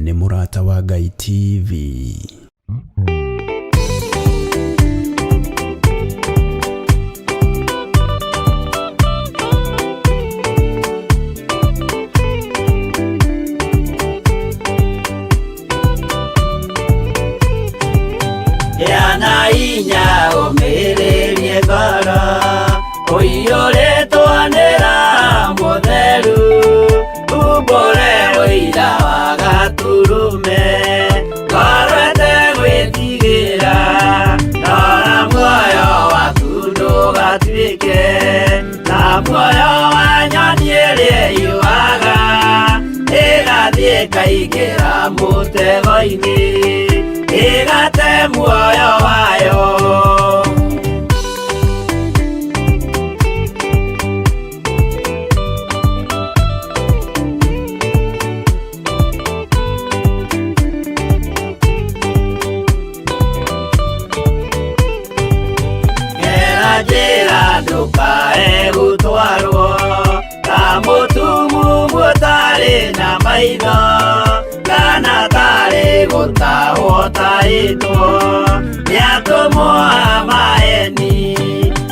nĩ Mũrata wa Ngai TV. Yana inya ũmĩrĩrie ngoro ũiyũrĩtwo nĩ Roho Mũtheru, umbũre ũira wa Gaturume, ngoro ĩtegwĩtigĩra, rora muoyo waku ndũgatuĩke ta muoyo wa nyoni ĩrĩa ĩyũaga, ĩgathiĩ ĩkaingĩra mũtego-inĩ, ĩgate muoyo wayo. Gera njĩra ndũkae gũtwarwo ta mũtumumu ũtarĩ na maitho, kana tarĩ gũtahwo tahĩtwo nĩ atũmwo a maheeni,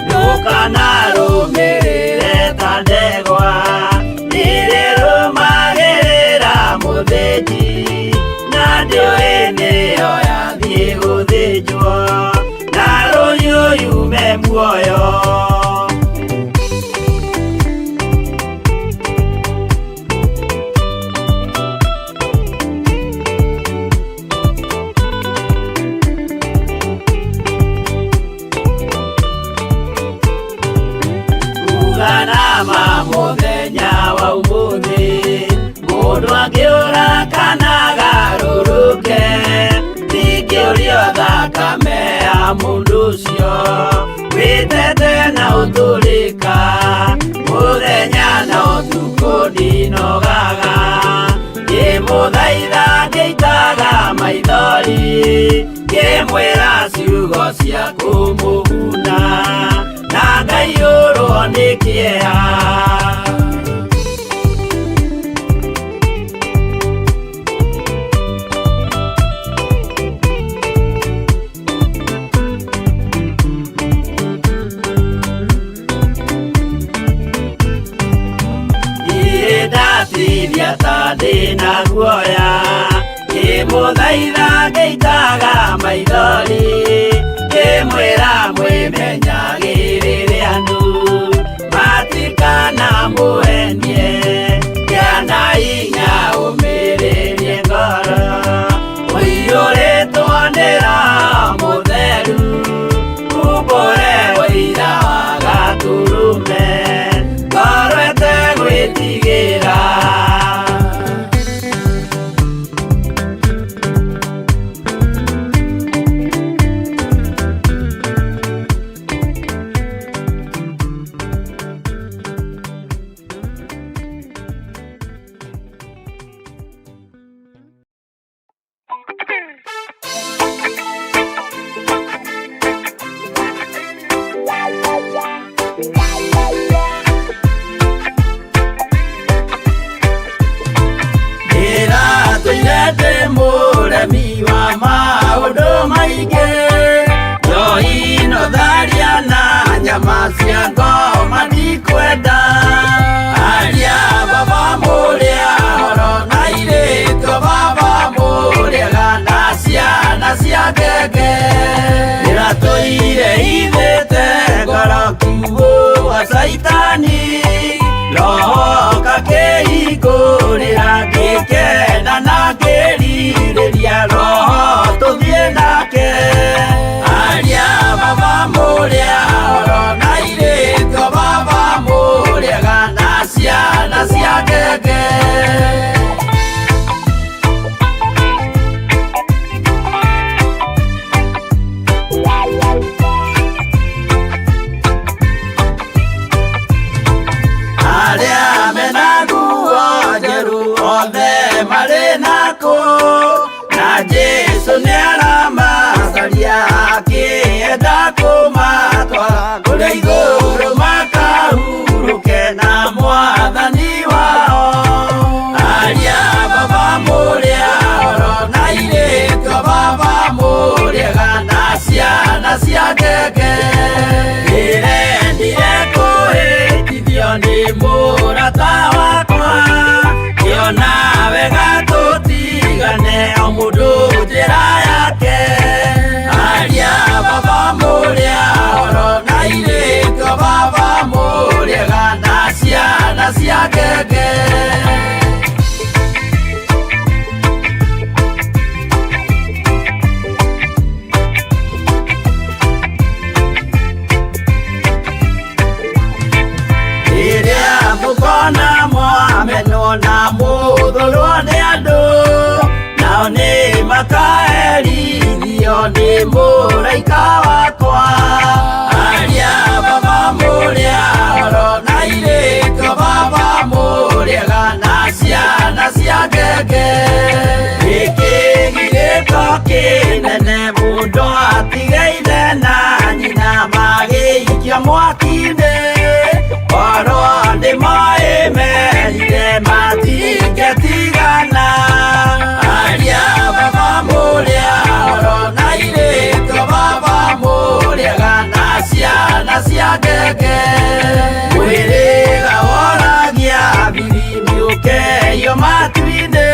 ndũkanarũmĩrĩre ta ndegwa ĩrĩrũmagĩrĩra mũthĩnji, na ndĩũĩ nĩyo yathiĩ gũthĩnjwo na rũhiũ yume muoyo. Uganama mũthenya wa ũmũthĩ, mũndũ angĩũra kana agarũrũke, ndingĩũrio thakame ya mũndũ ũcio wĩtete na ũtũrĩka, mũthenya na ũtukũ ndinogaga, ngĩmũthaitha ngĩitaga maithori, ngĩmwĩra ciugo cia kũmũguna, na ngaiyũrwo nĩ kĩeha. Ndatiria ta ndĩna guoya, ngĩmũthaitha ngĩitaga maithori, ngĩmwĩra mwĩmenyagĩrĩre andũ matikanamũhenie, yana hinya ũmĩrĩrie ngoro ũiyũrĩtwo nĩ Roho Mũtheru, umbũre ũira wa Gaturume, ngoro ĩtegwĩtigĩra. Ndĩ mũremi wa maũndũ maingĩ, njohi no tharia na nyama cia ngoma ndikwenda, aria baba mũrĩa horo na irĩtwo baba mũrĩega na ciana cia ngenge, ndĩratũire ithĩte ngoro kiugo wa Saitani, Roho kakĩhingũrĩra ngĩkena na ngĩrirĩria, Roho tũthiĩ nake, aria baba mũrĩa horo na irĩtwo baba mũrĩega na ciana cia ngenge. Arĩa mena nguo njerũ othe marĩ nako, na Jesũ nĩaramacaria akĩenda kũmatwara kũrĩa igũrũ makahurũke na Mwathani wao, aria baba mũrĩa wega tutigane o mundu njira yake aria baba muria oro na irĩtio baba muriega na ciana cia ngenge Mukona mwameno na muthurwo ni andu nao ni makaerithio ni muraika wakwa aria baba muria oro na irĩtio baba muriega na ciana cia ngenge gĩkĩ gĩgĩko kĩnene mũndũ atigaire na nyina magĩikia mwaki-inĩ oro andĩ moĩmerire matingĩtigana aria baba mũrĩa oro na irĩtio baba mũrĩega na ciana cia ngenge mwĩrĩga woragia birimi ũkeio matu-inĩ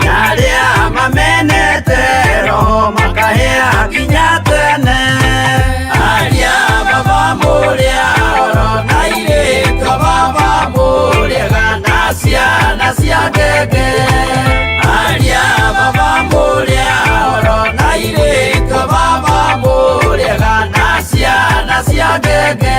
na arĩa mamenete roho makahĩa nginya tene aria baba mũrĩa oro na irĩtio baba mũrĩega na ciana cia ngenge aria baba mũrĩa oro na irĩtio baba mũrĩega na ciana cia ngenge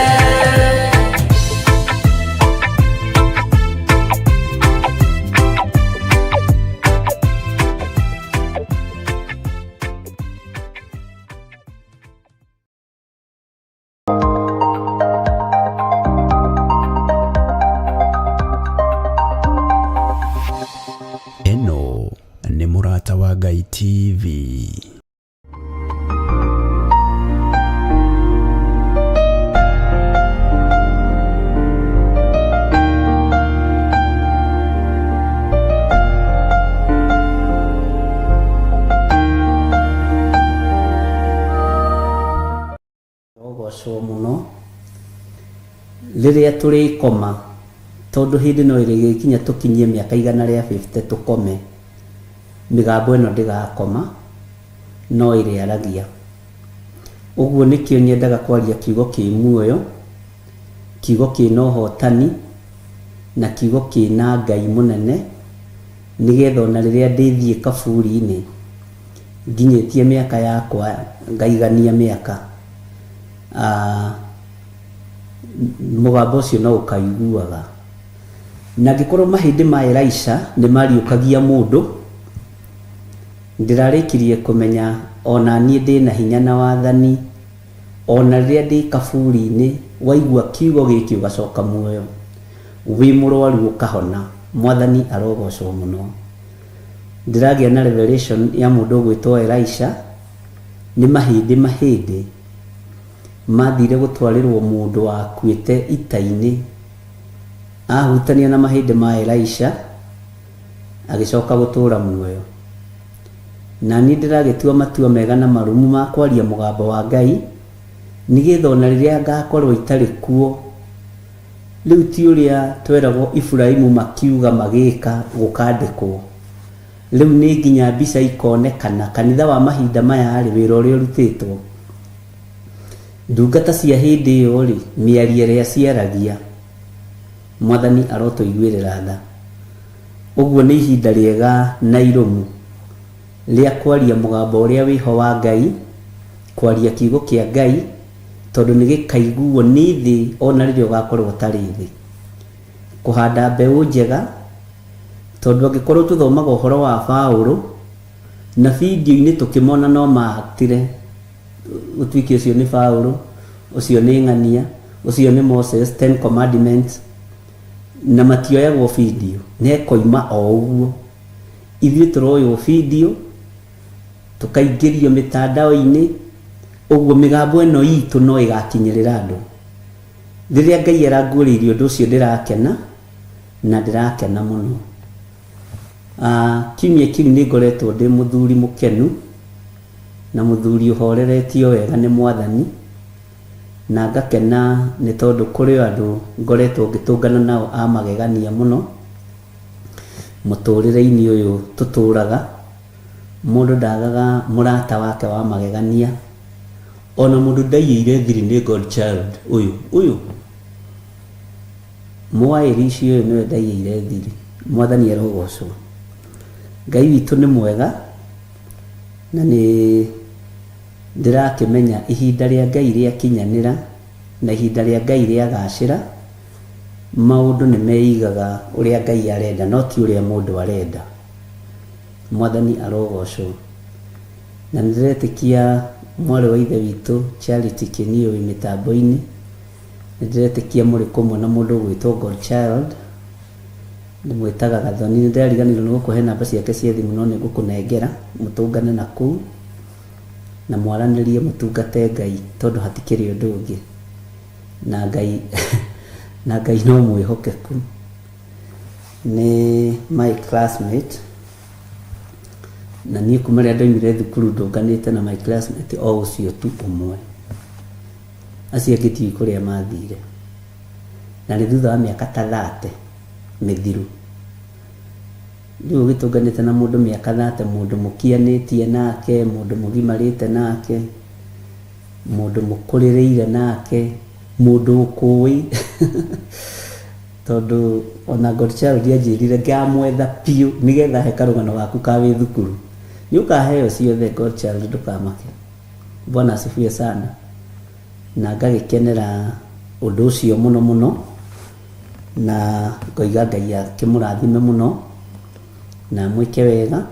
Eno nĩ Mũrata wa Ngai TV. Ogocwo muno rĩrĩa tũrĩ koma tondu hindi no ĩrĩgĩkinya tũkinyie mĩaka 150 tũkome mĩgambo ĩno ndĩgakoma no ĩrĩaragia ũguo nĩkĩo nyendaga kwaria kiugo kĩ muoyo kiugo kĩna ũhotani na kiugo kĩna Ngai mũnene nĩgetha ona rĩrĩa ndĩthiĩ kaburi-inĩ nginyĩtie mĩaka yakwa ngaigania mĩaka mũgambo ũcio no ũkaiguaga na ngĩkorwo mahĩndĩ ma Elisha nĩ mariũkagia mũndũ ndĩrarĩkirie kũmenya ona niĩ ndĩna hinya na wathani ona rĩrĩa ndĩ kaburi-inĩ waigua kiugo gĩkĩ ũgacoka muoyo wĩ mũrwaru ũkahona mwathani arogocwo mũno ndĩragĩa na revelation ya mũndũ ũgwĩtwo Elisha nĩ mahĩndĩ mathire gũtwarĩrwo mũndũ wakuĩte ita-inĩ ahutania na mahĩndĩ ma Elisha agĩcoka gũtũra muoyo na niĩ ndĩragĩtua matua mega na marumu ma kwaria mũgambo wa Ngai nĩgetha ona rĩrĩa ngakorwo itarĩ kuo rĩu ti ũrĩa tweragwo Ibrahimu makiuga magĩka gũkandĩkwo rĩu nĩ nginya mbica ikonekana kanitha wa mahinda maya rĩ wĩra ũrĩa ũrutĩtwo ndungata cia hĩndĩ ĩyo rĩ mĩario ĩrĩa ciaragia mwathani arotũiguĩrĩra tha ũguo nĩ ihinda rĩega na irũmu rĩa kwaria mũgambo ũrĩa wĩho wa Ngai kwaria kiugo kĩa Ngai tondũ nĩ gĩkaiguo nĩ thĩ ona rĩrĩa ũgakorwo ũtarĩ thĩ kũhanda mbeũ njega tondũ angĩkorwo tũthomaga ũhoro wa Paũlũ na video-inĩ tũkĩmona no maactire ũtuĩke ũcio nĩ Paũlũ ũcio nĩ ng'ania ũcio nĩ Moses 10 commandments na matioyagwo video nekoima o ũguo ithuĩ tũroywo video tukaingĩrio mĩtandao-inĩ ũguo mĩgambo ĩno itũ no ĩgakinyĩrĩra andũ rĩrĩa Ngai aranguũrĩirie ũndũ ũcio ndĩrakena na ndĩrakena mũno kiumia kĩu nĩ ngoretwo ndĩ mũthuri mũkenu na mũthuri ũhoreretio wega nĩ mwathani na ngakena nĩ tondũ kũrĩ andũ ngoretwo ngĩtũngana nao a magegania mũno muturire-ini uyu tuturaga mundu ndagaga murata wake wa magegania ona mundu ndaiyire thiri ni Godchild uyu muwairici uyu niwe ndaiyire thiri mwathani arogocwo Ngai witu ni mwega na ni ndirakimenya ihinda ria Ngai ria kinyanira na ihinda ria Ngai ria gacira maundu ni meigaga uria Ngai arenda no ti uria mundu arenda mwathani arogocwo na ndiretikia mwari wa ithe witu Charity Kinio wi mitambo-ini ndiretikia muri kumwe na mundu gwitwo Godchild ndimwitaga Gathoni ndiriganirwo ni gukuhe namba ciake cia thimu no ni gukunengera mutungane na kuu na mwaranirie mutungate Ngai tondu hatikiri undu ungi na Ngai no mwihokeku ni my classmate na ni kumari ndoimire thukuru ndunganite na my classmate o ucio tu umwe acia giti kuria mathire na ni thutha wa miaka ta 30 mithiru ndio gitunganite na mundu miaka 30 mundu mukianitie nake mundu mugimarite nake mundu mukuririire nake mundu ukui tondu ona Godchild anjirire ngamwetha piu nigetha he karugano gaku ka wi thukuru ni ukaheo ciothe Godchild ndukamake Bwana asifiwe sana na ngagikenera undu ucio muno na ngoiga Ngai akimurathime muno na mwike wega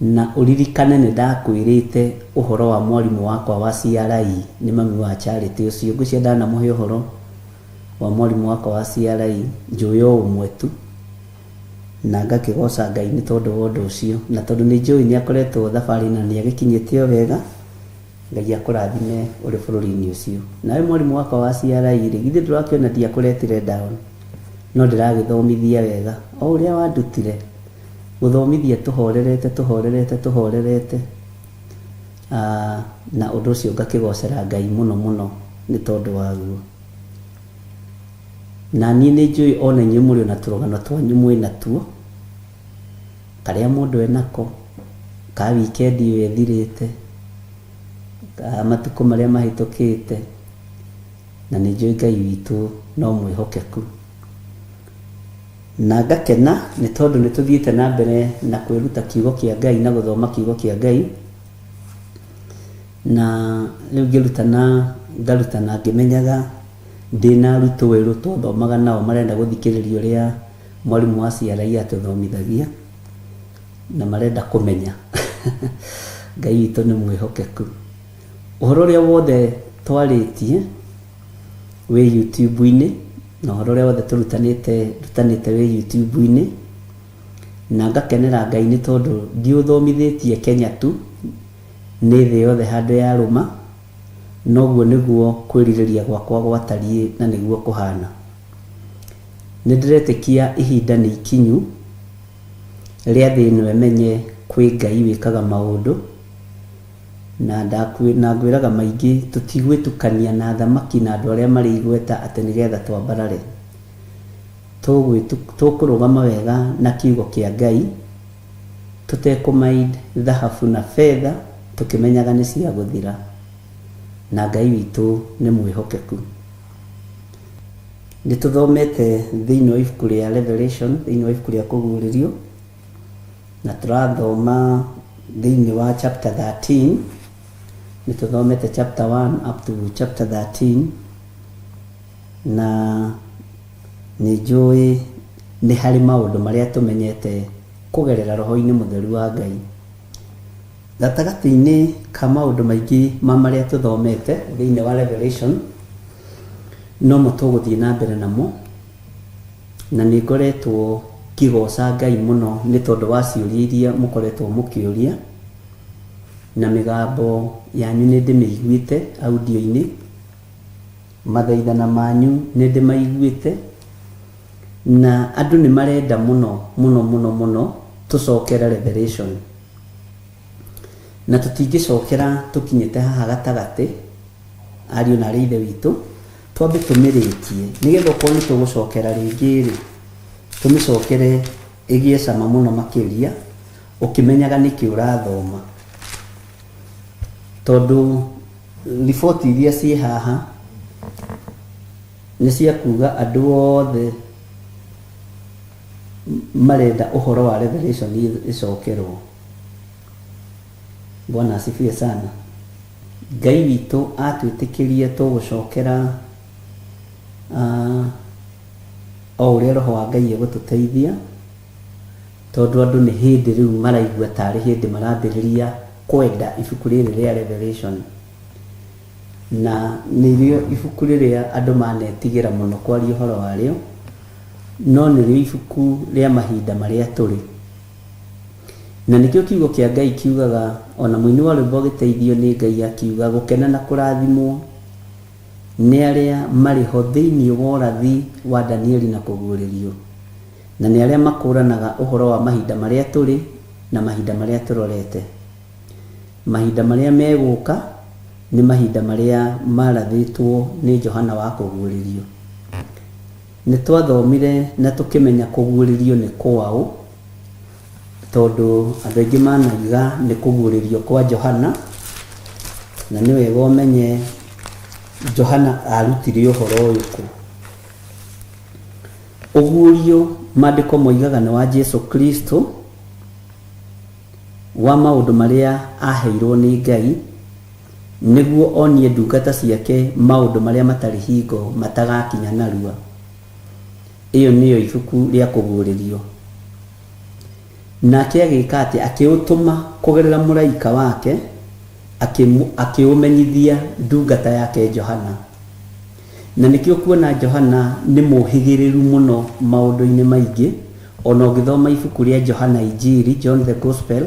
na uririkane ni ndakwirite uhoro wa mwarimu wakwa wa CRE ni mami wa Charity ucio ngucienda na muhe uhoro wa mwarimu wakwa wa CRE njuyo umwe tu na ngakigoca Ngai ni tondu wa undu ucio na tondu ni njui ni akoretwo thabari na ni agikinyitio wega Ngai akurathime uri bururi-ini ucio nawe mwarimu wakwa wa CRE ri githĩ ndurakiona ndiakuretire down no ndiragithomithia wega o uria wandutire guthomithia tuhorerete na undu ucio ngakigocera Ngai muno ni tondu waguo na ni njui ona inyu muri na turugano twanyu mwina tuo karia mundu enako ka weekend iyo ethirite ka matuko maria mahitukite na ni njui Ngai witu no mwihokeku na ngakena ni tondu ni tuthiite na mbere na kwiruta kiugo kia Ngai na guthoma kiugo kia Ngai na riu ngarutana ngimenyaga ndina aruto weru tuthomaga nao marenda guthikiriria uria mwarimu wa CRE atuthomithagia na marenda kumenya Ngai witu ni mwihokeku uhoro uria wothe twaritie we YouTube-ini na uhoro uria wothe turutanite we YouTube-ini na ngakenera Ngai ni tondu ndiuthomithitie Kenya tu ni thi yothe handu ya ruma noguo niguo kwiririria gwakwa gwatarie na niguo kuhana ni ndiretikia ihinda ni ikinyu ria thi ino emenye kwi Ngai wikaga maundu na ngwiraga maingi tutigwitukania na thamaki na andu aria mari igweta ati nigetha twambarare tukurugama wega na kiugo kia Ngai tutekumind dhahabu na fedha tukimenyaga ni cia guthira na Ngai witu ni mwihokeku ni tuthomete thiini wa ibuku ria Revelation thiini wa ibuku ria kuguririo na turathoma thiini wa chapter 13 ni tuthomete chapter 1 up to chapter 13 na ni njui ni hari maundu maria tumenyete kugerera roho-ini mutheru wa Ngai gatagati-ini ka maundu maingi ma maria tuthomete thiini wa Revelation no mutuguthie na mbere namo na ni ngoretwo kigoca Ngai muno ni tondu wa ciuria iria mukoretwo mukiuria na migambo yanyu ni ndimiiguite audio-ini mathaithana manyu ni ndimaiguite na andu ni marenda muno tucokera Revelation na tutingicokera tukinyite haha gatagati ariu na rithe witu twambe tumiritie nigetha ukorwo ni tugucokera ringi ri tumicokere igie cama muno makiria ukimenyaga niki urathoma, tondu riboti iria ci haha ni cia kuga andu othe marenda uhoro wa Revelation icokerwo. Bwana asifiwe sana. Ngai witu atwitikirie tugucokera o uria roho wa Ngai egututeithia, tondu andu ni hindi riu maraigua tari hindi marambiriria kwenda ibuku riri ria Revelation, na nirio ibuku riria andu manetigira muno kwaria uhoro wario, no nirio ibuku ria mahinda maria turi. Na nikio kiugo kia Ngai kiugaga, ona muini wa rwimbo giteithio ni Ngai akiuga gukena na kurathimwo ni aria mari ho thiini wa urathi wa Danieli na kuguririo, na ni aria makuranaga uhoro wa mahinda maria turi na mahinda maria turorete. Mahinda maria meguka ni mahinda maria marathitwo ni Johana wa kuguririo. Ni twathomire na tukimenya kuguririo ni kwao, tondu andu aingi managiga ni kuguririo kwa Johana, na ni wega umenye Johana arutire uhoro uyu ku. Ugurio maandiko moigaga ni wa Jesu Kristo, wa maundu maria aheirwo ni Ngai niguo onie ndungata ciake maundu maria matari hingo matagakinya narua. Iyo niyo ibuku ria kuguririo. Nake agika ati akiutuma kugerera muraika wake akiumenyithia ndungata yake Johana. Na nikio kuona Johana ni muhigiriru muno maundu-ini maingi, ona ugithoma ibuku ria Johana Injili, John the Gospel,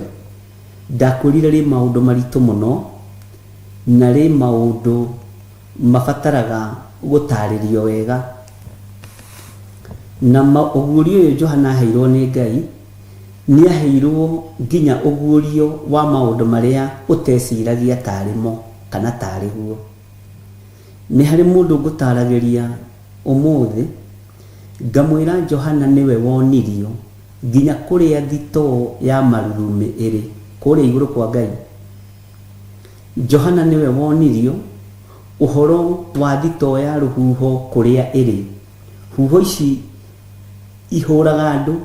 ndakurire ri maundu maritu muno na ri maundu mabataraga gutaririo wega. Na ugurio uyu Johana aheirwo ni Ngai ni aheirwo nginya ugurio wa maundu maria uteciragia tarimo kana tariguo. Ni hari mundu ngutaragiria umuthi ngamwira Johana niwe wonirio nginya kuria thito ya marurume iri kuria iguru kwa Ngai. Johana niwe wonirio uhoro wa thito ya ruhuho kuria iri. Huho ici ihuraga andu,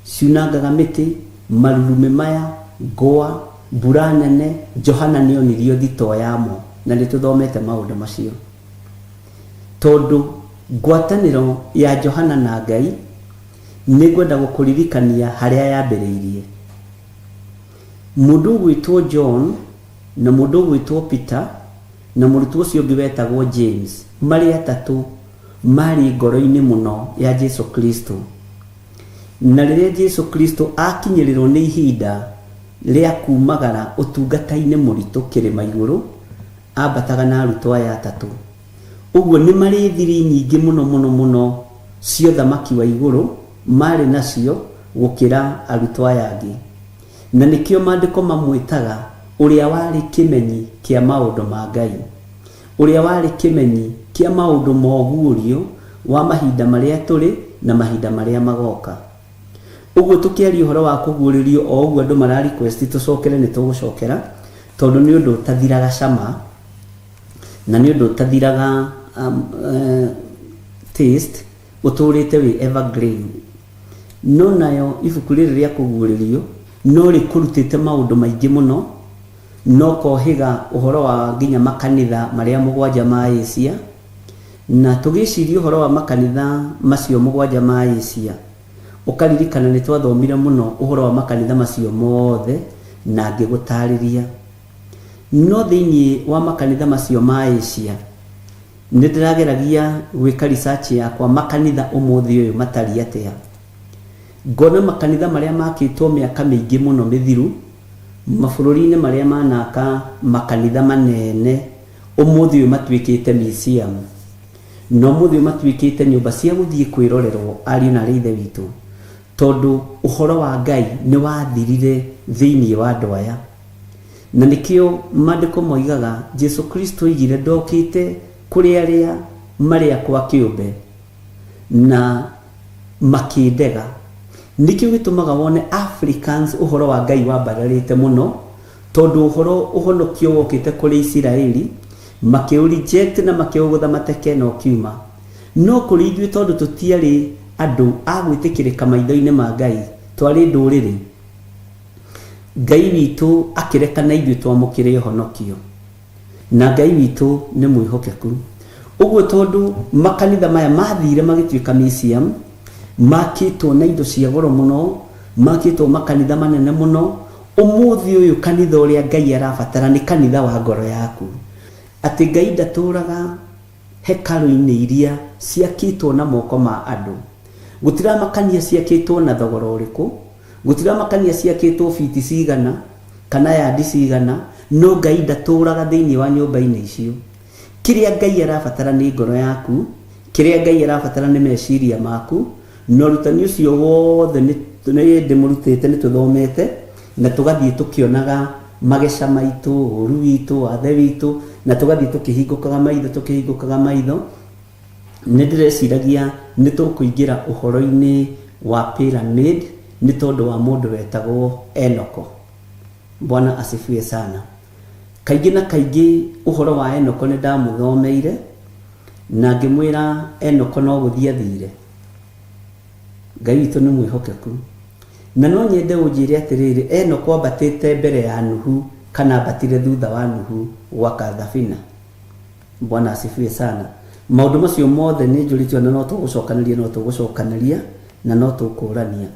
ciunangaga miti, marurume maya, ngoa, mbura nene. Johana nionirio thito yamo, na nituthomete maundu macio. Tondu ngwataniro ya Johana na Ngai nigwenda gukuririkania haria yambiriirie. Mundu gwitwo John na mundu gwitwo Peter na murutwo ucio ungi wetagwo James, mari atatu mari ngoro-ini muno ya Jesu Kristo. Na riria Jesu Kristo akinyirirwo ni ihinda ria kumagara utungata-ini muritu kirima iguru, ambataga na arutwo aya atatu. Uguo ni mari thiri nyingi muno cio thamaki wa iguru mari nacio gukira arutwo aya angi. Na nikio maandiko mamwitaga uria wari kimenyi kia maundu ma Ngai, uria wari kimenyi kia maundu mogurio wa mahinda maria turi na mahinda maria magoka. Uguo tukiaria uhoro wa kuguririo o uguo andu mara request tucokere ni tugucokera, tondu ni undu tathiraga cama na ni undu tathiraga taste, uturite wi evergreen. No nayo ibuku riri ria kuguririo no rikurutite maundu maingi muno, no kohiga uhoro wa nginya makanitha maria mugwanja ma Asia. Na tugiciria uhoro wa makanitha macio mugwanja ma Asia, ukaririkana ni twathomire muno uhoro wa makanitha macio mothe na ngigutariria. No thiini wa makanitha macio ma Asia ni ndirageragia gwika research yakwa makanitha umuthi uyu matari atia. Ngona makanitha maria makitwo miaka mingi muno mithiru mabũrũri-inĩ maria manaka makanitha manene umuthi uyu matwikite museum, no umuthi uyu matwikite nyumba cia guthii kwirorerwo ariũ na ithe witu, tondu uhoro wa Ngai ni wathirire thiini wa andu aya. Na nikio maandiko moigaga Jesu Kristo igire ndokite kuri aria maria kwa kiumbe na makindega, nikio gitumaga wone Africans uhoro wa Ngai wambararite muno tondu uhoro uhonokio wokite kuri Isiraeli makiureject na makiugutha mateke no kiuma no kuri ithuĩ tondu tutiari andu agwitikirika maitho-ini ma Ngai twari nduriri Ngai witu akirekana ithuĩ twamukire uhonokio na Ngai witu ni mwihokeku uguo tondu makanitha maya mathire magituika museum makitwo na indo cia goro muno makitwo makanitha manene muno umuthi uyu kanitha uria Ngai arabatara ni kanitha wa ngoro yaku ati Ngai ndaturaga hekalu-ini iria ciakitwo na moko ma andu gutira makania ciakitwo na thogora uriku gutira makania ciakitwo fiti cigana kana yadi cigana no Ngai ndaturaga thiini wa nyumba-ini icio kiria Ngai arabatara ni ngoro yaku kiria Ngai arabatara ni meciria maku no rutani ucio wothe ni ndimurutite ni tuthomete na tugathie tukionaga magesha maitu uru witu athe witu na tugathie tukihingukaga maitho ni ndireciragia ni tukuingira uhoro-ini wa pyramid ni tondu wa mundu wetagwo Enoko. Bwana asifiwe sana. Kaingi na kaingi uhoro wa Enoko ni ndamuthomeire na ngimwira Enoko no guthia thire Ngai witu ni mwihokeku na no nyende unjire atiriri Enoko ambatite mbere ya Nuhu kana ambatire thutha wa Nuhu gwaka thabina. Bwana asifiwe sana. Maundu macio mothe ni njuritio na no tugucokanaria na no tukurania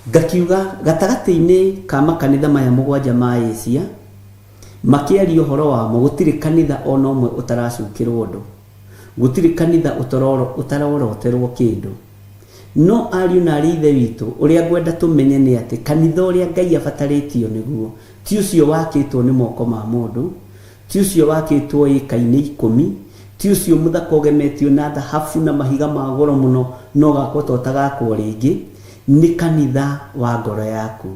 ngakiuga gatagati-ini ka makanitha maya mugwanja ma Asia makiaria uhoro wamo gutiri kanitha ona umwe utaracukirwo undu gutiri kanitha utaroroterwo kindu no ariu na rithe witu uria ngwenda tumenye ni ati kanitha uria Ngai abataritio niguo ti ucio wakitwo ni moko ma mundu ti ucio wakitwo ika-ini 10 ti ucio muthaka ugemetio na thahabu na mahiga ma goro muno no gakotwo tagakwo ringi ni kanitha wa ngoro yaku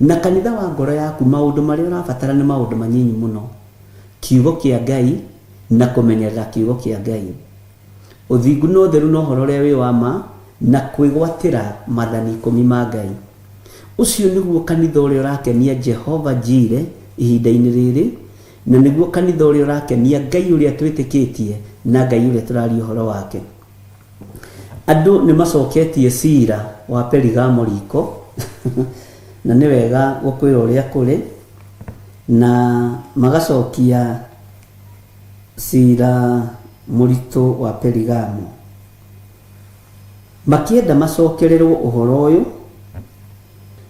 na kanitha wa ngoro yaku maundu maria urabatara ni maundu manyinyi muno kiugo kia Ngai na kumenyerera kiugo kia Ngai uthingu no theru no horo ria wi wa ma na kwigwatira mathani 10 ma Ngai ucio niguo kanitha uria urakenia Jehova Jire ihinda-ini riri na niguo kanitha uria urakenia Ngai uria twitikitie na Ngai uria turaria uhoro wake. Andu ni macoketie cira wa Perigamo riko na ni wega gukwira uria kuri na magacokia cira murito wa Perigamo makienda macokererwo uhoro uyu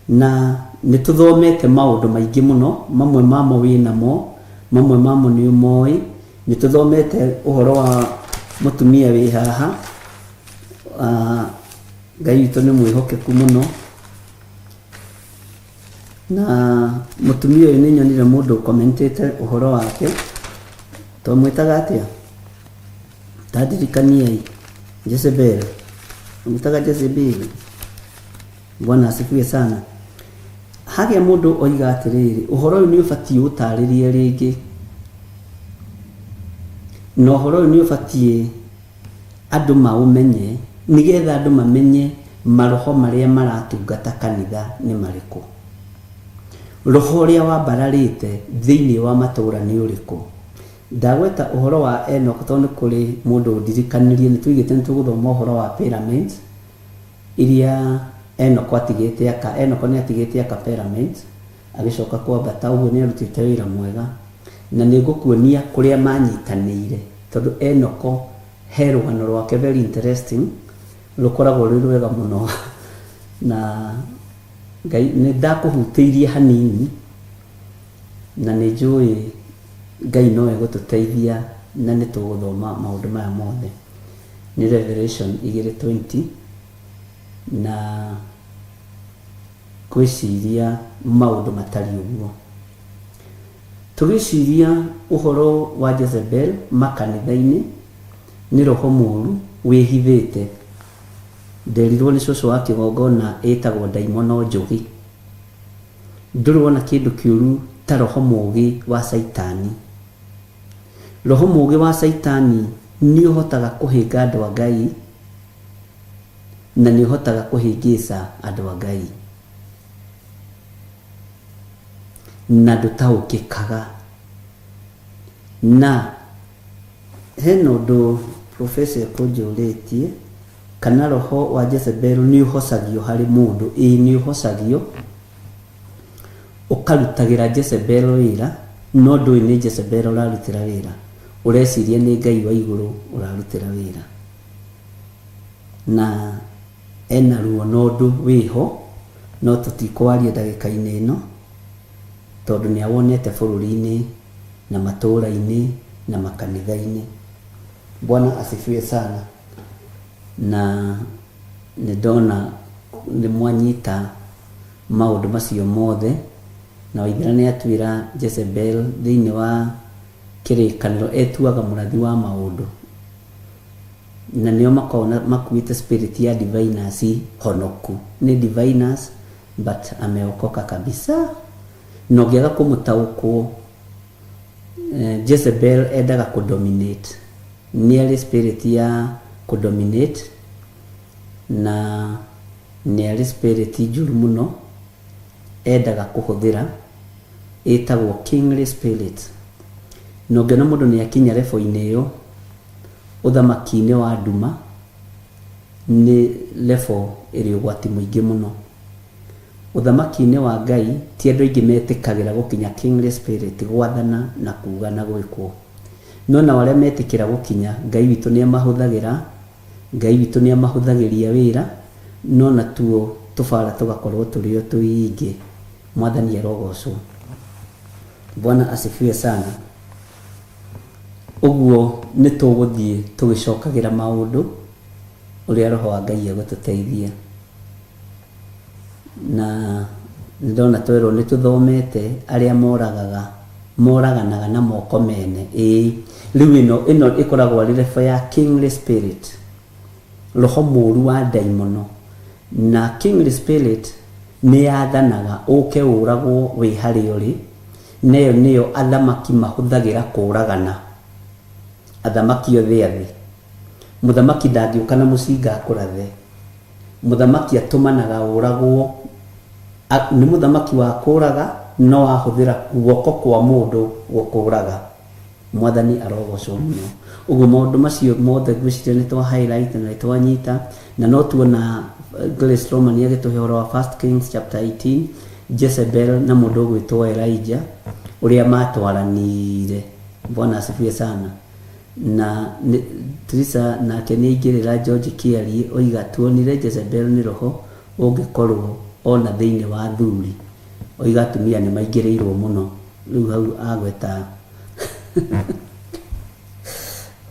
na ni tuthomete maundu maingi muno mamwe mamo winamo mamwe mamo ni umoi ni tuthomete uhoro wa mutumia wi haha Ngai witu ni mwihokeku muno na mutumia uyu ni nyonire mundu commentete uhoro wake to mwitaga atia tadirikaniai Jezebel mwitaga Jezebel. Bwana asifiwe sana. Hagia mundu oiga atiriri uhoro uyu ni ubatie utaririe ringi no uhoro uyu ni ubatie andu maumenye nigetha andu mamenye maroho maria maratungata kanitha ni mariku roho uria wambararite thiini wa matura ni uriku. Ndagweta uhoro wa Enoko tondu kuri mundu ndirikanirie ni twigite tuguthoma uhoro wa pyramids iria Enoko atigite aka pyramids agicoka kwambata uguo ni arutite wira mwega na ni ngukuonia kuria manyitanire tondu Enoko he rugano rwake very interesting rukoragwo ruri rwega muno na Ngai ni ndakuhutiirie hanini na ni njui Ngai no egututeithia na ni tuguthoma maundu maya mothe ni Revelation 2:20 na kwiciria maundu matari uguo tugiciria uhoro wa Jezebel makanitha-ini ni roho muru wihithite nderirwo ni cucu wa kigongona etagwo Daimono Njugi ndurwona kindu kiuru ta roho mugi wa Saitani. Roho mugi wa Saitani ni uhotaga kuhinga andu a Ngai na nĩ ũhotaga kũhĩngĩca andũ a Ngai na ndũtaũkĩkaga. Na hena ũndũ Professor kũnjũrĩtie, kana roho wa Jezebel nĩ ũhocagio harĩ mũndũ. Nĩ ũhocagio, ũkarutagĩra Jezebel wĩra, no ndũĩ nĩ Jezebel ũrarutĩra wĩra, ũreciria nĩ Ngai wa igũrũ ũrarutĩra wĩra. Na ena ruo na ũndũ wĩho, no tũtikwaria ndagĩka-inĩ ĩno, tondũ nĩ awonete bũrũri-inĩ na matũũra-inĩ na makanitha-inĩ. Bwana asifiwe sana. Na nĩ ndona nĩ mwanyita maũndũ macio mothe, na Waithĩra nĩ atuĩra Jezebel thĩinĩ wa kĩrĩkanĩro etuaga mũrathi wa maũndũ, na nĩo makona makuĩte spirit ya diviners honoku. Nĩ diviners but ameokoka kabisa, na ũngĩaga kũmũtaũkwo, Jezebel endaga kũdominate. Nĩ arĩ spirit ya kũdominate, na nĩ arĩ spirit njũru mũno endaga kũhũthĩra, ĩtagwo kingly spirit. Na ũngĩona mũndũ nĩ akinya level-inĩ ĩyo, ũthamaki-inĩ wa nduma, nĩ level ĩrĩ ũgwati mũingĩ mũno. Ũthamaki-inĩ wa Ngai ti andũ aingĩ metĩkagĩra gũkinya kingly spirit, gwathana na kuga na gwĩkwo. No na arĩa metĩkĩra gũkinya, Ngai witũ nĩ amahũthagĩra, Ngai witũ nĩ amahũthagĩria wĩra, no na tuo tũbara tũgakorwo tũrĩ o tũingĩ. Mwathani arogocwo. Bwana asifiwe sana. Ũguo nĩ tũgũthiĩ tũgĩcokagĩra maũndũ ũrĩa roho wa Ngai agũtũteithia. Na ndona twerwo nĩ tũthomete arĩa moraganaga na moko mene. Rĩu ĩno ĩkoragwo arĩ level ya kingly spirit, roho mũru wa daimono. Na kingly spirit nĩ yathanaga ũke ũragwo wĩ harĩa ũrĩ, nayo nĩyo athamaki mahũthagĩra kũragana. Athamaki othe a thĩ, mũthamaki ndangĩũka na mũcinga akũrathe. Mũthamaki atũmanaga ũragwo, nĩ mũthamaki wa kũraga, no ahũthĩra guoko kwa mũndũ gũkũraga. Mwathani arogocwo mũno. Ũguo maũndũ macio mothe gwĩciria nĩ twa highlight na twanyita, na no tuona Grace Roman agĩtũhe ũhoro wa 1 Kings chapter 18, Jezebel na mũndũ ũgwĩtwo Elijah ũrĩa matwaranire. Bwana asifiwe sana. Na Teresa nake nĩ aingĩrĩra George Kiari oiga tuonire Jezebel nĩ roho ũngĩkorwo ona thĩinĩ wa thuri. Oiga atumia nĩ maingĩrĩirwo mũno. Rĩu hau agweta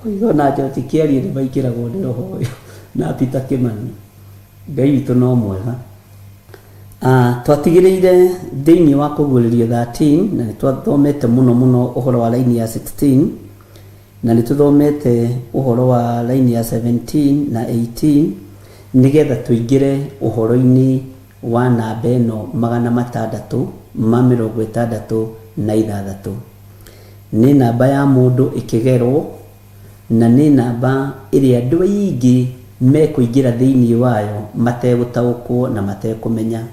oiga na George Kiari nĩ maingĩragwo nĩ roho ũyũ na Peter Kimani. Ngai witũ no mwega. Twatigĩrĩire thĩinĩ wa kũguũrĩrio 13, na nĩ twathomete mũno ũhoro wa laini ya 16, na nĩ tũthomete ũhoro wa laini ya 17 na 18, nĩgetha tũingĩre ũhoro-inĩ wa namba ĩno 666. Nĩ namba ya mũndũ ĩkĩgerwo, na nĩ namba ĩrĩa andũ aingĩ mekũingĩra thĩinĩ wayo mategũtaũkwo na matekũmenya.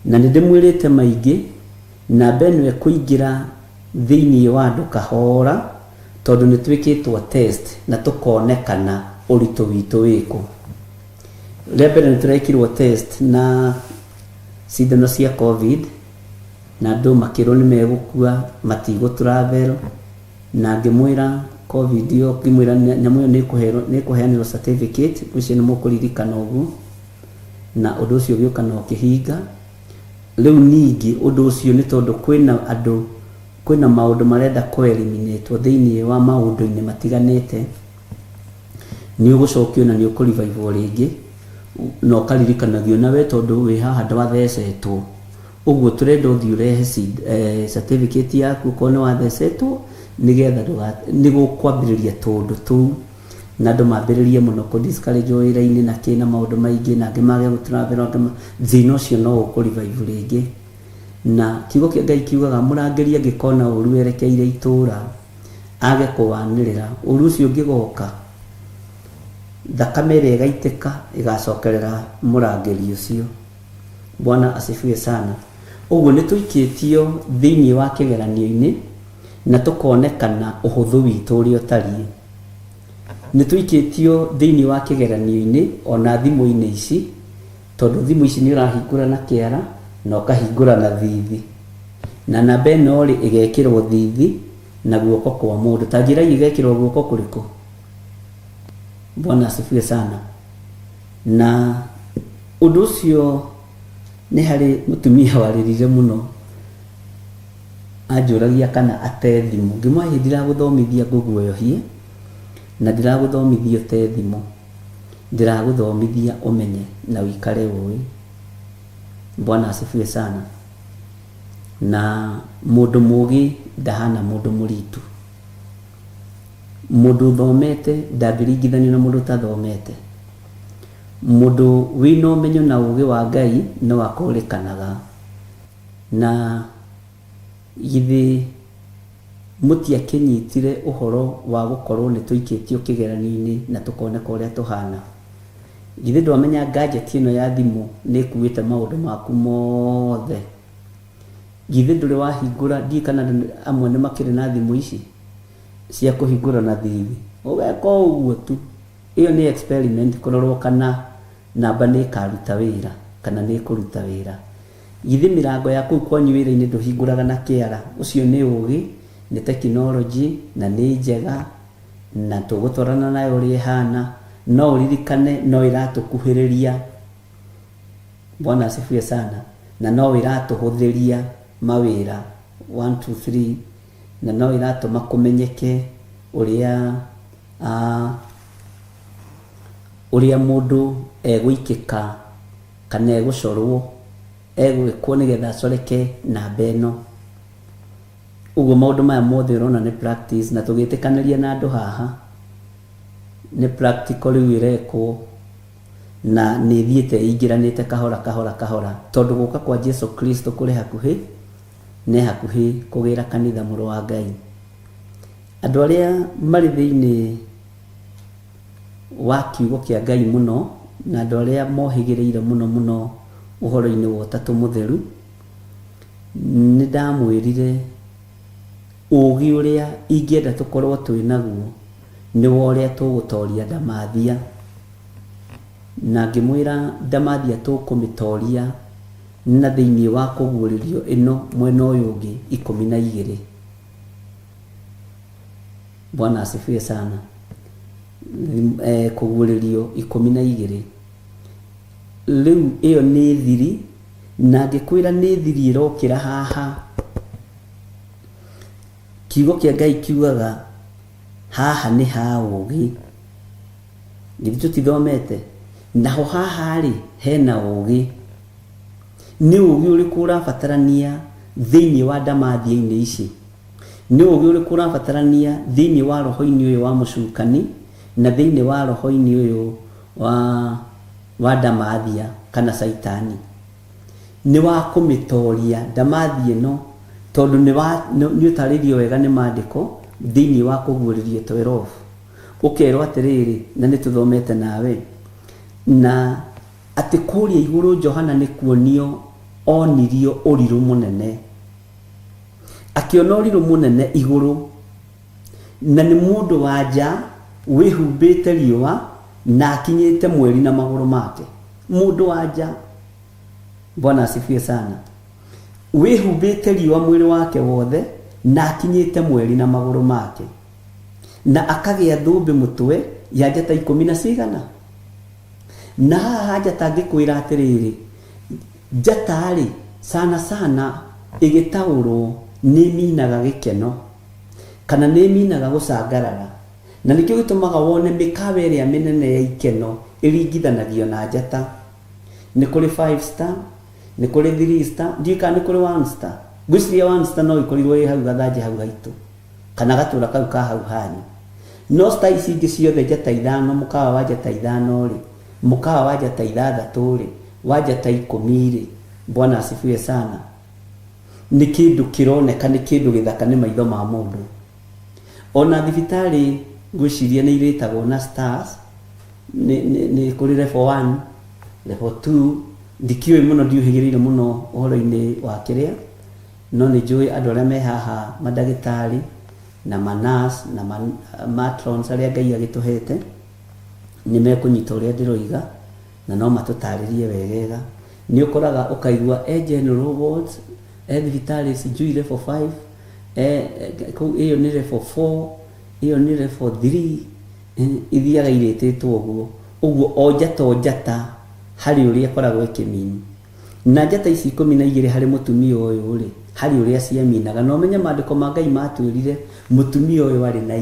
Na nĩ ndĩmwĩrĩte maingĩ, namba ĩno ĩkũingĩra thĩinĩ wa andũ kahora, tondũ nĩ twĩkĩtwo test na tũkonekana ũritũ witũ wĩkũ. Rĩa mbere nĩ tũrekirwo test na cindano cia COVID, na andũ makĩrwo nĩ megũkua matigũ-travel, na ngĩmwĩra COVID yo, ngĩmwĩra nyamũ ĩyo nĩ ĩkũheanĩrwo certificate, ũcio nĩ mũkũririkana ũguo, na ũndũ ũcio ũgĩũka na ũkĩhinga. Rĩu ningĩ ũndũ ũcio nĩ tondũ kwĩna maũndũ marenda kũ-eliminate thĩinĩ wa maũndũ-inĩ matiganĩte, nĩ ũgũcokio na nĩ ũkũ-revive rĩngĩ, na ũkaririkanagio nawe tondũ wĩ haha ndwathecetwo. Ũguo tũrenda ũthiĩ ũrehe certificate yaku okorwo nĩ wathecetwo, nĩgetha nĩgũkwambĩrĩria tũndũ tũu, na andũ mambĩrĩrie mũno kũ-discourage wĩra-inĩ na kĩna maũndũ maingĩ, na angĩ mage gũ-travel, thĩna ũcio no ũkũ-revive rĩngĩ. Na kiugo kĩa Ngai kiugaga mũrangĩri angĩkona ũru werekeire itũũra age kũwanĩrĩra, ũru ũcio ũngĩgoka thakame ĩrĩa ĩgaitĩka ĩgacokerera mũrangĩri ũcio. Bwana asifiwe sana. Ũguo nĩ tũikĩtio thĩinĩ wa kĩgeranio-inĩ na tũkonekana ũhũthũ witũ ũrĩa ũtariĩ. Nĩ tũikĩtio thĩinĩ wa kĩgeranio-inĩ ona thimũ-inĩ ici, tondũ thimũ ici nĩ ũrahingũra na kĩara na ũkahingũra na thithi, na namba ĩno rĩ ĩgekĩrwo thithi na guoko kwa mũndũ. Ta njĩra igekĩrwo guoko kũrĩkũ? Bwana asifiwe sana. Na ũndũ ũcio nĩ harĩ mũtumia warĩrire mũno anjũragia kana ate thimũ. Ngĩmwĩra ndiragũthomithia ngũguoyohie na ndiragũthomithia te thimũ, ndiragũthomithia ũmenye na wĩkare ũĩ. Bwana asifiwe sana. Na mũndũ mũgĩ ndahana mũndũ mũritu. Mũndũ thomete ndangĩringithanio na mũndũ tathomete. Mũndũ wĩna ũmenyo na ũgĩ wa Ngai no akũrĩkanaga. Na githĩ mũtiakĩnyitire ũhoro wa gũkorwo nĩ tũikĩtio kĩgeranio-inĩ na tũkoneka ũrĩa tũhana? Githĩ ndwamenya gadget ĩno ya thimũ nĩ ĩkuĩte maũndũ maku mothe? Githĩ ndũrĩ wahingũra, ndiĩ kana amwe nĩ makĩrĩ na thimũ ici cia kũhingũra na thithi? Ũgeka ũguo tu. Ĩyo nĩ experiment kũrorwo kana namba nĩ ĩkaruta wĩra kana nĩ ĩkũruta wĩra. Githĩ mĩrango ya kũu kwanyu wĩra-inĩ ndũhingũraga na kĩara? Ũcio nĩ ũgĩ, nĩ tekinoronjĩ na nĩ njega na tũgũtwarana nayo ũrĩa ĩhana. No ũririkane no ĩratũkuhĩrĩria. Bwana asifiwe sana. Na no ĩratũhũthĩria mawĩra 1 2 3, na no ĩratũma kũmenyeke ũrĩa mũndũ egũikĩka kana egũcorwo, egwĩkwo nĩgetha acoreke namba ĩno. Ũguo maũndũ maya mothe ũrona nĩ practice, na tũgĩtĩkanĩria na andũ haha nĩ practical rĩu ĩrekwo, na nĩ thiĩte ingĩranĩte kahora kahora, tondũ gũka kwa Jesu Kristo kũrĩ hakuhĩ, nĩ hakuhĩ kũgĩra kanitha mũrũ wa Ngai. Andũ arĩa marĩ thĩinĩ wa kiugo kĩa Ngai mũno na andũ arĩa mohĩgĩrĩire mũno ũhoro-inĩ wa Ũtatũ Mũtheru, nĩ ndamwĩrire ũgĩ ũrĩa ingĩenda tũkorwo twĩnaguo nĩ wa ũrĩa tũgũtoria ndamathia. Na ngĩmwĩra ndamathia tũkũmĩtoria na thĩinĩ wa kũguũrĩrio ĩno mwena ũyũ ũngĩ 12. Bwana asifiwe sana. Kũguũrĩrio 12. Rĩu ĩyo nĩ thiri, na ngĩkwĩra nĩ thiri ĩrokĩra haha. Kiugo kĩa Ngai kiugaga haha nĩ ha ũgĩ. Githĩ tũtithomete? Naho haha rĩ hena ũgĩ. Nĩ ũgĩ ũrĩkũ ũrabatarania thĩinĩ wa ndamathia-inĩ ici? Nĩ ũgĩ ũrĩkũ ũrabatarania thĩinĩ wa roho-inĩ ũyũ wa mũcukani na thĩinĩ wa roho-inĩ ũyũ wa ndamathia kana caitani? Nĩ wa kũmĩtoria ndamathia ĩno, tondũ nĩ ũtarĩrio wega nĩ maandĩko thĩinĩ wa kũguũrĩrio 12. Ũkerwo atĩrĩrĩ, na nĩ tũthomete nawe, na atĩ kũrĩa igũrũ Johana nĩ kuonio onirio ũrirũ mũnene. Akĩona ũrirũ mũnene igũrũ, na nĩ mũndũ wa nja wĩhumbĩte riũa na akinyĩte mweri na magũrũ make. Mũndũ wa nja, Bwana asifiwe sana, wĩhumbĩte riũa mwĩrĩ wake wothe na akinyĩte mweri na magũrũ make, na akagĩa thũmbĩ mũtwe ya njata 10 na cigana. Na haha njata ngĩkwĩra atĩrĩrĩ, njata rĩ sana ĩgĩtaũrwo nĩ minaga gĩkeno kana nĩ minaga gũcangarara, na nĩkĩo gĩtũmaga wone mĩkawa ĩrĩa mĩnene ya ikeno ĩringithanagio na njata. Nĩ kũrĩ 5 star, nĩ kũrĩ 3 star, ndika nĩ kũrĩ 1 star. Ngwĩciria 1 star no ĩkorirwo ĩ hau gathanjĩ hau haitũ kana gatũra kau ka hau hanyu. No star ici ingĩ ciothe njata 5, mũkawa wa njata 5 rĩ, mũkawa wa njata 6 rĩ, wa njata 10 rĩ. Bwana asifiwe sana. Nĩ kĩndũ kĩroneka, nĩ kĩndũ gĩthaka nĩ maitho ma mũndũ. Ona thibitarĩ ngwĩciria nĩ irĩtagwo na stars, ni kuri level 1 level 2 ndikiwe muno ndiuhigirire muno uhoro-ini wa kiria no ni njui andu aria me haha madagitari na manas na matrons aria Ngai agituhete ni mekunyita uria ndiroiga na no matutaririe wegega ni ukoraga ukaigua general wards thibitari njui level 5 iyo ni level 4 iyo ni level 3 ithiaga iretitwo uguo o njata hari uria koragwo ikimini na njata ici 12 hari mutumia uyu ri hari uria ciaminaga no menye mandiko ma Ngai matwirire mutumia uyu ari na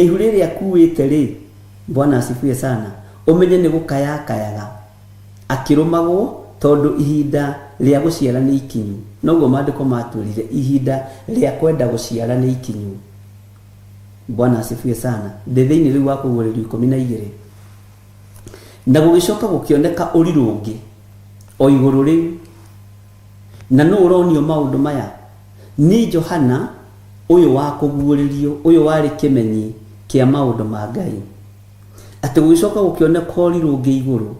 ihu riria akuite ri Bwana asifiwe sana umenye ni gukayakayaga akirumagwo tondu ihinda ria guciara ni ikinyu noguo mandiko matwirire ihinda ria kwenda guciara ni ikinyu. Bwana asifiwe sana thethini riu wa kuguririo 12 na gugicoka gukioneka urirungi o iguru riu na no uronio maundu maya ni Johana uyu wa kuguririo uyu wari kimenyi kia maundu ma Ngai ati gugicoka gukioneka urirungi iguru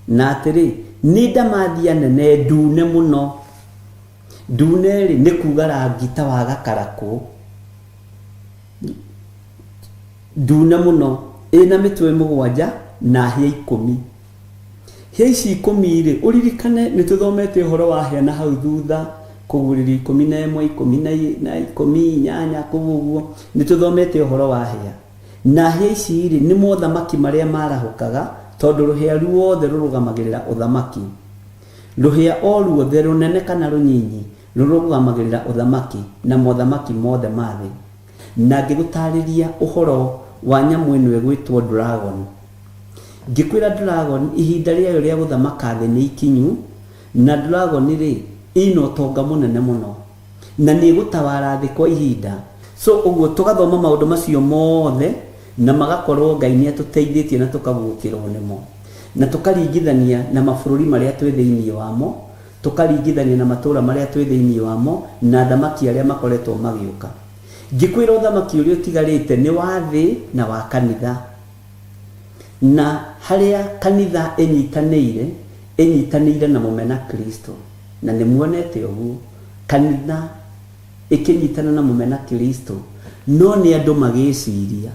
na atiri ni ndamathia nene ndune muno ndune ri ni kuga rangi ta wa gakaraku ndune muno ina mitwe 7 na hia 10 hia ici 10 ri uririkane ni tuthomete uhoro wa hia na hau thutha kuguririo 11 18 kuguo ni tuthomete uhoro wa hia na hia ici ri ni mothamaki maria marahukaga tondu ruhia ruothe rurugamagirira uthamaki ruhia o ruothe runene kana runyinyi rurugamagirira uthamaki na mothamaki mothe mathi na ngigutariria uhoro wa nyamu ino egwitwo dragon ngikwira dragon ihinda riayo ria guthamaka thi ni ikinyu na dragon ri ino tonga munene muno na ni gutawara thi kwa ihinda so uguo tugathoma maundu macio mothe na magakorwo Ngai ni atuteithĩtie na tukagukirwo nimo na tukaringithania na mabururi maria twi thiini wamo tukaringithania na matura maria twi thiini wamo na thamaki aria makoretwo magiuka ngikwira uthamaki uria utigarite ni wa thi na wa kanitha na haria kanitha enyitanĩire na mumena Kristo na ni muonete uguo kanitha ikinyitana na mumena Kristo no ni andu magiciria.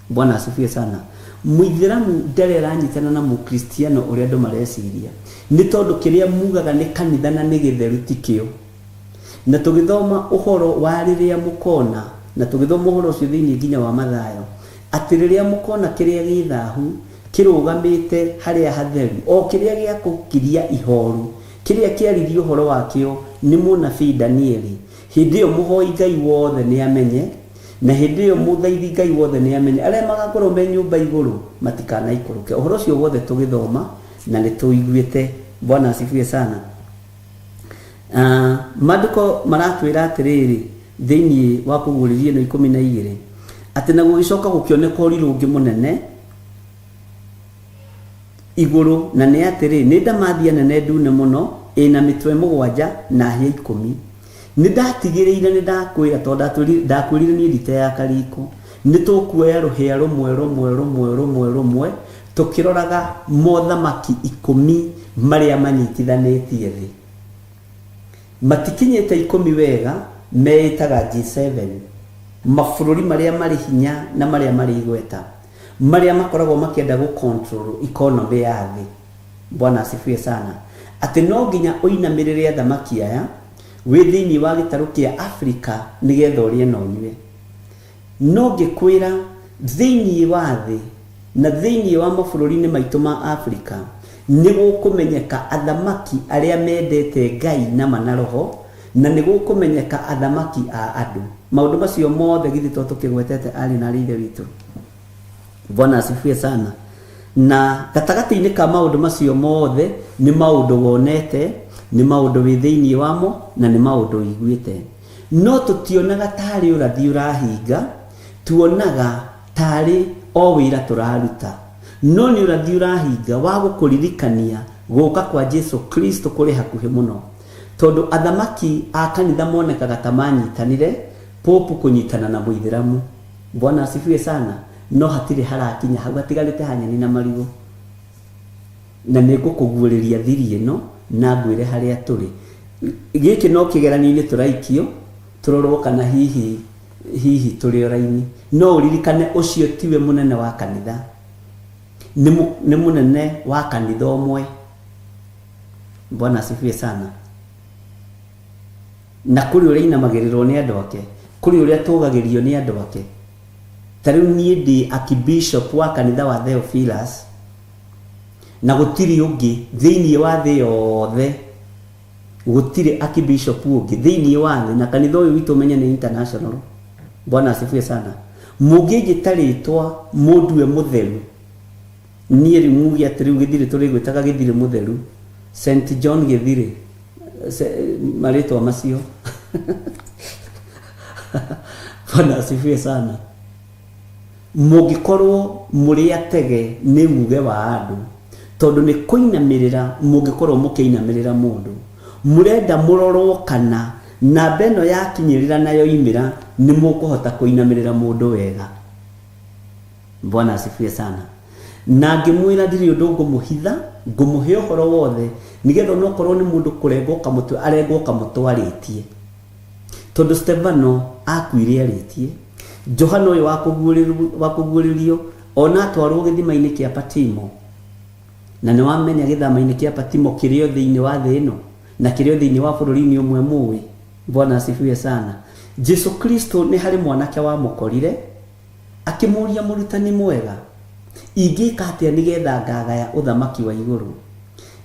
Bwana asifiwe sana muithiramu ndere ranyitana na mukristiano uria andu mareciria ni tondu kiria mugaga ni kanitha na ni githeru tikio na tugithoma uhoro wa riria mukona na tugithoma uhoro ucio thiini nginya wa Mathayo ati riria mukona kiria githahu kirugamite haria hatheru o kiria gia kukiria ihoru kiria kiaririo uhoro wakio ni munabii Danieli hindi yo muhoi Ngai wothe ni amenye na hindi yo muthaithi Ngai wothe ni amenye aria magakorwo me nyumba iguru matikana ikuruke uhoro ucio wothe tugithoma na ni tuiguite. Bwana asifiwe sana. Maandiko maratwira atiriri thiini wa kuguriria no 12 ati na gugicoka gukioneka urirungi munene iguru na ni atiri ni ndamathia nene ndune muno ina mitwe 7 na hia 10 ni ndatigiriire ni ndakwira tondu ndakwirire ni ndite ya kariko ni tukuoya ruhia rumwe tukiroraga mothamaki 10 maria manyitithanitie thi matikinyete 10 wega meitaga G7 mabururi maria mari hinya na maria mari igweta maria makoragwo makienda gu control economy ya thi. Bwana asifiwe sana ati no nginya uinamirire thamaki aya wi thiini wa gitaru kia Afrika nigetha urie no nyue no ngikwira thiini wa thi na thiini wa mabururi-ini maitu ma Afrika ni gukumenyeka athamaki aria mendete Ngai na manaroho na ni gukumenyeka athamaki a andu maundu macio mothe githi to tukigwetete ari na rithe witu. Bwana asifiwe sana na gatagati-ini ka maundu macio mothe ni maundu wonete ni maundu wi thiini wamo na ni maundu iguite no tutionaga tari urathi urahinga tuonaga tari o wira turaruta no ni urathi urahinga wa gukuririkania guka kwa Jesu Kristo kuri hakuhi muno tondu athamaki a kanitha monekaga ta manyitanire popu kunyitana na muithiramu. Bwana asifiwe sana no hatire harakinya hau atigarite hanyeni na marigo na nĩngũkũguũrĩria thiri ĩno na ngwĩre harĩa tũrĩ. Gĩkĩ no kĩgeranio-inĩ tũraikio tũrorwo kana hihi tũrĩ o-raini, no ũririkane ũcio tiwe mũnene wa kanitha, nĩ mũnene wa kanitha ũmwe. Bwana asifiwe sana. Na kũrĩ ũrĩa inamagĩrĩrwo nĩ andũ ake, kũrĩ ũrĩa tũgagĩrio nĩ andũ ake. Tarĩu niĩ ndĩ archbishop wa kanitha wa Theophilus na gũtirĩ ũngĩ thĩinĩ wa thĩ yothe, gũtirĩ archbishop ũngĩ thĩinĩ wa thĩ, na kanitha ũyũ witũ menye nĩ international. Bwana asifiwe sana. Mũngĩnjĩta rĩtwa mũndũ mũtheru, niĩ rĩu muge atĩ rĩu Gĩthirĩ tũrĩgwĩtaga Gĩthirĩ mũtheru, St John Gĩthirĩ, marĩtwa macio. Bwana asifiwe sana. Mũngĩkorwo mũrĩ atege nĩ muge wa andũ, tondũ nĩ kũinamĩrĩra mũngĩkorwo mũkĩinamĩrĩra mũndũ, mũrenda mũrorwo kana namba ĩno yakinyĩrĩra nayo imĩra nĩ mũkũhota kũinamĩrĩra mũndũ wega. Bwana asifiwe sana. Na ngĩmwĩra ndirĩ ũndũ ngũmũhitha, ngũmũhe ũhoro wothe nĩgetha onokorwo nĩ mũndũ kũrengwo kamũtwe arengwo kamũtwarĩtie, tondũ Stefano akuire arĩtie, Johana ũyũ wa kũguũrĩrio ona atwarwo gĩthima-inĩ kĩa Patimo, na nĩ wamenya gĩthama-inĩ kĩa Patimo kĩrĩ thĩinĩ wa thĩ ĩno na kĩrĩ thĩinĩ wa bũrũri-inĩ ũmwe mũĩ. Bwana asifiwe sana. Jesu Kristo nĩ harĩ mwanake wamũkorire akĩmũria mũrutani mwega, ingĩka atĩa nĩgetha ngagaya ũthamaki wa igũrũ?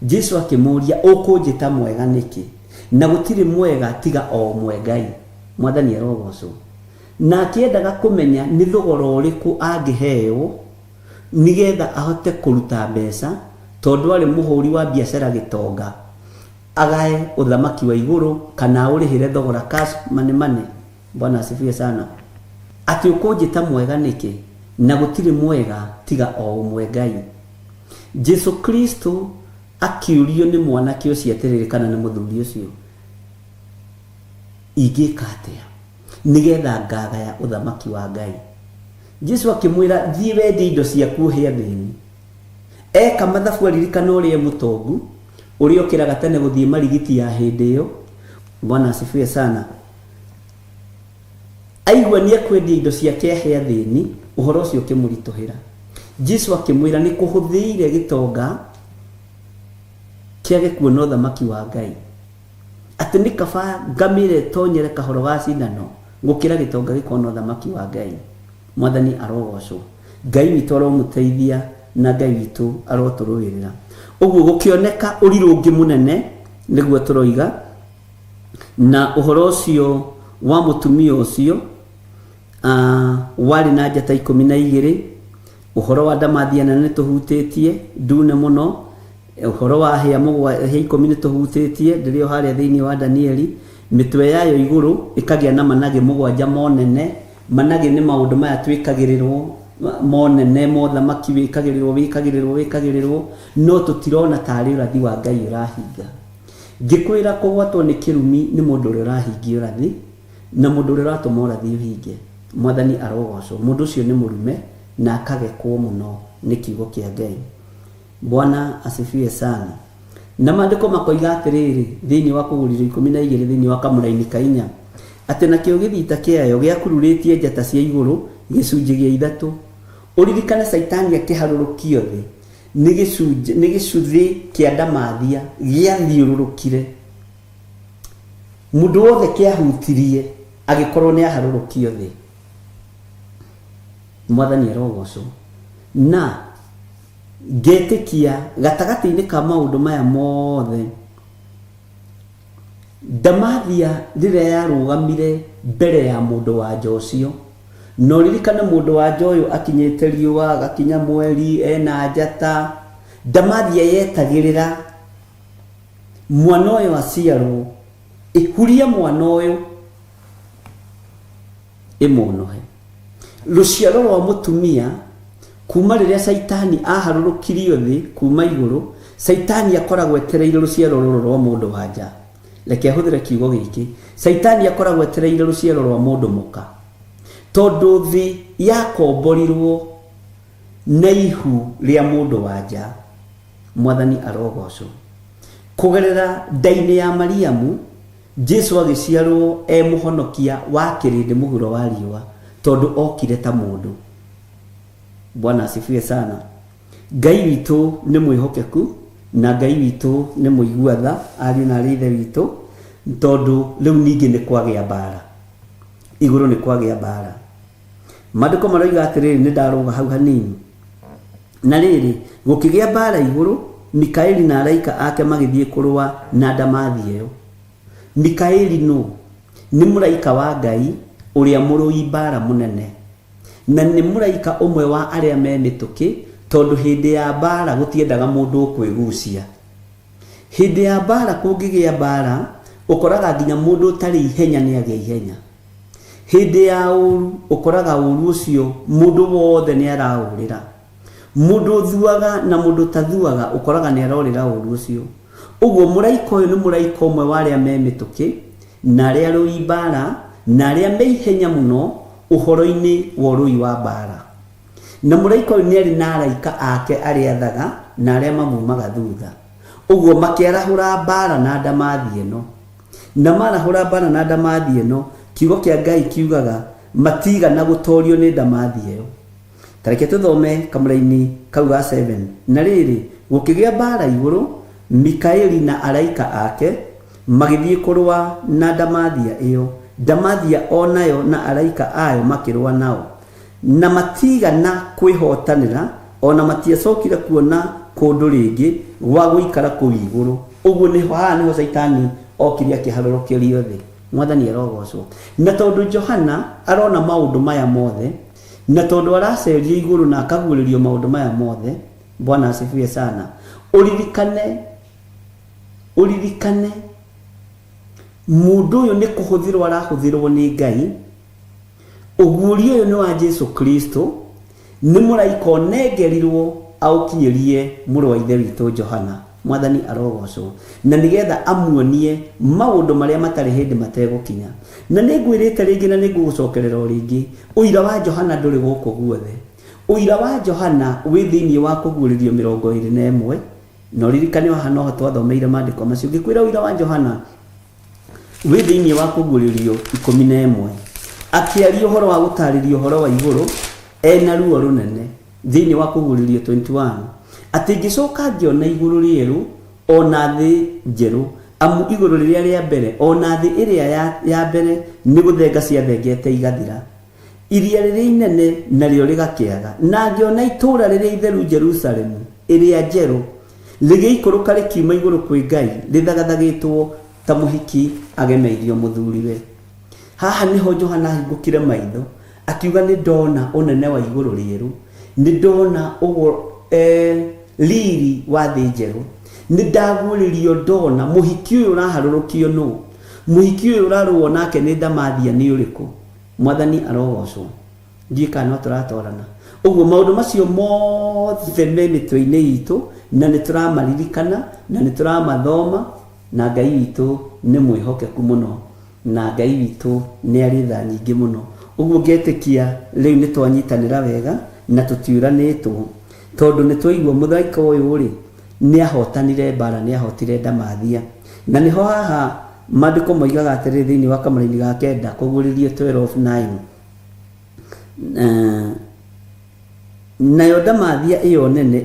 Jesu akĩmũria, ũkũnjĩta mwega nĩkĩ? Na gũtirĩ mwega tiga o ũmwe Ngai. Mwathani arogocwo. Na akĩendaga kũmenya nĩ thogora ũrĩkũ angĩheo nĩgetha ahote kũruta mbeca, tondũ arĩ mũhũri wa biacara gĩtonga, agae ũthamaki wa igũrũ kana ũrĩhĩre thogora cash mane. Bwana asifiwe sana. Atĩ ũkũnjĩta mwega nĩkĩ? Na gũtirĩ mwega tiga o ũmwe Ngai. Jesu Kristo akiurio nĩ mwanake ũcio atĩrĩrĩ kana nĩ mũthuri ũcio, ingĩka atĩa nĩgetha ngagaya ũthamaki wa Ngai? Jesu akĩmwĩra, thiĩ wendie indo ciaku ũhe athĩni. Eka mathabu aririkana ũrĩa mũtongu ũrĩa ũkĩraga tene gũthiĩ marigiti ya hĩndĩ ĩyo. Bwana asifiwe sana. Aigua nĩ ekwendia indo ciake ahe athĩni, ũhoro ũcio ũkĩmũritũhĩra. Jesu akĩmwĩra, nĩ kũhũthĩire gĩtonga kĩage kuona ũthamaki wa Ngai, atĩ nĩ kaba ngamĩre tonyere kahoro ga cindano gũkĩra gĩtonga gĩkona ũthamaki wa Ngai. Mwathani arogocwo. Ngai witũ aromũteithia na Ngai witũ arotũrũĩrĩra. Ũguo gũkĩoneka ũrirũ ũngĩ mũnene nĩguo tũroiga, na ũhoro ũcio wa mũtumia ũcio warĩ na njata 12. Ũhoro wa Ndamathiana nĩ tũhutĩtie ndune mũno, ũhoro wa hĩa 10 nĩ tũhutĩtie ndĩrĩ o harĩa thĩinĩ wa Danieli. Mĩtwe yayo igũrũ ĩkagĩa na manage 7 monene. Manage nĩ maũndũ maya twĩkagĩrĩrwo monene mothamaki wĩkagĩrĩrwo, no tũtirona tarĩ ũrathi wa Ngai ũrahinga. Ngĩkwĩra kũgwatwo nĩ kĩrumi nĩ mũndũ ũrĩa ũrahingia ũrathi, na mũndũ ũrĩa ũratũma ũrathi ũhinge. Mwathani arogocwo. Mũndũ ũcio nĩ mũrume na akagekwo mũno nĩ kiugo kĩa Ngai. Bwana asifiwe sana. Na maandĩko makoiga atĩrĩrĩ thĩinĩ wa Kũgũrĩrwo 12 thĩinĩ wa kamũra-inĩ ka 4, atĩ nakĩo gĩthita kĩayo gĩakururĩtie njata cia igũrũ gĩcunjĩ gĩa 3. Ũririkane Saitani akĩharũrũkio thĩ nĩ gĩcunjĩ kĩa ndamathia gĩathiũrũrũkire, mũndũ wothe kĩahutirie agĩkorwo nĩ aharũrũkio thĩ. Mwathani arogocwo. Na ngetĩkia gatagatĩ-inĩ ka maũndũ maya mothe, Ndamathia rĩrĩa yarũgamire mbere ya mũndũ wa nja ũcio, no ririkana mũndũ wa nja ũyũ akinyĩte riũa agakinya mweri ena njata, Ndamathia yetagĩrĩra mwana ũyũ aciarwo, ĩhurie mwana ũyũ ĩmũnohe. Rũciaro rwa mũtumia kuma rĩrĩa Saitani aharũrũkirio thĩ kuma igũrũ, Saitani akoragwo etereire rũciaro rũrũ rwa mũndũ wa nja. Reke hũthĩre kiugo gĩkĩ, Saitani akoragwo etereire rũciaro rwa mũndũ mũka, tondũ thĩ yakomborirwo na ihu ria mundu wanja. Mwathani arogocwo. Kugerera ndaini ya Mariamu, Jesu agiciarwo muhonokia wa kirindi muhuro wa riwa, tondu okire ta mundu. Bwana asifiwe sana. Ngai witu ni mwihokeku na Ngai witu ni muiguatha ari na rithe witu, tondu riu ningi ni kwagia bara. Iguru ni kwagia bara. Maandiko maroiga atiriri ni ndaroga hau hanini. Na riri gukigia bara iguru, Mikaeli na araika ake magithie kurwa na ndamathi iyo. Mikaeli no ni muraika wa Ngai uria murui bara munene, na ni muraika umwe wa aria me mituki, tondu hindi ya bara gutiendaga mundu kwigucia. Hindi ya bara kungigia bara ukoraga nginya mundu tari ihenya ni agia ihenya. Hindi ya uru ukoraga uru ucio mundu wothe ni araurira. Mundu thuaga na mundu tathuaga ukoraga ni arorira uru ucio. Uguo muraika uyu ni muraika umwe wa aria me mituki na aria rui bara na aria me ihenya muno uhoro-ini wa rui wa bara. Na muraika uyu ni ari na araika ake aria athaga na aria mamumaga thutha. Uguo makiarahura bara na ndamathi ino. Na marahura bara na ndamathi ino, kiugo kia Ngai kiugaga matiga na gutorio ni ndamathi iyo. Tareke tuthome kamuraini kau ga 7. Na riri gukigia bara iguru, Mikaeli na araika ake magithie kurwa na ndamathia iyo. Ndamathia onayo na araika ayo makirwa nao, na matiga na kwihotanira, ona matiacokire kuona kundu ringi wa guikara ku iguru. Uguo ni haha niho Saitani okiria kiharurukirio thi. Mwathani arogocwo. Na tondu Johana arona maundu maya mothe, na tondu araceria iguru na akaguuririo maundu maya mothe, Bwana asifiwe sana. Uririkane mundu uyu ni kuhuthirwo arahuthirwo ni Ngai. Uguurio uyu ni wa Jesu Kristo, ni muraika onengerirwo aukinyirie muru wa ithe witu Johana. Mwathani arogocwo. Na nigetha amuonie maundu maria matari hindi mategukinya. Na ningwirite ringi na ningugucokerera ringi, uira wa Johana nduri guku guothe. Uira wa Johana wi thiini wa kuguuririo 21. No ririkane wa hano twathomeire maandiko macio. Ngikwira uira wa Johana wi thiini wa kuguuririo 11. Akiaria uhoro wa gutaririo uhoro wa iguru ena ruo runene thiini wa kuguuririo 21. Ati ngicoka ngiona iguru rieru ona thi njeru, amu iguru riria ria mbere ona thi iria ya mbere ni guthenga cia thengete igathira. Iria riria inene nario rigakiaga, na ngiona itura riria itheru Jerusalemu iria njeru rigiikuruka rikiuma iguru kwi Ngai rithagathagetwo ta muhiki agemeirio muthuriwe. Haha niho Johana hingukire maitho akiuga ni ndona unene wa iguru rieru, ni ndona ugo liri wa thi njeru, ni ndaguuririo ndona muhiki uyu uraharurukio no, muhiki uyu uraruo nake ni ndamathia ni uriku. Mwathani arogocwo. Ndika no turatorana. Uguo maundu macio mothe me mitwe-ini itu na ni turamaririkana na ni turamathoma, na Ngai witu ni mwihokeku muno, na Ngai witu ni ari tha nyingi muno. Uguo ngetikia riu ni twanyitanira wega na tutiuranitwo, tondu ni twaigua muthaika uyu ri ni ahotanire bara, ni ahotire ndamathia. Na niho haha maandiko moigaga atiri thiini wa kamaraini ga 9 kuguririo 12:9. Nayo ndamathia iyo nene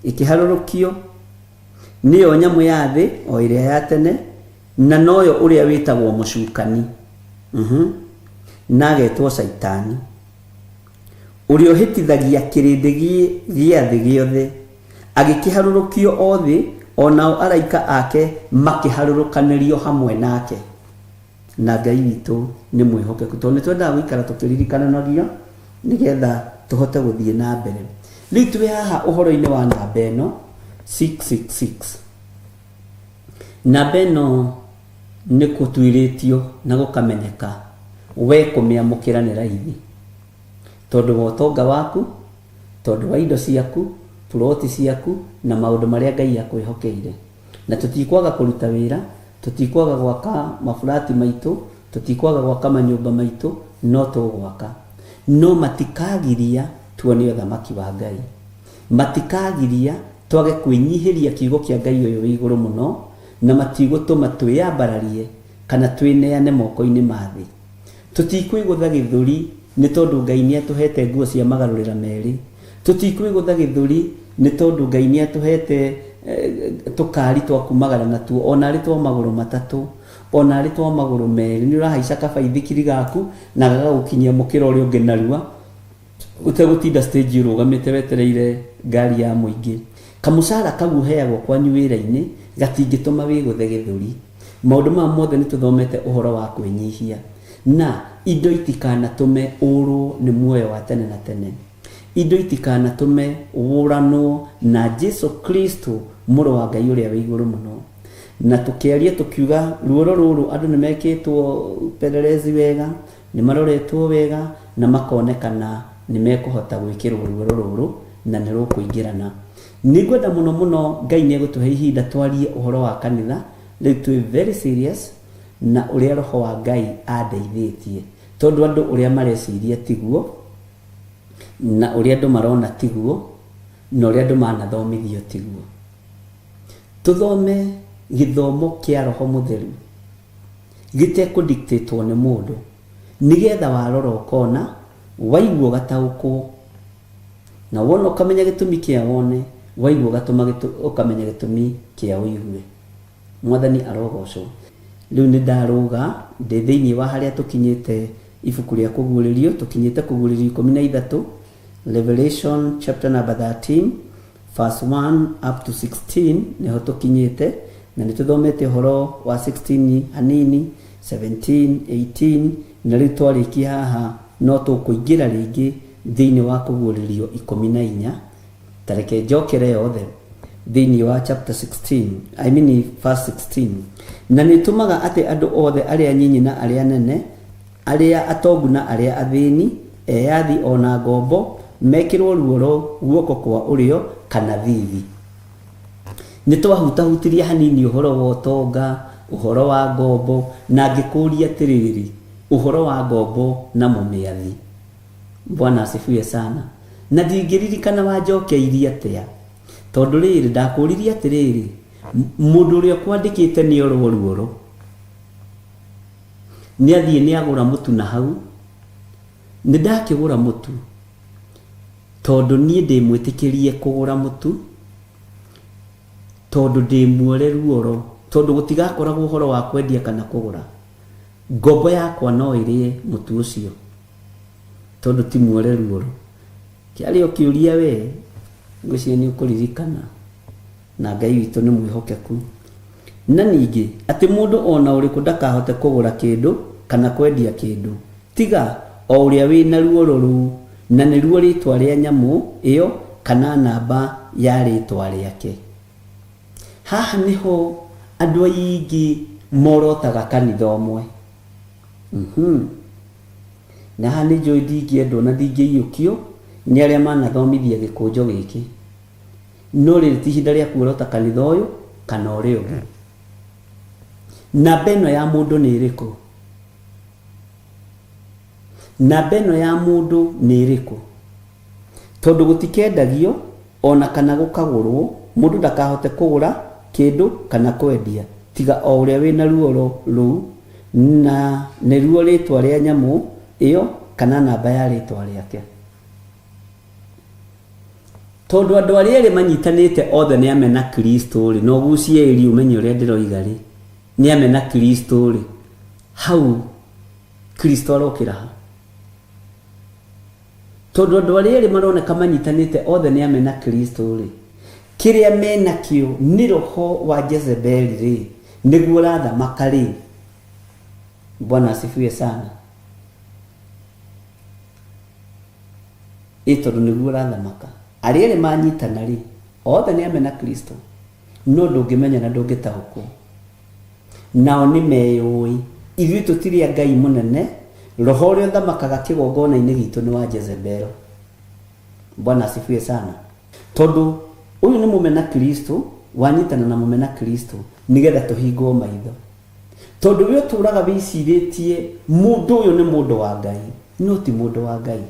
ikiharurukio niyo nyamu ya thi o iria ya tene, na noyo uria witagwo mucukani. Nagetwo Saitani uria hitithagia kirindi gia thi giothe, agikiharurukio othi, onao araika ake makiharurukanirio hamwe nake. Na Ngai witu ni mwihokeku, tondu twenda gwikara tukiririkana nario nigetha tuhote guthie na mbere. Riu twi haha uhoro-ini wa namba eno 666. Namba eno ni kutwiritio na gukamenyeka we kumiamukira ni raithi, tondu wa utonga waku, tondu wa indo ciaku, ploti ciaku na maundu maria Ngai akwihokeire. Na tutikwaga kuruta wira, tutikwaga gwaka mafurati maitu, tutikwaga gwaka manyumba maitu, no tugwaka. No matikagiria tuone ũthamaki wa Ngai. Matikagiria twage kwĩnyihiria kiugo kĩa Ngai ũyũ wĩ igũrũ mũno, na matigũtũma twĩyambararie kana twĩneane moko-inĩ ma thĩ. Tũtikwĩgũtha gĩthũri nĩ tondũ Ngai nĩ atũhete nguo cia magarũrĩra merĩ. Tũtikwĩgũtha gĩthũri nĩ tondũ Ngai nĩ atũhete tũkari twa kumagara natuo, ona arĩ twa magũrũ matatũ, ona arĩ twa magũrũ merĩ. Nĩ ũrahaica kabaithikiri gaku na gagagũkinyia mũkĩra ũrĩa ũngĩ narua, ũtegũtinda stage ũrũgamĩte wetereire ngari ya mũingĩ. Kamũcara kau ũheagwo kwanyu wĩra-inĩ gatingĩtũma wĩgũthe gĩthũri. Maũndũ maya mothe nĩ tũthomete ũhoro wa kwĩnyihia, na indo itikanatũme ũrwo nĩ muoyo wa tene na tene. Indo itikanatũme ũranwo na Jesu Kristo mũrũ wa Ngai ũrĩa wĩ igũrũ mũno. Na tũkĩaria tũkiuga ruoro rũrũ andũ nĩ mekĩtwo pelelezi wega, nĩ maroretwo wega, na makonekana nĩ mekũhota gwĩkĩrwo ruoro rũrũ na nĩ rũkũingĩrana. Nĩ ngwenda mũno mũno Ngai nĩ egũtũhe ihinda twarie ũhoro wa kanitha, rĩu twĩ very serious na ũrĩa roho wa Ngai andeithĩtie, tondũ andũ ũrĩa mareciria tiguo, na ũrĩa andũ marona tiguo, na ũrĩa andũ manathomithio tiguo. Tũthome gĩthomo kĩa Roho Mũtheru gĩtekũdictatwo nĩ mũndũ, nĩgetha warora ũkona, waigua gataũkwo, na wona ũkamenya gĩtũmi kĩa wone, waigua gatũma ũkamenya gĩtũmi kĩa ũigue. Mwathani arogocwo. Rĩu nĩ ndarũga ndĩ thĩinĩ wa harĩa tũkinyĩte ibuku rĩa kũguũrĩrio, tũkinyĩte kũguũrĩrio 13, Revelation chapter number 13 verse 1 up to 16 nĩho tũkinyĩte, na nĩ tũthomete ũhoro wa 16 hanini, 17, 18, na rĩu twarĩkia haha no tũkũingĩra rĩngĩ thĩinĩ wa kũguũrĩrio 14. Tareke njokere yothe thĩinĩ wa chapter 16, I mean verse 16. Na nĩ tũmaga atĩ andũ othe arĩa nyinyi na arĩa nene, arĩa atongu na arĩa athĩni, eyathi ona ngombo, mekĩrwo ruoro guoko kwa ũrĩo kana thithi. Nĩ twahutahutirie hanini ũhoro wa ũtonga, ũhoro wa ngombo, na ngĩkũria atĩrĩrĩ, ũhoro wa ngombo na mũmĩathi. Bwana asifiwe sana. Na ndingĩririkana wanjokeirie atĩa, tondũ rĩrĩ ndakũririe atĩrĩrĩ, mũndũ ũrĩa kwandĩkĩte nĩ orwo ruoro, nĩ athiĩ nĩ agũra mũtu na hau. Nĩ ndakĩgũra mũtu tondũ niĩ ndĩmwĩtĩkĩrie kũgũra mũtu, tondũ ndĩmuore ruoro, tondũ gũtigakoragwo ũhoro wa kwendia kana kũgũra. Ngombo yakwa no ĩrĩe mũtu ũcio, tondũ ti muore ruoro. Kĩarĩ ũkĩũria we, ngwĩciria nĩ ũkũririkana, na Ngai witũ nĩ mwĩhokeku. Na ningĩ atĩ mũndũ ona ũrĩkũ ndakahote kũgũra kĩndũ kana kwendia kĩndũ, tiga o ũrĩa wĩna ruoro rũu, na nĩ ruo rĩtwa rĩa nyamũ ĩyo kana namba ya rĩtwa rĩake. Haha nĩho andũ aingĩ morotaga kanitha ũmwe. Na haha nĩ njũĩ ndingĩendwo na ndingĩiyũkio nĩ arĩa manathomithia gĩkũnjo gĩkĩ, no rĩrĩ ti ihinda rĩa kuorota kanitha ũyũ kana ũrĩa ũngĩ. Namba ĩno ya mũndũ nĩ ĩrĩkũ? Namba ĩno ya mũndũ nĩ ĩrĩkũ? Tondũ gũtikendagio ona kana gũkagũrwo, mũndũ ndakahote kũgũra kĩndũ kana kwendia, tiga o ũrĩa wĩna ruoro rũu, na nĩ ruo rĩtwa rĩa nyamũ ĩyo kana namba ya rĩtwa rĩake. Tondũ andũ arĩa erĩ manyitanĩte othe nĩ amena Kristo rĩ, no gucie ĩri ũmenye ũrĩa ndĩroiga rĩ, nĩ amena Kristo rĩ, hau Kristo arokĩra ha. Tondũ andũ arĩa erĩ maroneka manyitanĩte othe nĩ amena Kristo rĩ, kĩrĩa menakĩo nĩ roho wa Jezebeli rĩ, nĩguo rathamaka rĩ. Bwana asifiwe sana. Tondũ nĩguo rathamaka, arĩa erĩ manyitana rĩ, othe nĩ amena Kristo, no ndũngĩmenya na ndũngĩtaũkwo. Nao nĩ meyũĩ, ithuĩ tũtirĩ a Ngai mũnene, roho ũrĩa ũthamakaga kĩgongona-inĩ gitũ nĩ wa Jezebel. Bwana asifiwe sana. Tondũ ũyũ nĩ mũmena Kristo, wanyitana na mũmena Kristo nĩgetha tũhingwo maitho. Tondũ we ũtũraga wĩcirĩtie mũndũ ũyũ nĩ mũndũ wa Ngai, no ti mũndũ wa Ngai.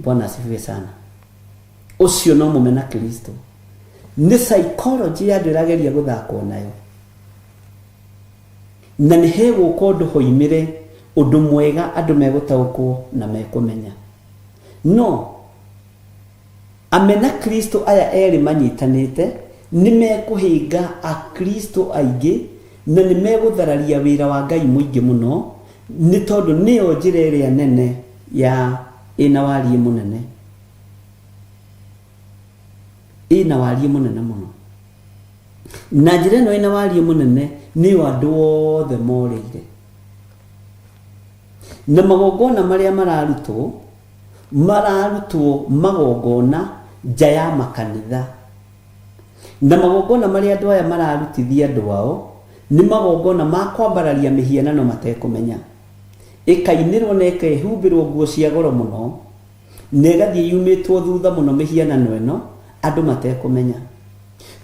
Bwana asifiwe sana. Ucio no mumena Kristo. Ni psychology ya ndirageria guthakwo nayo. Na nĩ hegũka ũndũ hoimire ũndũ mwega andũ megũtaũkwo na mekumenya. No amena Kristo aya eri manyitanĩte nĩ mekũhinga a Kristo aingĩ na nĩ megũthararia wĩra wa Ngai mũingĩ mũno, nĩ tondũ nĩyo njĩra ĩrĩa nene ya ina wariĩ mũnene. Ina wariĩ mũnene mũno. Na njĩra ĩno ina wariĩ mũnene nĩyo andũ othe morĩire. Na magongona marĩa mararutwo magongona nja ya makanitha. Na magongona marĩa andũ aya mararutithia andũ ao nĩ magongona ma kwambararia mĩhianano matekũmenya. Ĩkainĩrwo na ĩkehumbĩrwo nguo cia goro mũno, na ĩgathiĩ yumĩtwo thutha mũno mĩhianano ĩno andũ matekũmenya.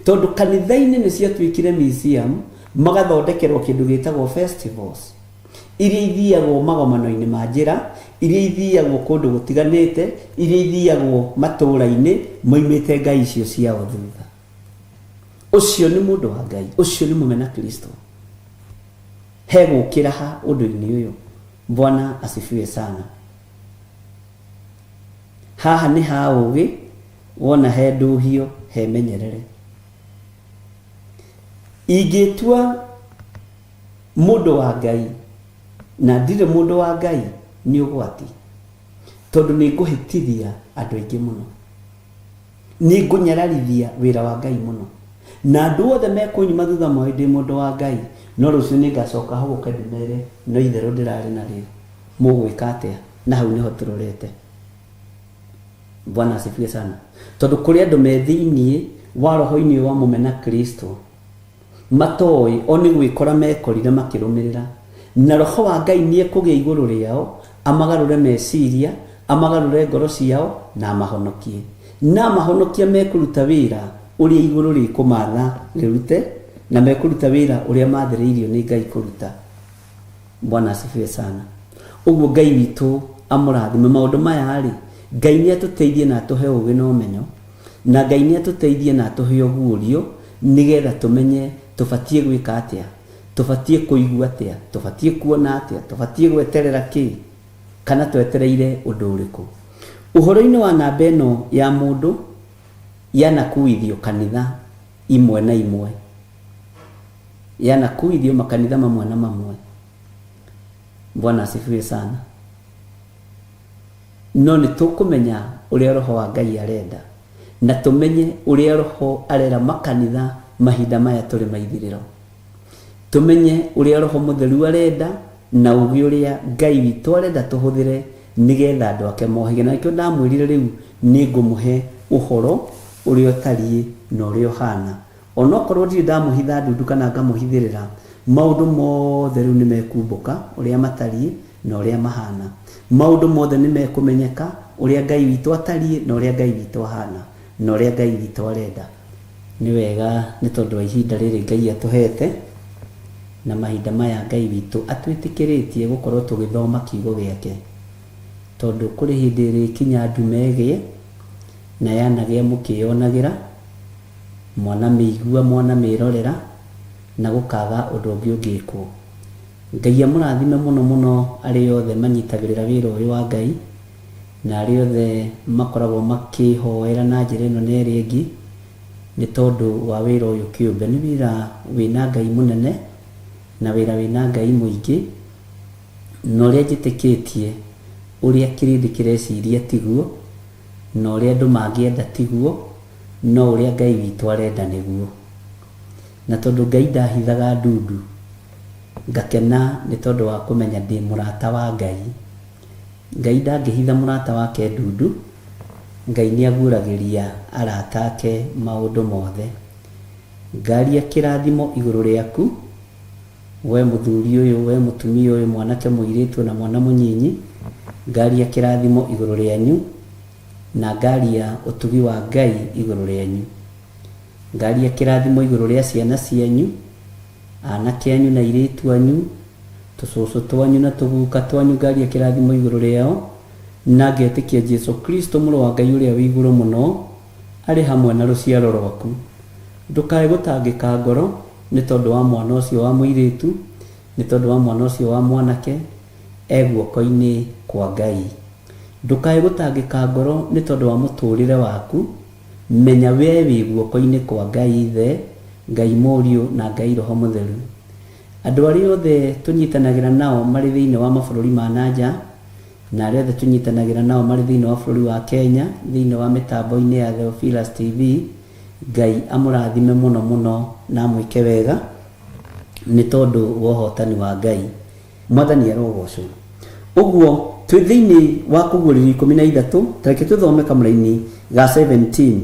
Tondũ kanitha-inĩ nĩ ciatuĩkire museum, magathondekerwo kĩndũ gĩtagwo festivals, iria ithiagwo magomano-inĩ ma njĩra, iria ithiagwo kũndũ gũtiganĩte, iria ithiagwo matũũra-inĩ moimĩte ngai icio ciao thutha. Ũcio nĩ mũndũ wa Ngai, ũcio nĩ mũmena Kristo. Hegũkĩra ha ũndũ-inĩ ũyũ. Bwana asifiwe sana. Haha nĩ ha ũgĩ, wona he ndũhio he menyerere. Ingĩtua mũndũ wa Ngai na ndirĩ mũndũ wa Ngai nĩ ũgwati, tondũ nĩ ngũhĩtithia andũ aingĩ mũno, nĩ ngũnyararithia wĩra wa Ngai mũno, na andũ othe mekũnyuma thutha mwao ndĩ mũndũ wa Ngai, no rũciũ nĩ ngacoka hau gũka ndĩmere no itherũ ndĩrarĩ narĩo, mũgwĩka atĩa? Na hau nĩho tũrorete. Bwana asifiwe sana. Tondũ kũrĩ andũ me thĩinĩ wa roho-inĩ wa mũmena Kristo matoĩ o nĩ gwĩkora mekorire makĩrũmĩrĩra, na roho wa Ngai nĩ ekũgĩa igũrũ rĩao, amagarũre meciria, amagarũre ngoro ciao na amahonokie. Na amahonokia mekũruta wĩra ũrĩa igũrũ rĩkũmatha rĩrute, na mekũruta wĩra ũrĩa mathĩrĩirio nĩ Ngai kũruta. Bwana asifiwe sana. Ũguo Ngai witũ amũrathime. Maũndũ maya rĩ, Ngai nĩ atũteithie na atũhe ũgĩ na ũmenyo, na Ngai nĩ atũteithie na atũhe ũguũrio, nĩgetha tũmenye tũbatiĩ gwĩka atĩa, tũbatiĩ kũigua atĩa, tũbatiĩ kuona atĩa, tũbatiĩ gweterera kĩ, kana twetereire ũndũ ũrĩkũ. Ũhoro-inĩ wa namba ĩno ya mũndũ yanakuithio kanitha imwe na imwe, yanakuithio makanitha mamwe na mamwe. Bwana asifiwe sana. No nĩ tũkũmenya ũrĩa roho wa Ngai arenda, na tũmenye ũrĩa roho arera makanitha mahinda maya tũrĩ maithirĩro. Tũmenye ũrĩa roho mũtheru arenda na ũgĩ ũrĩa Ngai witũ arenda tũhũthĩre nĩgetha andũ ake mohĩge. Na nĩkĩo ndamwĩrire rĩu nĩ ngũmũhe ũhoro ũrĩa ũtariĩ na ũrĩa ũhana. Onokorwo ndirĩ ndamũhitha ndundu kana ngamũhithĩrĩra, maũndũ mothe rĩu nĩ mekumbũka ũrĩa matariĩ na ũrĩa mahana. Maũndũ mothe nĩ mekũmenyeka ũrĩa Ngai witũ atariĩ na ũrĩa Ngai witũ ahana na ũrĩa Ngai witũ arenda. Nĩ wega nĩ tondũ wa ihinda rĩrĩ Ngai atũhete, na mahinda maya Ngai witũ atwĩtĩkĩrĩtie gũkorwo tũgĩthoma kiugo gĩake, tondũ kũrĩ hĩndĩ ĩrĩkinya ndume ĩgĩe na yanagĩa mũkĩyonagĩra, mwana mĩigua mwana mĩrorera, na gũkaga ũndũ ũngĩ ũngĩkwo. Ngai amũrathime mũno mũno arĩ othe manyitagĩrĩra wĩra ũyũ wa Ngai, na arĩ othe makoragwo makĩhoera na njĩra ĩno na ĩrĩa ĩngĩ, nĩ tondũ wa wĩra ũyũ kĩũmbe. Nĩ wĩra wĩna Ngai mũnene na wĩra wĩna Ngai mũingĩ, na ũrĩa njĩtĩkĩtie ũrĩa kĩrĩndĩ kĩreciria tiguo, na ũrĩa andũ mangĩenda tiguo, no ũrĩa Ngai witũ arenda nĩguo. Na tondũ Ngai ndahithaga ndundu, ngakena nĩ tondũ wa kũmenya ndĩ mũrata wa Ngai. Ngai ndangĩhitha mũrata wake ndundu, Ngai nĩ aguũragĩria arata ake maũndũ mothe. Ngaria kĩrathimo igũrũ rĩaku, we mũthuri ũyũ, we mũtumia ũyũ, mwanake mũirĩtu na mwana mũnyinyi. Ngaria kĩrathimo igũrũ rĩanyu, na ngaria ũtugi wa Ngai igũrũ rĩanyu. Ngaria kĩrathimo igũrũ rĩa ciana cianyu, anake anyu na airĩtu anyu, tũcũcũ twanyu na tũguka twanyu. Ngaria kĩrathimo igũrũ rĩao, na ngetĩkia Jesu Kristo mũrũ wa Ngai ũrĩa wĩ igũrũ mũno arĩ hamwe na rũciaro rwaku. Ndũkae gũtangĩka ngoro nĩ tondũ wa mwana ũcio wa mũirĩtu, nĩ tondũ wa mwana ũcio wa mwanake guoko-inĩ kwa Ngai. Ndũkae gũtangĩka ngoro nĩ tondũ wa mũtũrĩre waku. Menya we wĩ guoko-inĩ kwa Ngai Ithe, Ngai Mũriũ na Ngai Roho Mũtheru. Andũ arĩa othe tũnyitanagĩra nao marĩ thĩinĩ wa mabũrũri ma nanja na arĩa othe tũnyitanagĩra nao marĩ thĩinĩ wa bũrũri wa Kenya, thĩinĩ wa mĩtambo-inĩ ya Theophilus TV, Ngai amũrathime mũno mũno na amwĩke wega nĩ tondũ wa ũhotani wa Ngai. Mwathani arogocwo. Ũguo twĩ thĩinĩ wa Kũguũrĩrio 13, tareke tũthome kamũra-inĩ ga 17.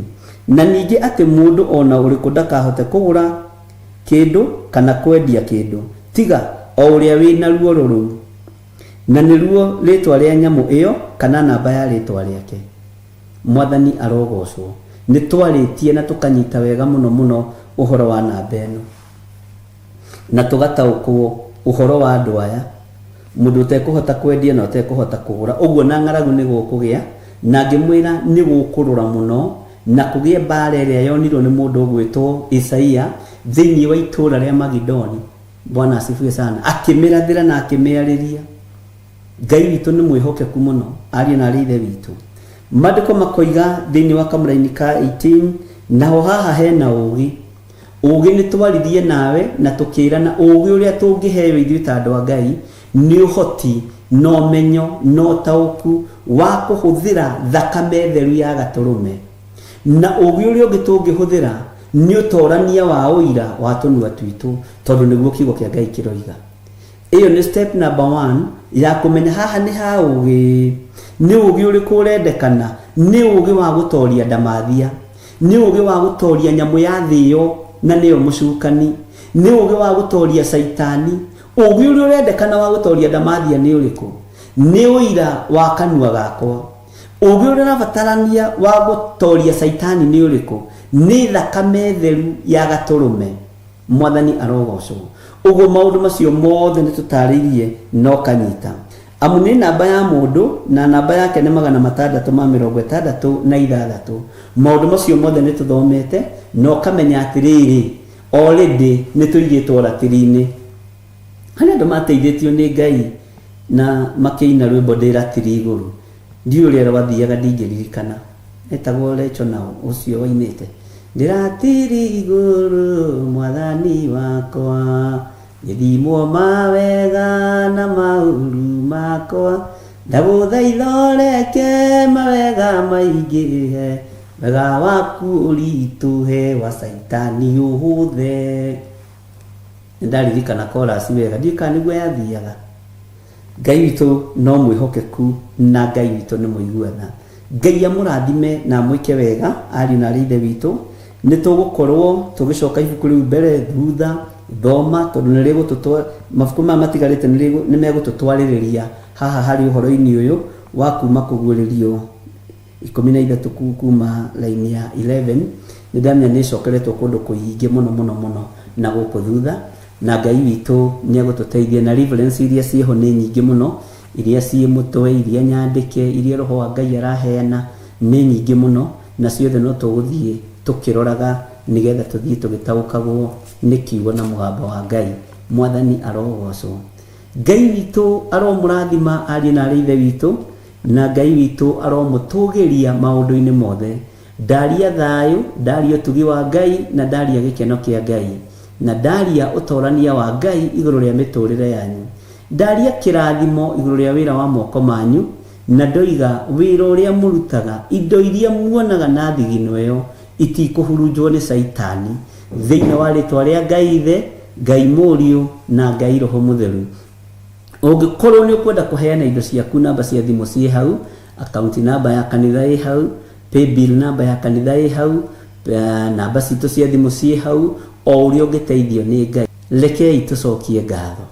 Na ningĩ atĩ mũndũ ona ũrĩkũ ndakahote kũgũra kĩndũ kana kwendia kĩndũ tiga o ũrĩa wĩ na ruo rũrũ, na nĩruo rĩtwa rĩa nyamũ ĩyo kana namba ya rĩtwa rĩake. Mwathani arogocwo. Nĩ twarĩtie na tũkanyita wega mũno mũno ũhoro wa namba ĩno na tũgataũkwo ũhoro wa andũ aya, mũndũ ũtekũhota kwendia na ũtekũhota kũgũra. Ũguo na ng'aragu nĩ gũkũgĩa, na ngĩmwĩra nĩ gũkũrũra mũno na kũgĩe mbara ĩrĩa yonirwo nĩ mũndũ ũgwĩtwo Isaia thĩinĩ wa itũũra rĩa Magidoni. Bwana asifiwe sana. Akĩmĩrathĩra na akĩmĩarĩria. Ngai witũ nĩ mwĩhokeku mũno, ariũ na ithe witũ. Maandĩko makoiga thĩinĩ wa kamũra-inĩ ka 18, naho haha hena ũũgĩ. Ũũgĩ nĩ twaririe nawe na tũkĩĩrana ũũgĩ ũrĩa tũngĩheo ithuĩ ta andũ a Ngai nĩ ũhoti na ũmenyo na ũtaũku wa kũhũthĩra thakame theru ya Gatũrũme, na ũũgĩ ũrĩa ũngĩ tũngĩhũthĩra nĩ ũtorania wa ũira wa tũnua twitũ, tondũ nĩguo kiugo kĩa Ngai kĩroiga. Iyo nĩ step number 1 ya kũmenya haha nĩ ha ũũgĩ. Nĩ ũũgĩ ũrĩkũ ũrendekana? Nĩ ũũgĩ wa gũtoria ndamathia, nĩ ũũgĩ wa gũtoria nyamũ ya thĩ ĩyo na nĩyo mũcukani, nĩ ũũgĩ wa gũtoria Saitani. Ũũgĩ ũrĩa ũrendekana wa gũtoria ndamathia nĩ ũrĩkũ? Nĩ ũira wa kanua gakwa. Ũũgĩ ũrĩa ũrabatarania wa gũtoria Saitani nĩ ũrĩkũ? Nĩ thakame theru ya Gatũrũme. Mwathani arogocwo. Ũguo maũndũ macio mothe nĩ tũtarĩirie no kanyita. Amu nĩ namba ya mũndũ na namba yake nĩ 666. Maũndũ macio mothe nĩ tũthomete no kamenya atĩrĩrĩ, already nĩ tũigĩtwo ratiri-inĩ. Harĩa andũ mateithĩtio nĩ Ngai na makĩina rwĩmbo ndĩ ratiri igũrũ. Ndiũ ũrĩa rwathiaga ndingĩririkana. Etagwo Lecho nao ũcio wainĩte. Ndiratiri igũrũ Mwathani wakwa, gĩthimo mawega na maũru makwa, ndagũthaitha ũreke mawega maingĩhe, wega waku ũritũhe wa Saitani ũhũthe. Nĩndaririkana chorus wega, ndiũĩ kana nĩguo yathiaga. Ngai witũ no mwĩhokeku na Ngai witũ nĩ mũiguana. Ngai amũrathime na mwĩke wega ariũ na ithe witũ. Nĩ tũgũkorwo tũgĩcoka ibuku rĩu mbere thutha thoma, tondũ nĩ rĩgũtũtwara mabuku maya matigarĩte nĩ megũtũtwarĩrĩria haha harĩ ũhoro-inĩ ũyũ wa kuma Kũguũrĩrio 13 kuma raini ya 11. Nĩ ndamenya nĩ icokeretwo kũndũ kũingĩ mũno mũno mũno na gũkũ thutha, na Ngai witũ nĩ egũtũteithia na reference iria ciĩho nĩ nyingĩ mũno, iria ciĩ mũtwe, iria nyandĩke, iria Roho wa Ngai araheana nĩ nyingĩ mũno, na ciothe no tũgũthiĩ tũkĩroraga nĩgetha tũthiĩ tũgĩtaũkagwo nĩ kiugo na mũgambo wa Ngai. Mwathani arogocwo. Ngai witũ aromũrathima ariũ na ithe witũ, na Ngai witũ aromũtũgĩria maũndũ-inĩ mothe. Ndaria thayũ, ndaria ũtugi wa Ngai, na ndaria gĩkeno kĩa Ngai, na ndaria ũtorania wa Ngai igũrũ rĩa mĩtũrĩre yanyu. Ndaria kĩrathimo igũrũ rĩa wĩra wa moko manyu, na ndoiga wĩra ũrĩa mũrutaga, indo iria muonaga na thigino ĩyo itikũhurunjwo nĩ Saitani, thĩinĩ wa rĩtwa rĩa Ngai Ithe, Ngai Mũriũ na Ngai Roho Mũtheru. Ũngĩkorwo nĩ ũkwenda kũheana indo ciaku, namba cia thimũ ciĩ hau, akaunti namba ya kanitha ĩ hau, paybill namba ya kanitha ĩ hau, namba citũ cia thimũ ciĩ hau, o ũrĩa ũngĩteithio nĩ Ngai. Rekei tũcokie ngatho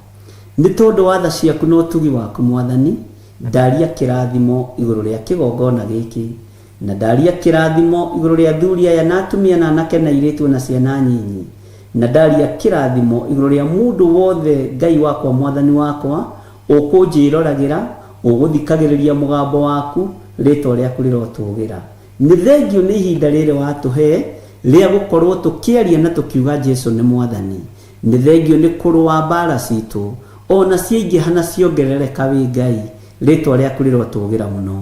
nĩ tondũ wa tha ciaku na ũtugi waku Mwathani. Ndaria kĩrathimo igũrũ rĩa kĩgongona gĩkĩ, na ndaria kĩrathimo igũrũ rĩa athuri aya na atumia na anake na airĩtu na ciana nyinyi, na ndaria kĩrathimo igũrũ rĩa mũndũ wothe Ngai wakwa Mwathani wakwa ũkũnjĩroragĩra, ũgũthikagĩrĩria mũgambo waku, rĩtwa rĩaku rĩrotũgĩra. Nĩ thengio nĩ ihinda rĩrĩ watũhe rĩa gũkorwo tũkĩaria na tũkiuga Jesũ nĩ Mwathani. Nĩ thengio nĩ kũrũa mbara citũ, ona ciaingĩha na ciongerereka wĩ Ngai, rĩtwa rĩaku rĩrotũgĩra mũno.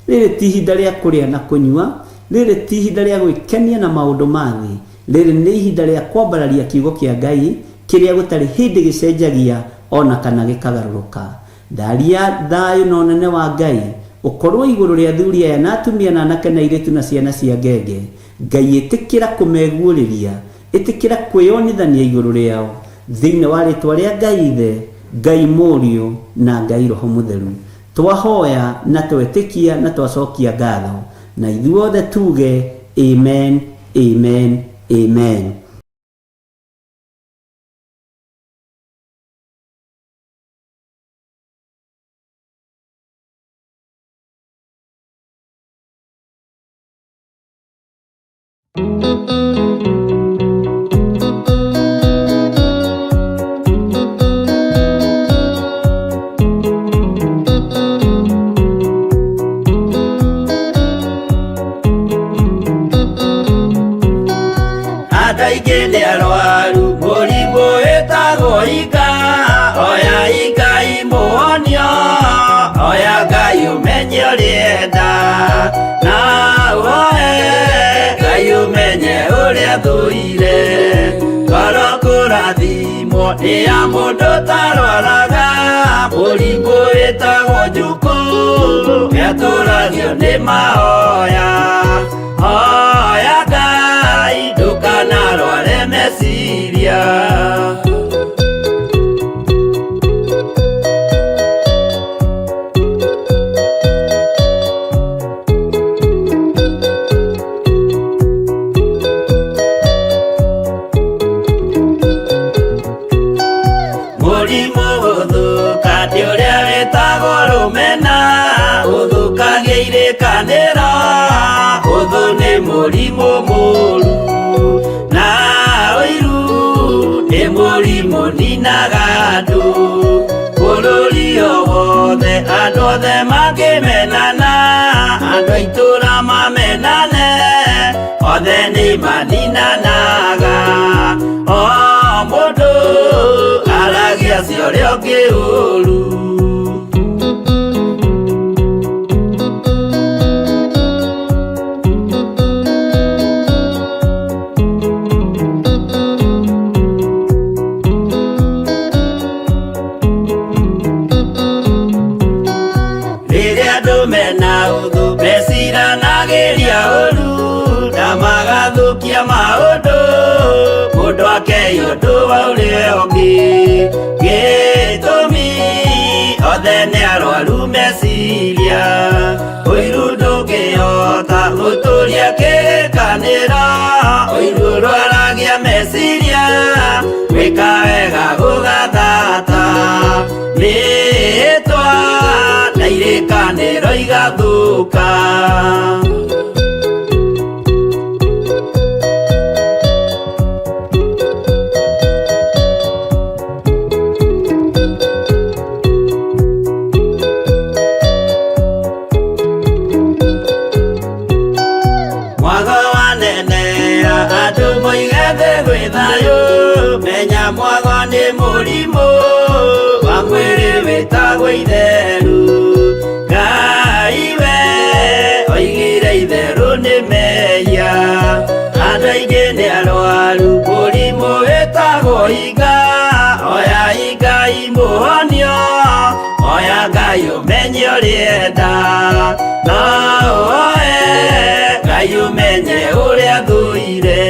Rĩrĩ ti ihinda rĩa kũrĩa na kũnyua, rĩrĩ ti ihinda rĩa gwĩkenia na maũndũ ma thĩ, rĩrĩ nĩ ihinda rĩa kwambararia kiugo kĩa Ngai kĩrĩa gũtarĩ hĩndĩ gĩcenjagia ona kana gĩkagarũrũka. Ndaria thayũ na ũnene wa Ngai ũkorwo igũrũ rĩa athuri aya na atumia na anake na airĩtu na ciana cia ngenge. Ngai ĩtĩkĩra kũmeguũrĩria, ĩtĩkĩra kwĩyonithania igũrũ rĩao, thĩinĩ wa rĩtwa rĩa Ngai Ithe, Ngai Mũriũ na Ngai Roho Mũtheru. Twahoya na twetĩkia na twacokia ngatho, na ithuothe tuge amen, amen, amen. Ea mũndũ tarwaraga mũrimũ wĩtagwo njukũ, etũragio nĩ mahoya. Hoya Ngai ndũkanarware meciria. Mũrimũ mũru na ũiru nĩ mũrimũ ninaga andũ. Bũrũri o wothe andũ othe mangĩmenana, andũ a itũũra mamenane, othe nĩ maninanaga. O mũndũ aragia cio ũrĩa ũngĩ ũru. Maũndũ mũndũ akeyo ũndũ wa ũrĩa ũngĩ, gĩtũmi othe nĩ arwaru meciria. Ũiru ndũngĩhota gũtũũria kĩrĩkanĩro, ũiru ũrwaragia meciria, gwĩka wega gũgathata, rĩĩtwa na irĩkanĩro igathũka. Menya mwago nĩ mũrimũ wa mwĩrĩ wĩtagwo itherũ. Ngai we oigire itherũ nĩ mehia. Andũ aingĩ nĩ arwaru mũrimũ wĩtagwo inga. Oya Ngai mũhonio, oya Ngai ũmenye ũrĩa enda. No oe Ngai ũmenye ũrĩa thũire.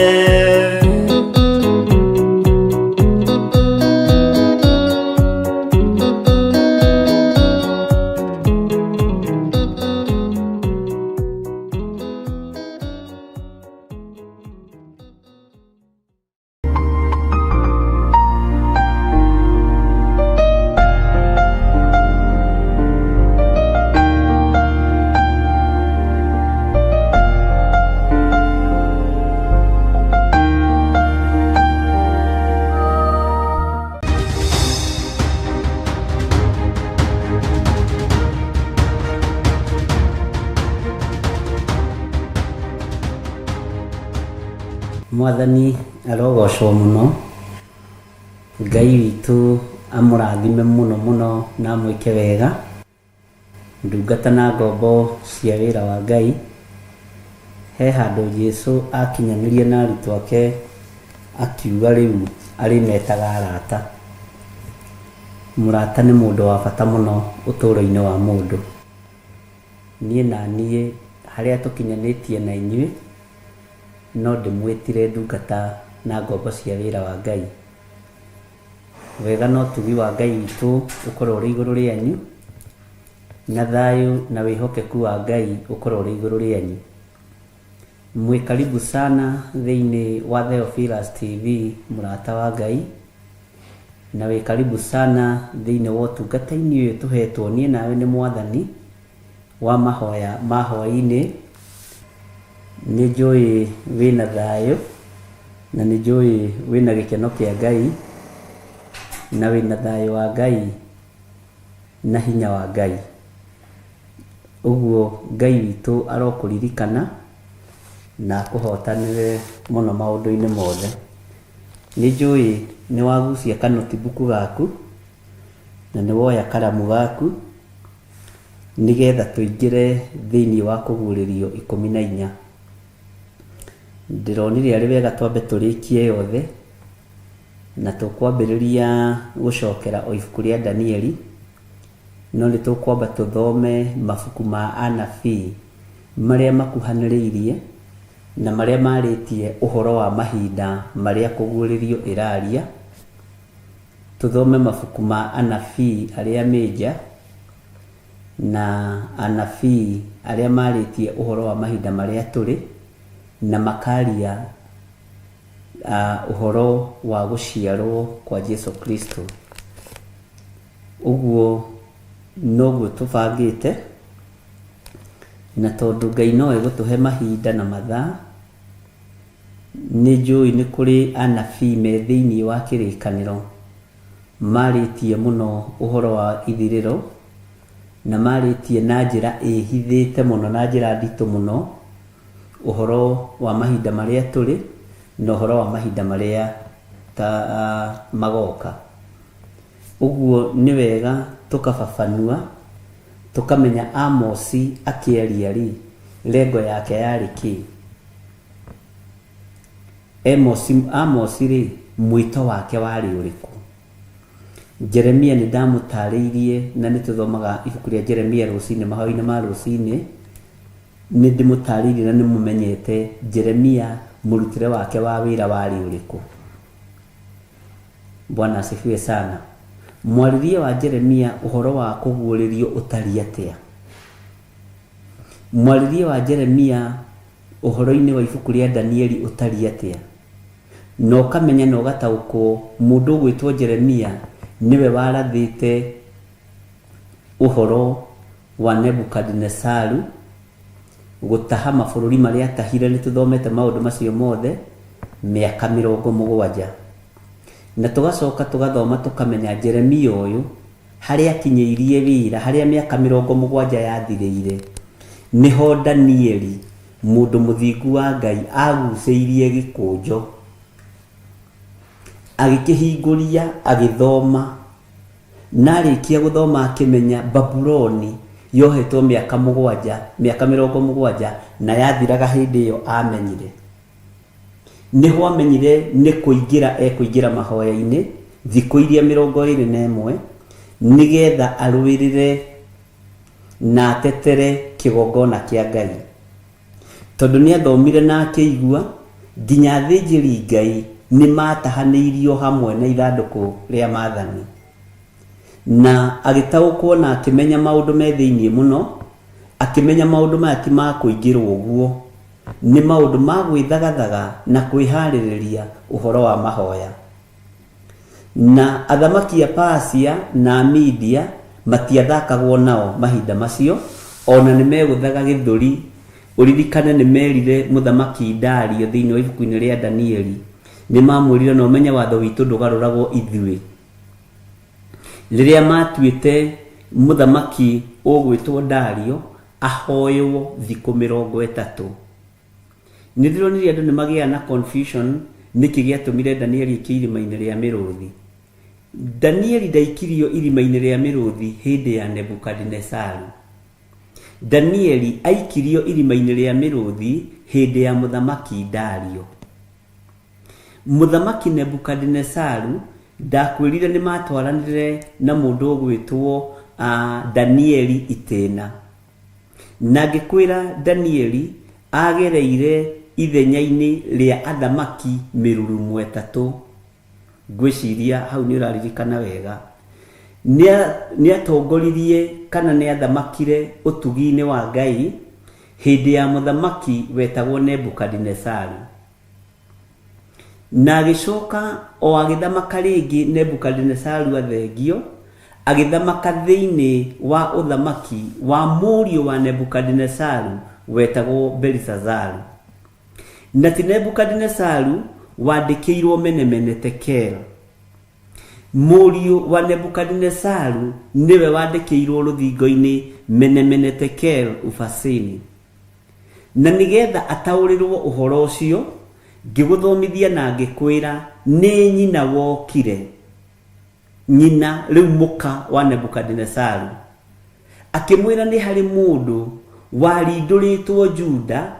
Mwathani arogocwo muno, Ngai witũ amũrathime mũno mũno na amwĩke wega, ndungata na ngombo cia wĩra wa Ngai. He handũ Jesũ akinyanĩria na arutwo ake akiuga rĩu arĩmetaga arata. Mũrata nĩ mũndũ wa bata mũno ũtũũro-inĩ wa mũndũ. Niĩ na niĩ harĩa tũkinyanĩtie na inyuĩ no ndĩmwĩtire ndungata na ngombo cia wĩra wa Ngai. Wega no tugi wa Ngai witũ ũkorwo ũrĩ igũrũ rĩanyu, na thayũ na wĩhokeku wa Ngai ũkorwo ũrĩ igũrũ rĩanyu. Mwĩ karibu sana thĩinĩ wa Theophilus TV, mũrata wa Ngai, na wĩ karibu sana thĩinĩ wa ũtungata-inĩ ũyũ tũhetwo niĩ nawe nĩ Mwathani wa mahoya ma hwaĩ-inĩ. Nĩ njũĩ wĩna thayũ na nĩ njũĩ wĩna gĩkeno kĩa Ngai, na wĩna thayũ wa Ngai na hinya wa Ngai. Ũguo Ngai witũ arokũririkana na akũhotanĩre mũno maũndũ-inĩ mothe. Nĩ njũĩ nĩ wagucia kanotibuku gaku na nĩ woya karamu gaku nĩgetha tũingĩre thĩinĩ wa kũguũrĩrio 14. Ndĩronire arĩ wega twambe tũrĩkie yothe na tũkwambĩrĩria gũcokera o ibuku rĩa Danieli, no nĩ tũkwamba tũthome mabuku ma anabii marĩa makuhanĩrĩirie na marĩa marĩtie ũhoro wa mahinda marĩa kũguũrĩrio ĩraria. Tũthome mabuku ma anabii arĩa menja na anabii arĩa marĩtie ũhoro wa mahinda marĩa tũrĩ na makaria ũhoro wa gũciarwo kwa Jesũ Kristo. Ũguo noguo tũbangĩte, na tondũ Ngai no egũtũhe mahinda na mathaa, nĩ njũĩ nĩ kũrĩ anabii me thĩinĩ wa kĩrĩkanĩro marĩtie mũno ũhoro wa ithirĩro na marĩtie na njĩra ĩhithĩte mũno, na njĩra nditũ mũno, ũhoro wa mahinda marĩa tũrĩ na ũhoro wa mahinda marĩa magoka. Ũguo nĩ wega tũkababanua, tũkamenya Amosi akĩaria rĩ, lengo yake yarĩ kĩ? Amosi rĩ, mwĩto wake warĩ ũrĩkũ? Jeremia nĩ ndamũtarĩirie na nĩ tũthomaga ibuku rĩa Jeremia rũcinĩ, mahoya-inĩ ma rũcinĩ. Nĩ ndĩmũtarĩirie na nĩ mũmenyete Jeremia mũrutĩre wake wa wĩra warĩ ũrĩkũ. Bwana asifiwe sana. Mwarĩrie wa Jeremia ũhoro wa kũguũrĩrio ũtariĩ atĩa? Mwarĩrie wa Jeremia ũhoro-inĩ wa ibuku rĩa Danieli ũtariĩ atĩa? Na ũkamenya na ũgataũkwo mũndũ ũgwĩtwo Jeremia niwe warathĩte ũhoro wa Nebukadnezaru gũtaha mabũrũri marĩa atahire. Nĩ tũthomete maũndũ macio mothe mĩaka 70, na tũgacoka tũgathoma tũkamenya Jeremia ũyũ harĩa akinyĩirie wĩra, harĩa mĩaka 70 yathirĩire, nĩho Danieli mũndũ mũthingu wa Ngai agucĩirie gĩkũnjo, agĩkĩhingũria, agĩthoma, na arĩkia gũthoma akĩmenya Babuloni yohetwo mĩaka 70 na yathiraga hĩndĩ ĩyo. Amenyire, nĩho amenyire nĩ kũingĩra ekũingĩra mahoya-inĩ thikũ iria 21 nĩgetha arũĩrĩre na atetere kĩgongona kĩa Ngai, tondũ nĩ athomire na akĩigua nginya athĩnjĩri Ngai nĩ matahanĩirio hamwe na ithandũkũ rĩa Maathani, na agĩtaũkwo na akĩmenya maũndũ me thĩinĩ mũno, akĩmenya maũndũ maya ti ma kũingĩrwo ũguo, nĩ maũndũ ma gwĩthagathaga na kwĩharĩrĩria ũhoro wa mahoya. Na athamaki a Persia na Media matiathakagwo nao mahinda macio, ona nĩ megũthaga gĩthũri. Ũririkane nĩ merire mũthamaki Dario thĩinĩ wa ibuku-inĩ rĩa Danieli, nĩ mamwĩrire na ũmenye watho witũ ndũgarũragwo ithuĩ. Rĩrĩa matuĩte mũthamaki ũgwĩtwo Dario ahoywo thikũ 30, nithironire andu nimagia na confusion niki giatumire Danieli kirima-ini ria miruthi. Danieli ndaikirio irima-ini ria miruthi hindi ya Nebukadnezaru. Danieli aikirio irima-ini ria miruthi hindi ya muthamaki Dario. Muthamaki Nebukadnezaru ndakwirire ni matwaranire na mundu gwitwo Danieli itena. Na gikwira Danieli agereire ithenya-ini ria athamaki mirurumu etatu. Gwiciria hau ni uraririkana wega. Ni atongoririe kana ni athamakire utugi-ini wa Ngai hindi ya muthamaki wetagwo Nebukadnezaru. Na agicoka o agithamaka ringi Nebukadnezaru athengio, agithamaka thiini wa uthamaki wa murio wa Nebukadnezaru wetagwo Belshazaru. Na ti Nebukadnezaru wandikirwo Menemene Tekel. Murio wa Nebukadnezaru niwe wandikirwo ruthingo-ini Menemene Tekel Ufasini. Na nigetha ataurirwo uhoro ucio, ngiguthomithia na ngikwira ni nyina wokire. Nyina riu muka wa Nebukadnezaru akimwira ni hari mundu warinduritwo Juda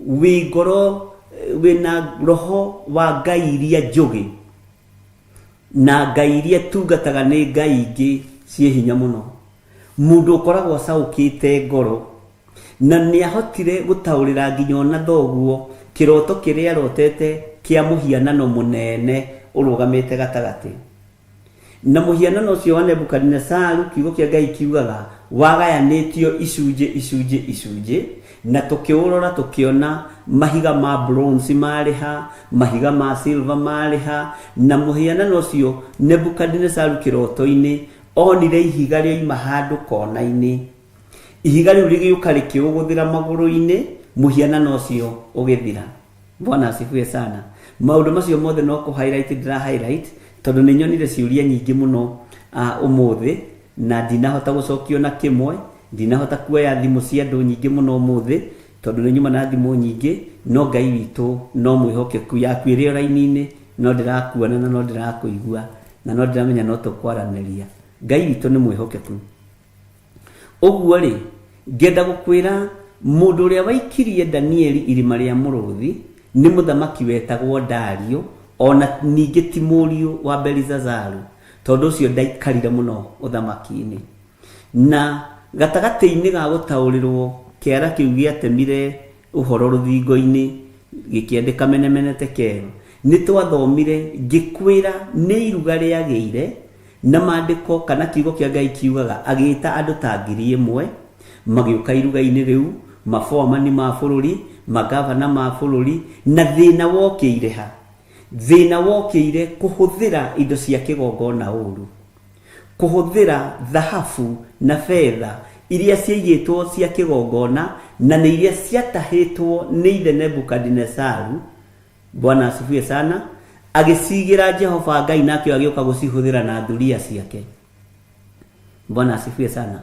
wi ngoro wina roho wa ngai iria njugi na ngai iria tungataga ni ngai ingi cie hinya muno. Mundu ukoragwo saukite ngoro na ni ahotire gutaurira nginya na thoguo kiroto kiria rotete kia muhianano munene urugamite gatagati. Na muhianano ucio wa Nebukadnezaru kiugo kia Ngai kiugaga wagayanitio icunje na tukiurora tukiona mahiga ma bronze mariha, mahiga ma silver mariha, na muhianano ucio Nebukadnezaru kiroto-ini onire ihiga rioima handu kona-ini. Ihiga riu rigiuka rikiuguthira maguru-ini, muhianano ucio ugithira. Bwana asifiwe sana. Maundu macio mothe no ku highlight ndira highlight tondu ni nyonire ciuria nyingi muno umuthi na ndinahota gucokio na kimwe. Ndinahota kuoya thimu cia andu nyingi muno umuthi tondu ni nyuma na thimu nyingi, no Ngai witu no mwihokeku yakwire raini-ini, no ndirakuona na no ndirakuigua na no ndiramenya no tukwaraniria. Ngai witu ni mwihokeku. Uguo ri ngenda gukwira mundu uria waikirie Danieli irima ria muruthi ni muthamaki wetagwo Dario, ona ningi ti murio wa Belshazaru, tondu ucio ndaikarire muno uthamaki-ini. Na gatagati-ini ga gutaurirwo kiara kiu giatemire uhoro ruthingo-ini gikiandika Menemene Tekel, ni twathomire ngikwira ni iruga riageire na mandiko kana kiugo kia Ngai kiugaga agita andu ta 1,000 magiuka iruga-ini riu, mafomani ma bururi, magavana ma bururi, na thina wokire ha. Thina wokire kuhuthira indo cia kigongona uru, kuhuthira dhahabu na fedha iria ciaigitwo cia kigongona na ni iria ciatahitwo ni ithe Nebukadnezaru. Bwana asifiwe sana. Agicigira Jehova Ngai nake agioka gucihuthira na thuria ciake. Bwana asifiwe sana.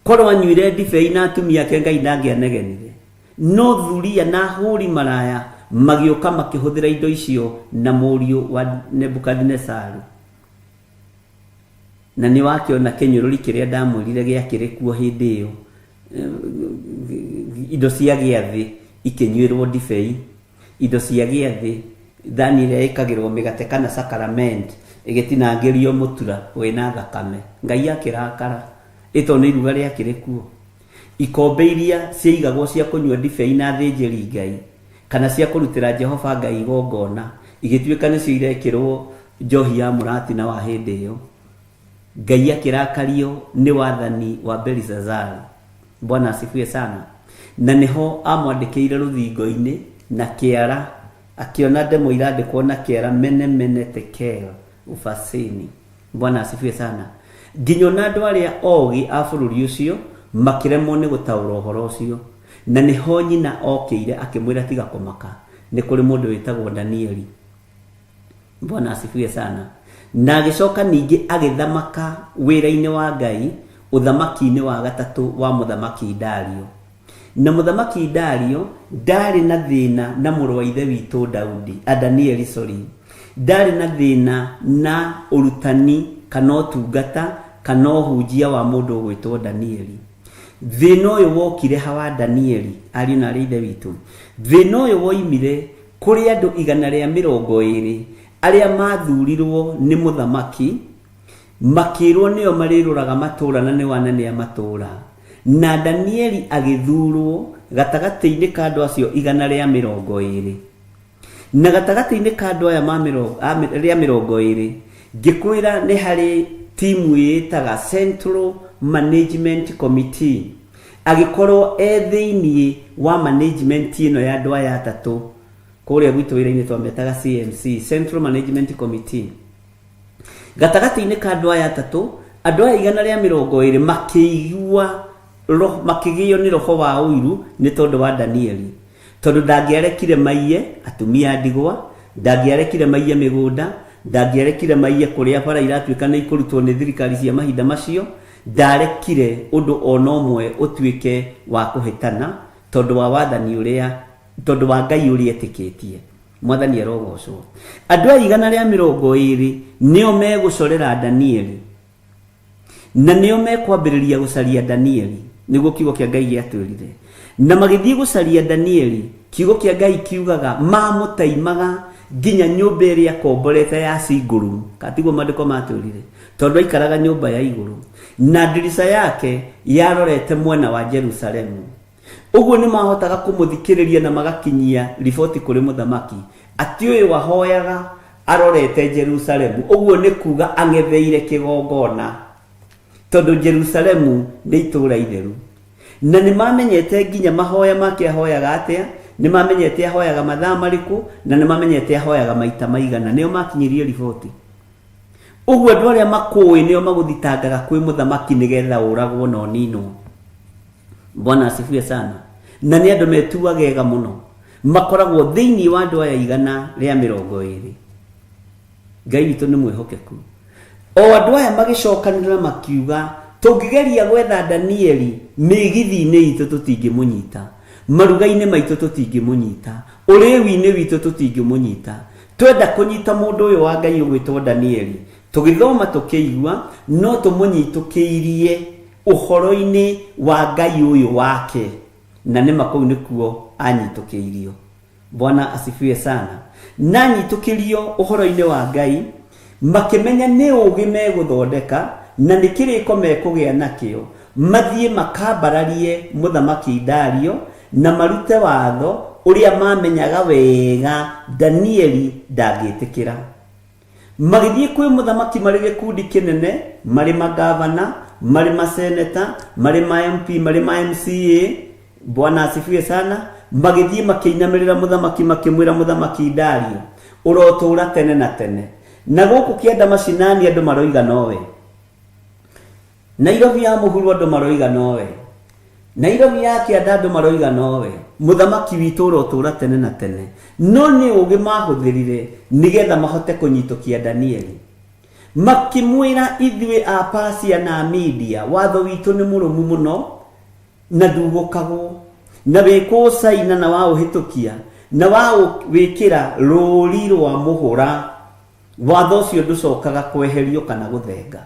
Korwo anyuire ndibei na atumia ake Ngai ndangianegenire, no thuria na huri maraya magioka makihuthira indo icio na murio wa Nebukadnezaru. Na ni wakiona kinyururi kiria ndamwirire giakire kuo hindi iyo, indo cia giathi ikinyuirwo ndibei, indo cia giathi thani iria ikagirwo migate kana sacrament igitinangirio mutura wina thakame. Ngai akirakara ito ni iruga riakire kuo. Ikombe iria ciaigagwo cia kunyua ndibei na thĩnjĩri Ngai kana cia kurutira Jehova Ngai igongona igituika nicio irekirwo njohi ya muratina wa hindi iyo. Ngai akirakario ni wathani wa Belshazaru. Bwana asifiwe sana. Na niho amwandikire ruthingo-ini na kiara, akiona ndemo irandikwo na kiara Menemene Tekel Ufasini. Bwana asifiwe sana. Nginyona andu aria ogi a bururi ucio makiremwo ni gutaura uhoro ucio, na niho nyina okire akimwira tiga kumaka, ni kuri mundu witagwo Danieli. Bwana asifiwe sana. Na agicoka ningi agithamaka wira-ini wa Ngai uthamaki-ini wa gatatu wa muthamaki Dario. na muthamaki Dario ndari na thina na mũrũ wa ithe witũ Daudi Danieli ndari na thina na urutani kana ũtungata kana ũhunjia wa mũndũ ũgwĩtwo Danieli. Thĩna ũyũ wokire hawa Danieli ari na ithe witũ. Thĩna ũyũ woimire kũrĩ andũ 120 arĩa mathurirwo nĩ mũthamaki makirwo nĩo marĩrũraga matũra na nĩ wanane a matũra, na Danieli agĩthurwo gatagatä-inĩ ka andũ acio 120. Na gatagatä-inĩ ka andũ aya rĩa 20 ngĩkwĩra nĩ harĩ timu yĩtaga Central Management Committee, agĩkorwo thĩinĩ wa management ĩno ya andũ aya atatũ kũrĩa gwitũ wĩra-inĩ twametaga CMC, Central Management Committee. Gatagatä-inĩ ka andũ aya atatũ, andũ aya 120 makĩgĩo nĩ roho wa ũiru nĩ tondũ wa Danieli, tondũ ndangĩarekire maiye atumia ndigwa, ndangĩarekire maiye mĩgũnda, ndangĩarekire maiye kũrĩa bara iratuĩka nĩ ikũrutwo nĩ thirikari cia mahinda macio, ndarekire ũndũ ona ũmwe ũtuĩke wa kũhĩtana tondũ wa wathani ũrĩa, tondũ wa Ngai ũrĩa etĩkĩtie. Mwathani arogocwo. Andũ aya 120 nĩo megũcorera Danieli, na nĩo mekwambĩrĩria gũcaria Danieli, nĩguo kiugo kĩa Ngai gĩatwĩrire. Na magĩthiĩ gũcaria Danieli, kiugo kĩa Ngai kiugaga mamũtaimaga nginya nyũmba ĩrĩa komborete ya Siguru, katiguo maandĩko matwĩrire, tondũ aikaraga nyũmba ya igũrũ, na ndirica yake yarorete mwena wa Jerusalemu. Ũguo nĩ mahotaga kũmũthikĩrĩria na magakinyia riboti kũrĩ mũthamaki atĩ ũyũ wahoyaga arorete Jerusalemu. Ũguo nĩ kuga ang'etheire kĩgongona, tondũ Jerusalemu nĩ itũũra itheru. Na nĩ mamenyete nginya mahoya make ahoyaga atĩa, nĩ mamenyete ahoyaga mathaa marĩkũ, na nĩ mamenyete ahoyaga maita maigana, nĩo makinyirie riboti. Ũguo andũ arĩa makũĩ nĩo magũthitangaga kwĩ mũthamaki nĩgetha ũragwo na ũninwo. Bwana asifiwe sana. Na nĩ andũ metuaga ega mũno, makoragwo thĩinĩ wa andũ aya 120. Ngai witũ nĩ mwĩhokeku. O andũ aya magĩcokanĩrĩra makiuga tũngĩgeria gwetha Danieli mĩgithi-inĩ itũ tũtingĩmũnyita, maruga-inĩ maitũ tũtingĩmũnyita, ũrĩwi-inĩ witũ tũtingĩmũnyita, twenda kũnyita mũndũ ũyũ wa Ngai ũgwĩtwo Danieli, tũgĩthoma tũkĩigua no tũmũnyitũkĩirie ũhoro-inĩ wa Ngai ũyũ wake, na nĩ makũu nĩkuo anyitũkĩirio. Bwana asifiwe sana. Na anyitũkĩrio ũhoro-inĩ wa Ngai, makĩmenya nĩ ũgĩ megũthondeka na nĩ kĩrĩko mekũgĩa nakĩo, mathiĩ makambararie mũthamaki Dario na marute watho ũrĩa mamenyaga wega Danieli ndangĩtĩkĩra. Magĩthiĩ kwĩ mũthamaki marĩ gĩkundi kĩnene, marĩ magavana, marĩ maseneta, marĩ ma MP, marĩ ma MCA. Bwana asifiwe sana. Magĩthiĩ makĩinamĩrĩra mũthamaki makĩmwĩra mũthamaki Dario, ũrotũũra tene na tene, na gũkũ kĩanda macinani andũ maroiga nowe, Nairobi ya mũhuro andũ maroiga nowe, Nairobi ya kĩanda andũ maroiga nowe, mũthamaki witũ ũrotũũra tene na tene. No nĩ ũgĩ mahũthĩrire nĩgetha mahote kũnyitũkia Danieli. Makĩmwĩra ithuĩ a Persia na Media, watho witũ nĩ mũrũmu mũno na ndugũkagwo, na wĩkwo caina na waũhĩtũkia na waũwĩkĩra rũũri rwa mũhũra, watho ũcio ndũcokaga kweherio kana gũthenga.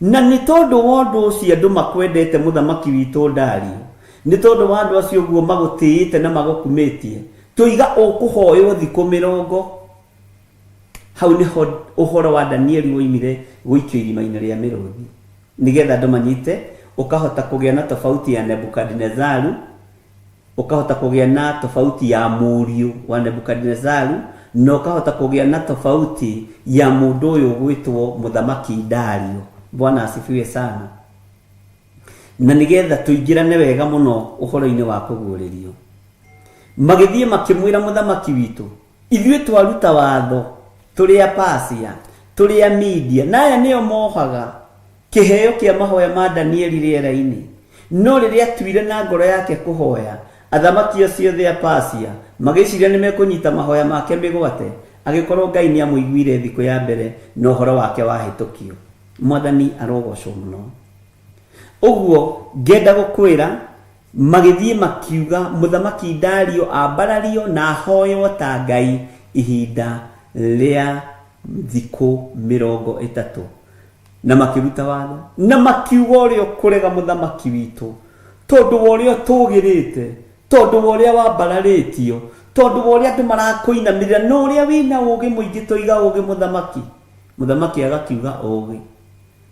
Na nĩ tondũ wa ũndũ ũcio andũ makwendete mũthamaki witũ Dario, nĩ tondũ wa andũ acio ũguo magũtĩĩte na magũkumĩtie, tũiga ũkũhoywo thikũ 40. Hau nĩho ũhoro wa Danieli woimire gũikio irima-inĩ rĩa mĩrũthi, nĩgetha andũ manyite, ũkahota kũgĩa na tofauti ya Nebukadnezaru, ũkahota kũgĩa na tofauti ya mũriũ wa Nebukadnezaru, na ũkahota kũgĩa na tofauti ya mũndũ ũyũ gwĩtwo mũthamaki Dario. Bwana asifiwe sana. Na nĩgetha tũingĩrane wega mũno ũhoro-inĩ wa kũguũrĩrio, magĩthiĩ makĩmwĩra mũthamaki witũ, ithuĩ twaruta watho tũrĩ a Persia, tũrĩ a Media, na aya nĩo mohaga kĩheo kĩa mahoya ma Danieli rĩera-inĩ. No rĩrĩa atuire na ngoro yake kũhoya, athamaki acio othe a Persia magĩciria nĩ mekũnyita mahoya make mĩgwate, agĩkorwo Ngai nĩ amũiguire thikũ ya mbere na ũhoro wake wahĩtũkio. Mwathani arogocwo mũno. Ũguo ngenda gũkwĩra magithie makiuga muthamaki Dario ambarario na hoyo ta Ngai ihinda ria thikũ 30 na makiruta watho na makiuga ũrĩa kurega muthamaki witũ tondu ũrĩa tũgirĩte tondu ũrĩa wambararĩtio tondu ũrĩa andũ marakũinamirira no ũrĩa wina ũgĩ mũingĩ toiga ũgĩ muthamaki agakiuga ũgĩ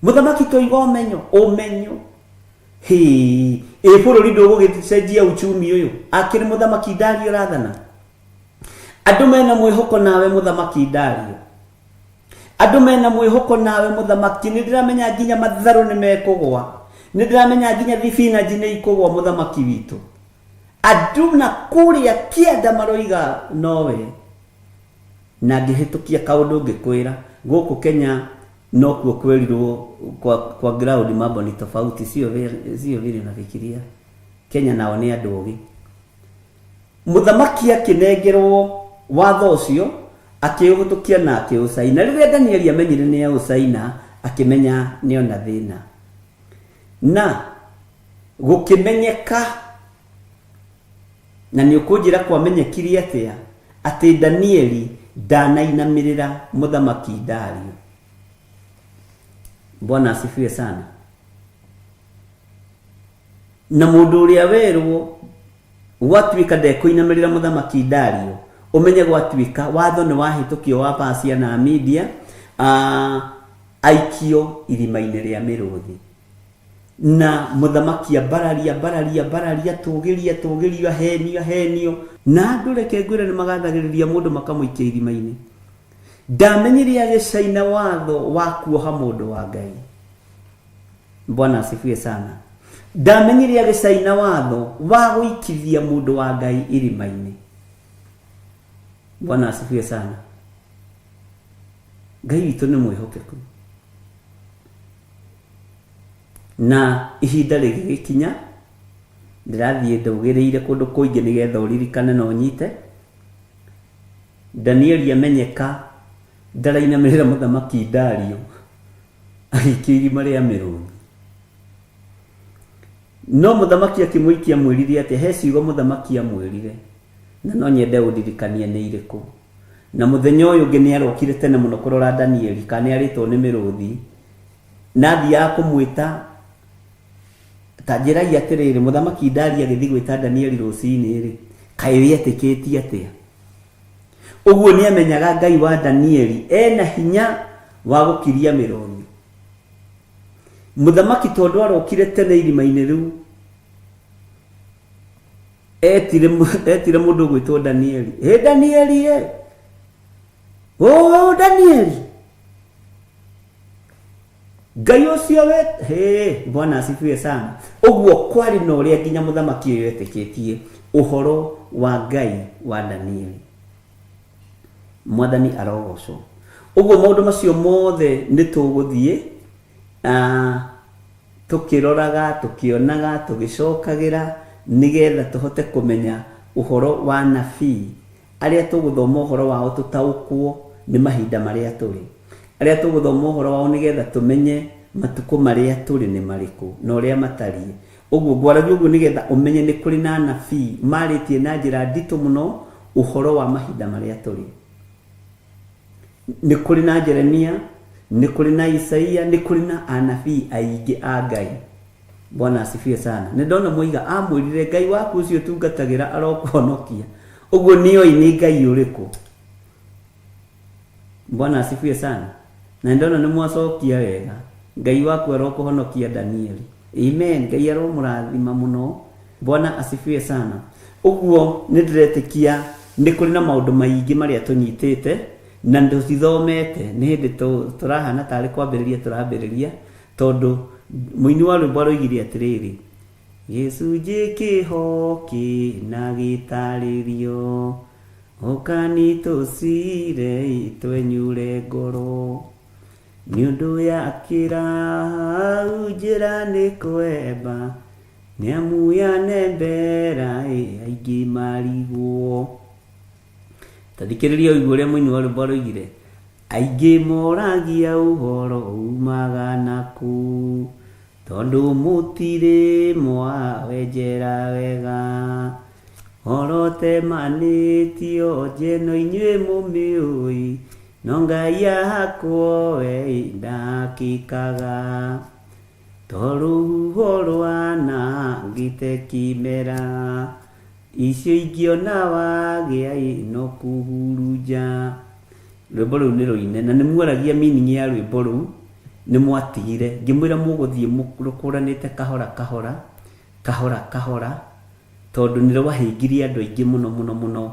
muthamaki toiga ũmenyo bũrũri ndũgũgĩcenjia uchumi ũyũ akĩrĩ muthamaki Dario rathana andũ mena mwĩhoko nawe muthamaki Dario andũ mena mwĩhoko nawe muthamaki nĩndĩramenya nginya matharũ nĩmekũgwa nĩndĩramenya nginya thibinaji nĩikũgwa muthamaki witũ andũ na kũrĩa kĩanda maroiga nowe na ngĩhĩtũkia kaũndũ ngĩkwĩra gũkũ Kenya no kuo kwerirwo kwa ground mambo ni tofauti sio vile unafikiria Kenya nao ni andũ ũgĩ muthamaki akĩnengerwo watho ũcio akĩũhũtũkia na akĩũsaina rĩrĩa Danieli amenyire nĩ ũsaina akĩmenya nĩ ona thĩna na gũkĩmenyeka na nĩ ũkũnjĩra kwamenyekire atĩa atĩ Danieli ndanainamĩrĩra muthamaki Dario. Bwana asifiwe sana. Na mundu uria werwo gwatuika ndekuinamirira muthamaki Dario umenye gwatuika watho ni wahitukio wa Persia na Media aikio irima-inĩ rĩa mĩrũthi na muthamaki bararia tugiria henio na andu reke ngwire ni magathagiriria mundu makamũikia irima-inĩ ndamenyire agĩcaina watho wa kuoha mundu wa Ngai. Bwana asifiwe sana. Ndamenyire agĩcaina watho wa gũikithia mundu wa Ngai irima-inĩ. Bwana asifiwe sana. Ngai witũ nĩ mwĩhokeku na ihinda rĩgĩkinya ndirathiĩ ndũgĩrĩire kũndũ kũingĩ nĩgetha ũririkane na ũnyite. Danieli amenyeka ndarainamĩrĩra muthamaki Dario agĩikia irima rĩa mĩrũthi no muthamaki akĩmũikia mwĩrire atĩ he ciugo muthamaki amwĩrire na no nyende ũndirikanie nĩ irĩkũ na muthenya ũyũ ũngĩ nĩ arokire tene mũno kũrora Danieli kana arĩtwo nĩ mĩrũthi na thiaga kũmwĩta ta njĩragia atĩrĩrĩ muthamaki Dario agĩthiĩ gwĩta Danieli rũcinĩ rĩ kaĩ wĩetĩkĩtie atĩa. Uguo ni amenyaga Ngai wa Danieli ena hinya wa gũkiria mĩrũthi. Muthamaki tondu arokire tene irima-inĩ rĩu etire mundu gwĩtwo Danieli. Danieli Danieli Ngai ũcio Bwana asifiwe sana. Uguo kwari na ũrĩa nginya muthamaki ũyũ etĩkĩtie ũhoro wa Ngai wa Danieli. Mwathani arogocwo. Uguo maundu macio mothe nitũgũthiĩ tukiroraga tukionaga tugĩcokagira nigetha tuhote kumenya uhoro wa nabii aria tũgũthoma uhoro wao tutaũkwo ni mahinda maria turi aria tũgũthoma uhoro wao nigetha tumenye matuko maria turi ni mariku na uria matariĩ. Uguo ngwaragia uguo nigetha umenye ni kuri na nabii marĩtie na njĩra nditũ mũno uhoro wa mahinda maria turi. Ni kuri na Jeremia, ni kuri na Isaia, ni kuri na anabii aingĩ a Ngai. Bwana asifiwe sana. Nĩ ndona mũiga amwĩrire Ngai waku ũcio tungatagĩra arokũhonokia. Ũguo nĩoĩ nĩ Ngai ũrĩkũ. Bwana asifiwe sana. Na ndona nĩ mwacokia wega. Ngai waku arokũhonokia Danieli. Amen. Ngai aromũrathima mũno. Bwana asifiwe sana. Ũguo nĩ ndĩretĩkia nĩ kuri na maũndũ maingĩ marĩa tũnyitĩte na ndũcithomete nĩ hĩndĩ tũrahana tarĩ kwambĩrĩria tũrambĩrĩria tondũ mũini wa rwĩmbo aroigire atĩrĩrĩ gĩcunjĩ kĩho kĩna gĩtarĩrio ũkanitũcire twenyure ngoro nĩ ũndũ yakĩra hau njĩra nĩ kwemba nĩ amu yanembera aingĩ marigwo. Tathikĩrĩria ũiguo ũrĩa mũini wa rwĩmbo aroigire aingĩ moragia ũhoro umaga naku tondu mutiri mwa wenjera wega orote manitio jeno inywe mumiui nongai yakwo we ndakikaga toru horwana ngite kimera icio ingiona wagiai no kuhuruja. Rwimbo rũu nĩ rũine na nĩ mwaragia meaning ya rwimbo rũu nĩ mwatigire ngĩmwĩra mũgũthiĩ mũkũranĩte kahora kahora kahora kahora tondũ nĩ rwahĩngirie andũ aingĩ mũno mũno mũno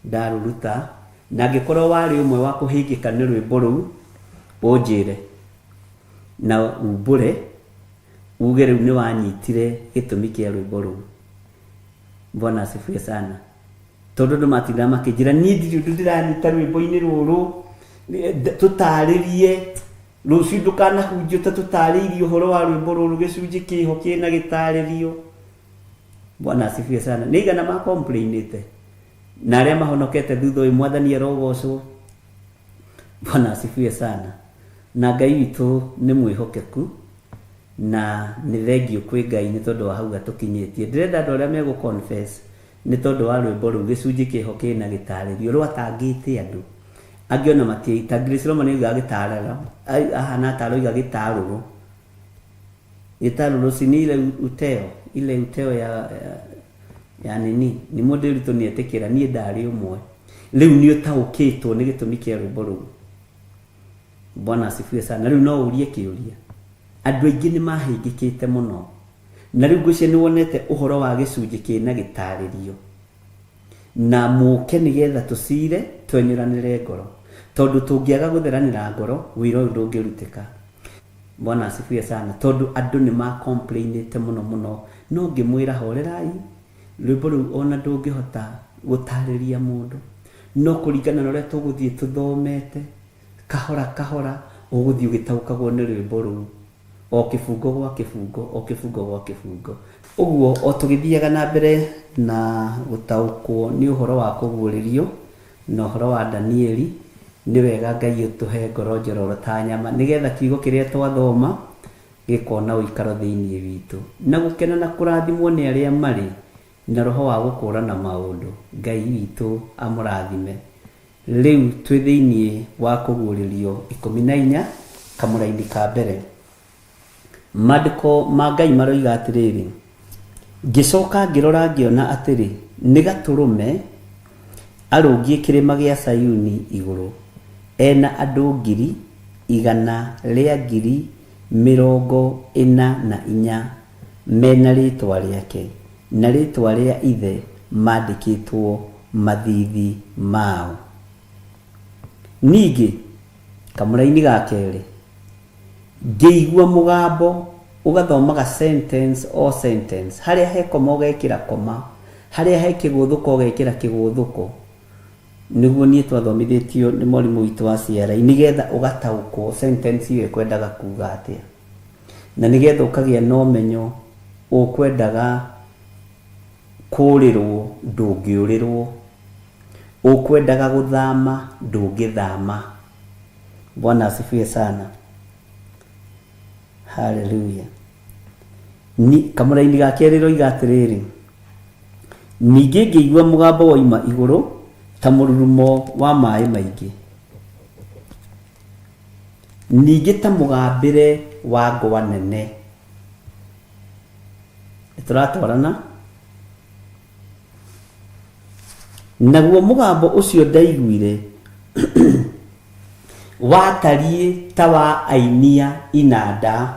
ndarũruta, na angĩkorwo warĩ ũmwe wa kũhĩngĩka nĩ rwimbo rũu ũnjĩre na umbũre uge rĩu nĩ wanyitire gĩtũmi kĩa rwimbo rũu. Bwana asifiwe sana. Tondũ andũ matinda makĩnjĩra niĩ ndirĩ ũndũ ndĩranyita rwimbo-inĩ rũrũ, tũtarĩrie rũciũ ndũkanahunjio ta tũtarĩirie ũhoro wa rwimbo rũrũ gĩcunjĩ kĩho kĩna gĩtarĩrio. Bwana asifiwe sana. Nĩ igana ma complainĩte na arĩa mahonokete thutha ũyũ mwathani arogocwo. Bwana asifiwe sana. Na Ngai witũ nĩ mwĩhokeku na nĩ thengio kwĩ Ngai nĩ tondũ wa hau atũkinyĩtie. Ndĩrenda andũ arĩa megũ confess nĩ tondũ wa rwimbo rũu gĩcunjĩ kĩho kĩna gĩtarĩrio rwatangĩte andũ angĩ ona matiĩta. Grace Roma nĩ auga gĩtarara ahana ta aroiga gĩtarũrũ. Gĩtarũrũ si ni ile uteo ya nini ni mũndũ ũritũ nĩ etĩkĩra niĩ ndarĩ ũmwe rĩu nĩ ũtaũkĩtwo nĩ gĩtũmi kĩa rwimbo rũu. Bwana asifiwe sana. Rĩu no ũrie kĩũria, andũ aingĩ nĩ mahĩngĩkĩte mũno na rĩu ngwĩciria nĩ wonete ũhoro wa gĩcunjĩ kĩna gĩtarĩrio na mũke nĩgetha tũcire twenyũranĩre ngoro, tondũ tũngĩaga gũtheranĩra ngoro wĩra ũyũ ndũngĩrutĩka. Bwana asifiwe sana. Tondũ andũ nĩ ma complainĩte mũno mũno, no ngĩmwĩra horerai rwimbo rũu ona ndũngĩhota gũtarĩria mũndũ, no kũringana na ũrĩa tũgũthiĩ tũthomete kahora kahora ũgũthiĩ ũgĩtaũkagwo nĩ rwimbo rũu o kĩbungo gwa kĩbungo o kĩbungo gwa kĩbungo. Ũguo o tũgĩthiaga na mbere na gũtaũkwo nĩ ũhoro wa kũguũrĩrio na ũhoro wa Danieli, nĩ wega Ngai ũtũhe ngoro njororo ta nyama nĩgetha kiugo kĩrĩa twathoma gĩkona ũikaro thĩinĩ witũ na gũkena na kũrathimwo nĩ arĩa marĩ na roho wa gũkũũrana maũndũ. Ngai witũ amũrathime. Rĩu twĩ thĩinĩ wa kũguũrĩrio 14 kamũra-inĩ ka mbere. Maandĩko ma Ngai maroiga atĩrĩrĩ, ngĩcoka ngĩrora ngĩona atĩrĩ nĩ gatũrũme arũngiĩ kĩrĩma gĩa Sayuni igũrũ ena andũ 144,000 mena rĩtwa rĩake na rĩtwa rĩa ithe mandĩkĩtwo mathithi mao. Ningĩ kamũra-inĩ ga kerĩ ngĩigua mũgambo ũgathomaga sentence o sentence, harĩa he koma ũgekĩra koma, harĩa he kĩgũthũko ũgekĩra kĩgũthũko. Nĩguo niĩ twathomithĩtio nĩ mwarimũ witũ wa CRE nĩgetha ũgataũkwo sentence ĩyo ĩkwendaga kuga atĩa, na nĩgetha ũkagĩa na ũmenyo ũkwendaga kũũrĩrwo ndũngĩũrĩrwo, ũkwendaga gũthama ndũngĩthama. Bwana asifiwe sana. Hallelujah. Ni kamũra-inĩ ga kerĩ roiga atĩrĩrĩ, ningĩ ngĩigua mũgambo woima igũrũ ta mũrurumo wa maĩ maingĩ, ningĩ ta mũgambĩre wa ngwa nene. Nĩtũratwarana? Naguo mũgambo ũcio ndaiguire watariĩ ta wa ainia inanda.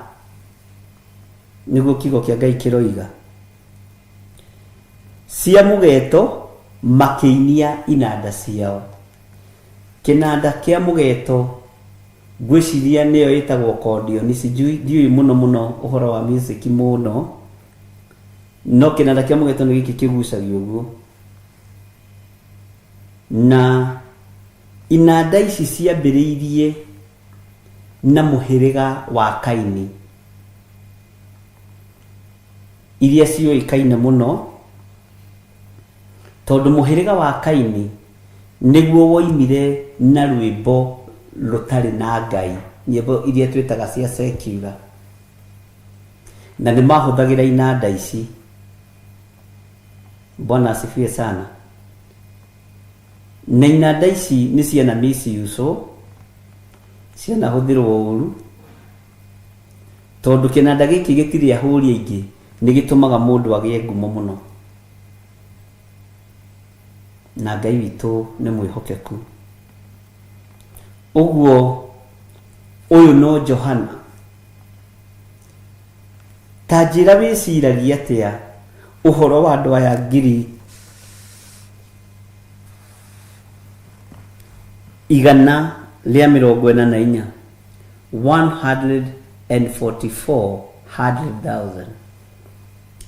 Nĩguo kiugo kĩa Ngai kĩroiga, cia mũgeeto makĩinia inanda ciao. Kĩnanda kĩa mũgeeto ngwĩciria nĩyo ĩtagwo accordion, ndiũĩ mũno mũno ũhoro wa music mũno, no kĩnanda kĩa mũgeeto nĩ gĩkĩ kĩgucagio ũguo. Na inanda ici ciambĩrĩirie na mũhĩrĩga wa Kaini, iria ciũĩkaine mũno tondũ mũhĩrĩga wa Kaini nĩguo woimire na rwĩmbo rũtarĩ na Ngai, nyĩmbo iria twĩtaga cia secular. na nĩ mahũthagĩra inanda ici. Bwana asifiwe sana. Na inanda ici nĩ ciana misuse, ciana hũthĩrwo ũru, tondũ kĩnanda gĩkĩ gĩtirĩ ahũri aingĩ nĩ gĩtũmaga mũndũ agĩe ngumo mũno. Na Ngai witũ nĩ mwĩhokeku. Ũguo ũyũ no Johana. Ta njĩra wĩciragia atĩa ũhoro wa andũ aya 144,144,000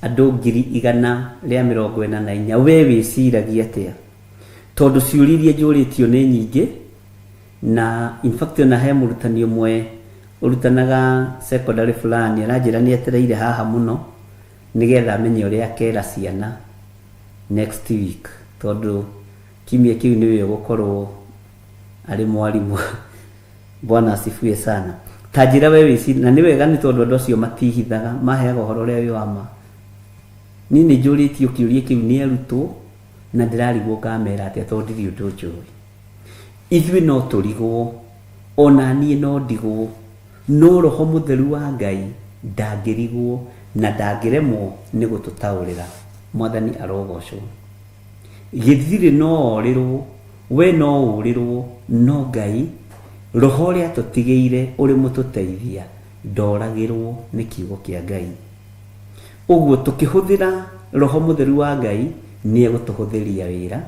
andũ 144,000 we wĩciragia atĩa? Tondũ ciũririe njũrĩtio nĩ nyingĩ, na in fact na he mũrutani ũmwe ũrutanaga secondary fulani aranjĩra nĩ etereire haha mũno nigetha amenye ũrĩa akera ciana next week, tondũ kimia kĩu nĩwe ũgũkorwo arĩ mwarimũ. Bwana asifiwe sana. Ta njĩra we wĩciragia, na nĩ wega nĩ tondũ andũ acio matihithaga, maheaga ũhoro ũrĩa wĩ wa ma. Niĩ nĩ njũrĩtio kĩũria kĩu nĩ arutwo na ndĩrarigwo ngamera atĩa tondũ ndirĩ ũndũ njũĩ. Ithuĩ no tũrigwo, ona niĩ no ndigwo, no Roho Mũtheru wa Ngai ndangĩrigwo na ndangĩremwo nĩ gũtũtaũrĩra. Mwathani arogocwo. Gĩthirĩ no orĩrwo, we no ũrĩrwo, no Ngai Roho ũrĩa tũtigĩire ũrĩ mũtũteithia ndoragĩrwo nĩ kiugo kĩa Ngai. Ũguo tũkĩhũthĩra Roho Mũtheru wa Ngai nĩ egũtũhũthĩria wĩra,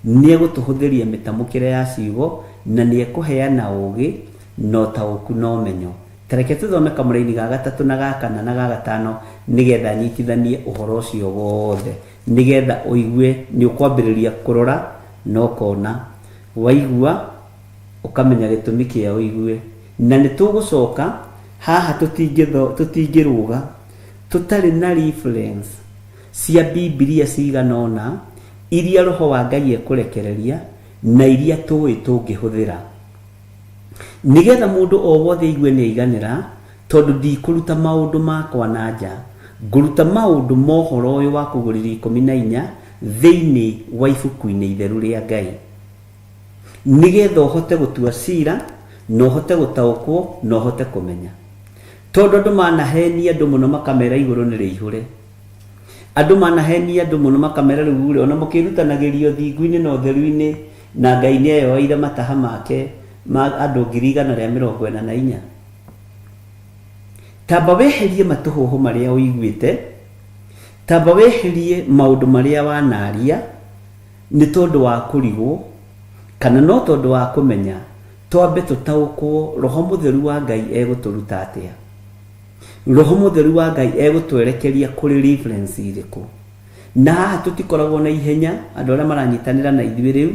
nĩ egũtũhũthĩria mĩtamũkĩre ya ciugo, na nĩ ekũheana ũũgĩ na ũtaũku na ũmenyo. Tareke tũthome kamũra-inĩ ga 3 na ga 4 na ga 5 nĩgetha nyitithanie ũhoro ũcio wothe, nĩgetha ũigue nĩ ũkwambĩrĩria kũrora na ũkona, waigua ũkamenya gĩtũmi kĩa ũigue. Na nĩ tũgũcoka haha tũtingĩrũga tũtarĩ na reference cia Biblia ciganona iria Roho wa Ngai ekũrekereria na iria tũĩ tũngĩhũthĩra, nĩgetha mũndũ o wothe aigue nĩ aiganĩra, tondũ ndikũruta maũndũ makwa na nja, ngũruta maũndũ mohoro ũyũ wa kũgũrĩra 14 thĩinĩ wa ibuku-inĩ itheru rĩa Ngai, nĩgetha ũhote gũtua cira na ũhote gũtaũkwo na ũhote kũmenya. Tondũ andũ manahenia andũ mũno makamera igũrũ nĩ rĩihũre, andũ manahenia andũ mũno makamera rĩu rĩ ona mũkĩrutanagĩrio thingu-inĩ na ũtheru-inĩ na Ngai nĩ eyoeire mataha make ma andũ 144,000. Tamba weherie matũhũhũ marĩa ũiguĩte, tamba weherie maũndũ marĩa wanaria nĩ tondũ wa kũrigwo kana no tondũ wa kũmenya, twambe tũtaũkwo Roho Mũtheru wa Ngai egũtũruta atĩa. Roho Mũtheru wa Ngai egũtwerekeria kũrĩ reference irĩkũ. Na haha tũtikoragwo na ihenya, andũ arĩa maranyitanĩra na ithuĩ rĩu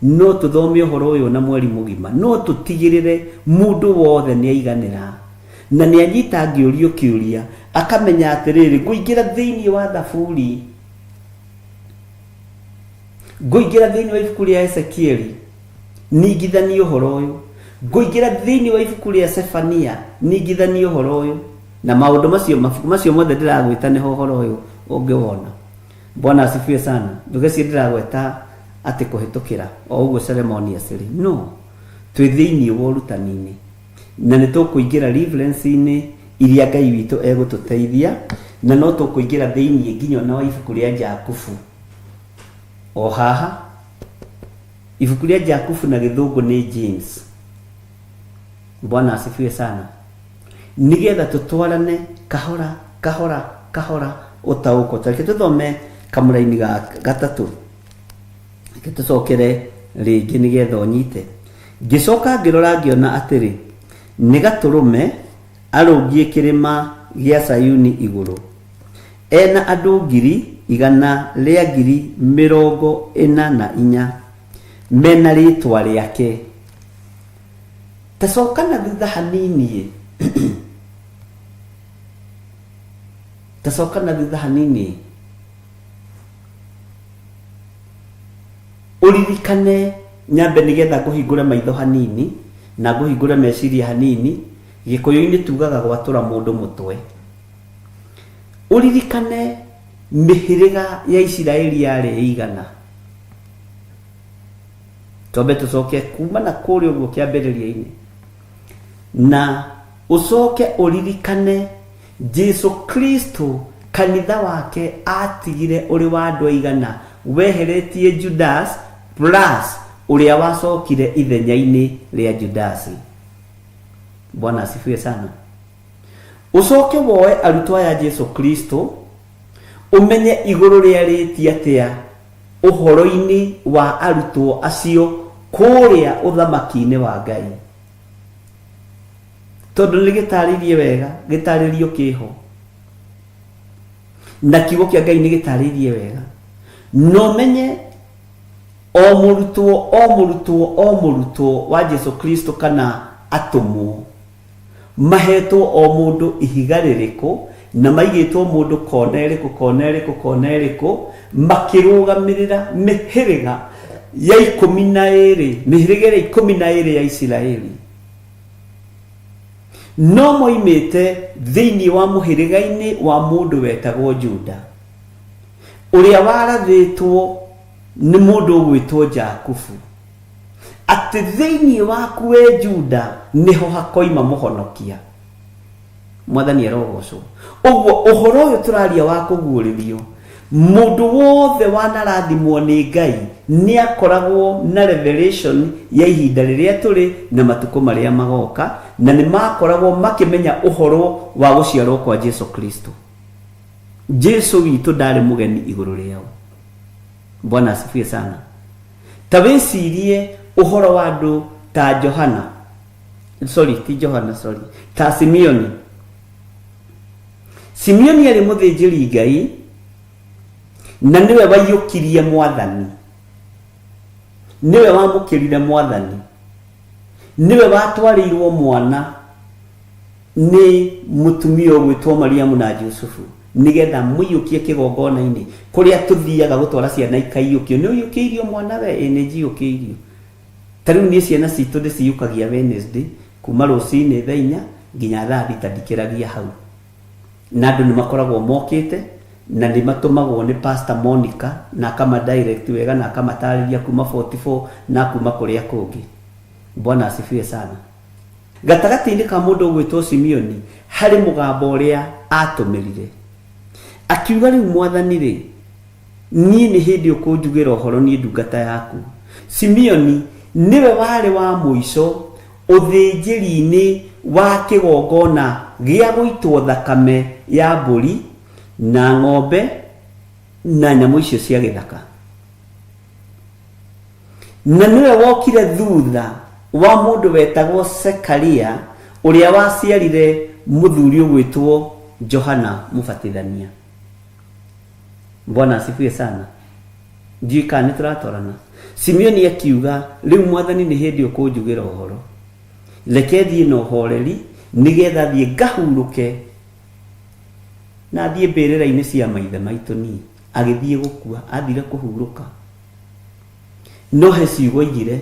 no tũthome ũhoro ũyũ na mweri mũgima, no tũtigĩrĩre mũndũ wothe nĩ aiganĩra na nĩ anyita ngĩũrio kĩũria akamenya atĩrĩrĩ, ngũingĩra thĩinĩ wa thaburi, ngũingĩra thĩinĩ wa ibuku rĩa Ezekieli ningithanie ũhoro ũyũ, ngũingĩra thĩinĩ wa ibuku rĩa Sefania ningithanie ũhoro ũyũ, na maũndũ macio mothe ndĩragwĩta nĩ ũhoro ũyũ ũngĩwona. Bwana asifiwe sana. Ndũgecirie ndĩragweta atĩ kũhĩtũkĩra o ũguo ceremonious rĩ, no, twĩ thĩinĩ wa ũrutani-inĩ na nĩ tũkũingĩra reference-inĩ iria Ngai witũ egũtũteithia, na no tũkũingĩra thĩinĩ nginya na ibuku rĩa Jakubu. O haha ibuku rĩa Jakubu na gĩthũngũ nĩ James. Bwana asifiwe sana. Nĩgetha tũtwarane kahora kahora kahora ũtaũkwo. Tareke tũthome kamũra-inĩ ga 3, reke tũcokere rĩngĩ nĩgetha ũnyite. Ngĩcoka ngĩrora ngĩona atĩrĩ, nĩ gatũrũme arũngiĩ kĩrĩma gĩa Sayuni igũrũ, ena andũ 144,000 mena rĩtwa rĩake. Tacoka na thutha hanini tacoka na thutha hanini uririkane, nyambe nĩgetha kũhingũra maitho hanini na kũhingũra meciria hanini. Gĩkũyũ-inĩ tugaga gwatũra mũndũ mũtwe. uririkane mihiriga ya Isiraeli yari igana. Tobe tucoke kumana kuri uguo kiambiriria-ini na ucoke uririkane Jesu Kristo kanitha wake atigire uri wa andu aigana, weheretie Judas plus uria wacokire ithenya-ini ria Judasi. Bwana asifiwe sana. Ucoke woe arutwo ya Jesu Kristo, umenye iguru ria riti atia uhoro-ini wa arutwo acio kuria uthamaki-ini wa Ngai. Tondu ni gitaririe wega, gitaririo kiho na kiugo kia Ngai ni gitaririe wega, no menye o murutwo wa Jesu Kristo kana atumwo mahetwo o mundu ihiga ririko na maigitwo mundu koneriko makirugamirira mihiriga ya 12, mihiriga ya 12 ya Isiraeli. No moimite thiini wa muhiriga-ini wa mundu wetagwo Juda, uria warathitwo ni mundu ugwitwo Jakubu, ati thiini waku we Juda niho hakoima muhonokia. Mwathani arogocwo. Uguo uhoro uyu turaria wa kuguririo, mundu wothe wanarathimwo ni Ngai ni akoragwo na revelation ya ihinda riria turi na matuko maria magoka, na ni makoragwo makimenya uhoro wa guciarwo kwa Jesu Kristo. Jesu witu ndari mugeni iguru riao. Bwana asifiwe sana. Tabecirie uhoro wa andu ta ta Simeoni. Simeoni ari muthinjiri Ngai na niwe waiyukirie Mwathani, niwe wamukirire Mwathani, niwe watwarirwo mwana ni mutumia ugwitwo Mariamu na Jusufu nigetha muiyukie kigongona-ini kuria tuthiaga gutwara ciana ikaiyukio. Ni uyukiirio mwana we ni jiyukiirio. Tariu ni ciana citu ndiciyukagia Wednesday kuma rucini 4 nginya 6 ndikiragia hau, na andu ni makoragwo mokite na ni matumagwo ni Pastor Monica na kama direct wega na kama tarĩria kuma 44 na kuma kuria kungi. Bwana asifiwe sana. Gatagati-ini ka mundu ugwitwo Simeoni hari mugambo uria atumirire akiuga riu Mwathani ri ni hindi ukunjugira uhoro ni ndungata yaku. Simeoni niwe wari wa muico uthinjiri-ini wa kigongona gia guitwo thakame ya mburi na ng'ombe na nyamu icio cia githaka, na niwe wokire thutha wa mundu wetagwo Zekaria uria waciarire muthuri ugwitwo Johana Mubatithania. Bwana asifiwe sana. Njika ni turatorana. Simeoni akiuga riu Mwathani ni hindi ukunjugira uhoro, reke thie no horeri nigetha thie ngahuruke na thie mbirira-ini cia maithe maitu. Ni agithie gukua, athire kuhuruka, no he ciugo igire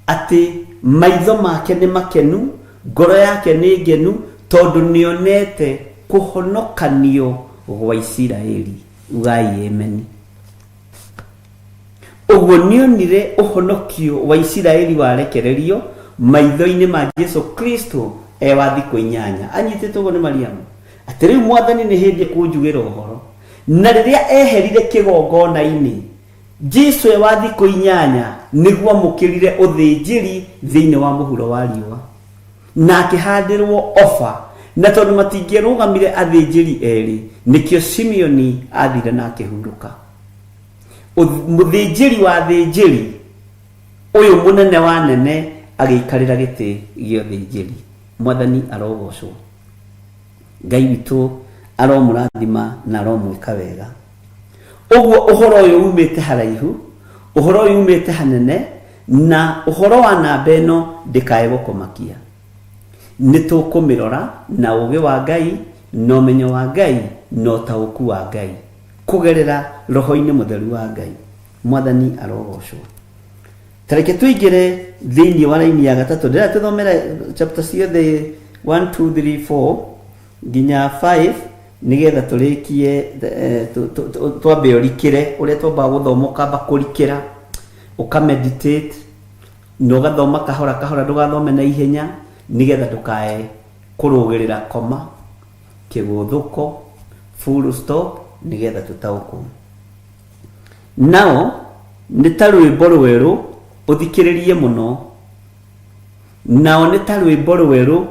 ati maitho make ni makenu, ngoro yake ni ngenu tondu nionete kuhonokanio gwa Isiraeli. Ugai amen. Uguo nionire uhonokio wa Isiraeli warekererio maitho-ini ma Jesu Kristo wa thikũ 8 anyitĩtwo ni Mariamu. Ati riu Mwathani ni hindi kunjugira uhoro, na riria eherire kigongona-ini Jesu wa thikũ 8 niguo mukirire uthinjiri thiini wa muhuro wa riũa na akihandirwo ofa, na tondu matingĩrũgamire athinjiri eri nikio Simeoni athire na akihuruka. Muthinjiri wa thinjiri uyu munene wa nene agiikarira giti gio thinjiri. Mwathani arogocwo. Ngai witu aromurathima na aromwika wega. Uguo uhoro uyu umite haraihu, uhoro uyu umite hanene, na uhoro wa namba ĩno ndikae gukumakia. Nitukumirora na ugi wa Ngai, no menyo wa Ngai, no tauku wa Ngai kugerera roho-ini mutheru wa Ngai. Mwathani arogocwo. Tareke tuigire thiini wa raini ya gatatu. Ndira tuthomera chapter ciothe 1 2 3 4 nginya 5 nigetha turikie twambe urikire uria twamba guthoma ukamba kurikira ukameditate no gathoma kahora kahora ndugathome na ihenya nigetha ndukae kurugirira koma kiguthuko full stop nigetha tutauko nao nitarwimbo rweru uthikiririe muno nao nitarwimbo rweru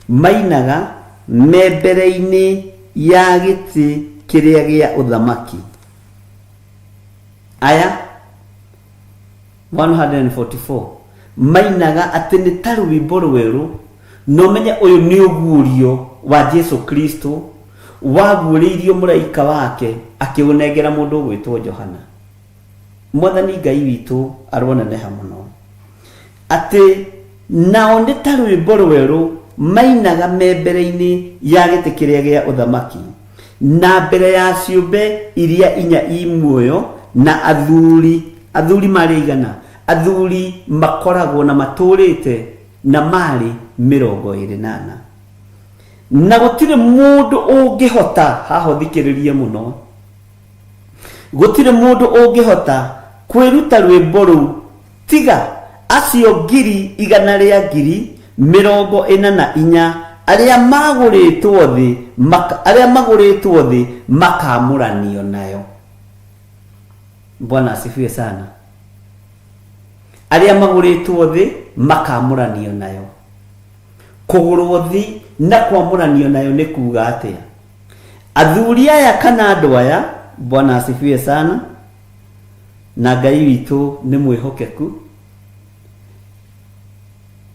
mainaga membere-ini ya giti kiria gia uthamaki aya 144 mainaga ati ni tarwimbo rweru no menya uyu ni ugurio wa Jesu Kristo waguriirio muraika wake akiunengera mundu gwitwo Johana mwathani Ngai witu arona neha muno ati nao ni tarwimbo rweru mainaga membere-ini ya giti kiria gia uthamaki na mbere ya ciumbe iria inya imuoyo na athuri mari igana athuri makoragwo na maturite na mari 28 na gutire mundu ungihota haho thikiririe muno gutire mundu ungihota kwiruta rwimbo ru tiga acio ngiri igana ria ngiri 44 aria maguritwo thi makamuranio nayo. Bwana asifiwe sana. Aria maguritwo thi makamuranio nayo. Kugurwo thi na kwamuranio nayo ni kuga atia? Athuri aya kana andu aya, Bwana asifiwe sana, na Ngai witu ni mwihokeku,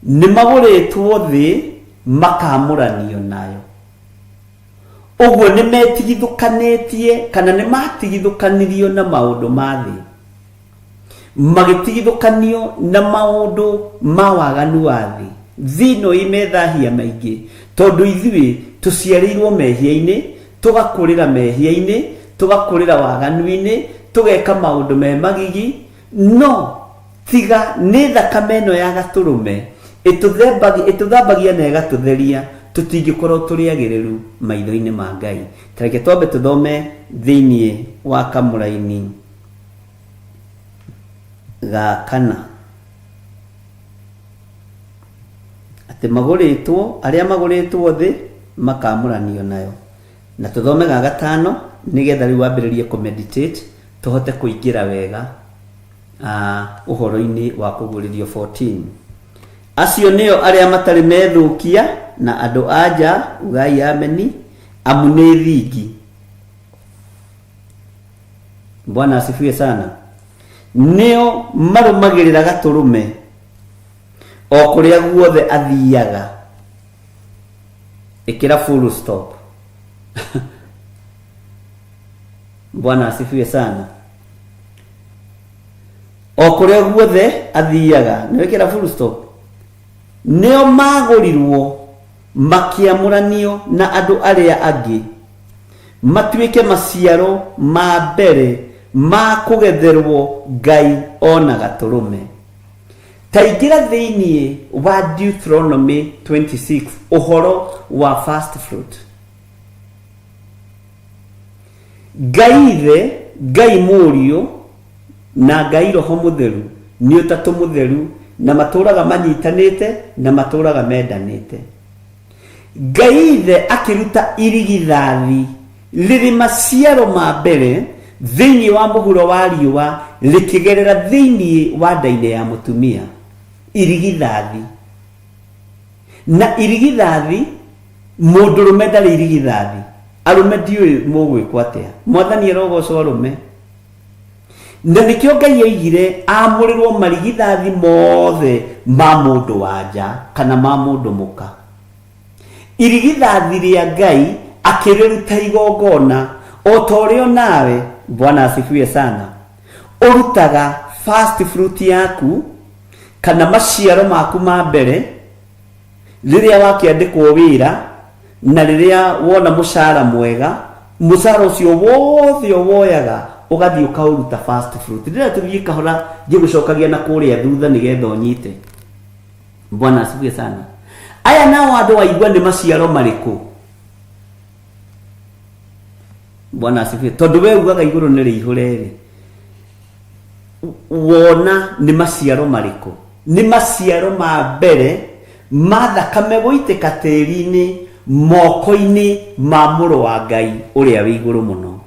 ni maguritwo thi makamuranio nayo. Ogwo ni metigithukanetie kana ni matigithukanirio na maundu ma thi, magitigithukanio na maundu ma waganu wa thi. Thino imethahia maingi tondu ithui tuciarirwo mehia-ini, tugakurira mehia-ini, tugakurira waganu-ini, tugeka maundu me magigi. No tiga ni thakame ino ya gaturume ituthambagia na igatutheria, tutingikorwo turiagiriru maitho-ini ma Ngai. Tareke twambe tuthome thiini wa kamuraini ga kana ati maguritwo aria maguritwo thi makamuranio nayo, na tuthome ga gatano nigetha riu wambiririe kumeditate tuhote kuingira wega uhoro-ini wa kuguririo 14. Acio nio aria matari methukia na andu anja ugai ameni amune thingi. Bwana asifiwe sana. Nio marumagirira gaturume o kuria guothe athiaga. Ikira full stop. Bwana asifiwe sana. O kuria guothe athiaga, nio ikira full stop. Nio magurirwo makiamuranio na andu aria angi matuike maciaro ma mbere ma kugetherwo Ngai ona gaturume. Taingira thiini wa Deuteronomy 26 uhoro wa first fruit. Ngai murio na Ngai roho mutheru ni utatu mutheru na maturaga manyitanite na maturaga mendanite. Ngai akiruta irigithathi riri maciaro ma mbere thiini wa muhuro wa riua likigerera thiini wa ndaine ya mutumia. Irigithathi na irigithathi mundurume ndari irigithathi arume ndiui mugwikwa atia. Mwathani arogocwo arume. Na nikio Ngai aigire amurirwo marigithathi mothe ma mundu wanja kana ma mundu muka. Irigithathi ria Ngai akiriruta igongona o torio nawe. Bwana asifiwe sana. Urutaga first fruit yaku kana maciaro maku ma mbere riria wakiandikwo wira na riria wona mucara mwega, mucara ucio wothe woyaga ugathii ukauruta first fruit. Riria tuthii kahora ngigucokagia na kuria thutha nigetha unyite. Bwana asifiwe sana. Aya nao andu waigua ni maciaro mariku. Bwana asifiwe. Tondu we ugaga iguru ni rihure wona ni maciaro mariko, ni maciaro ma mbere ma thakame guitĩka tĩri-inĩ moko-inĩ ma mũrũ wa Ngai ũrĩa wĩ igũrũ mũno.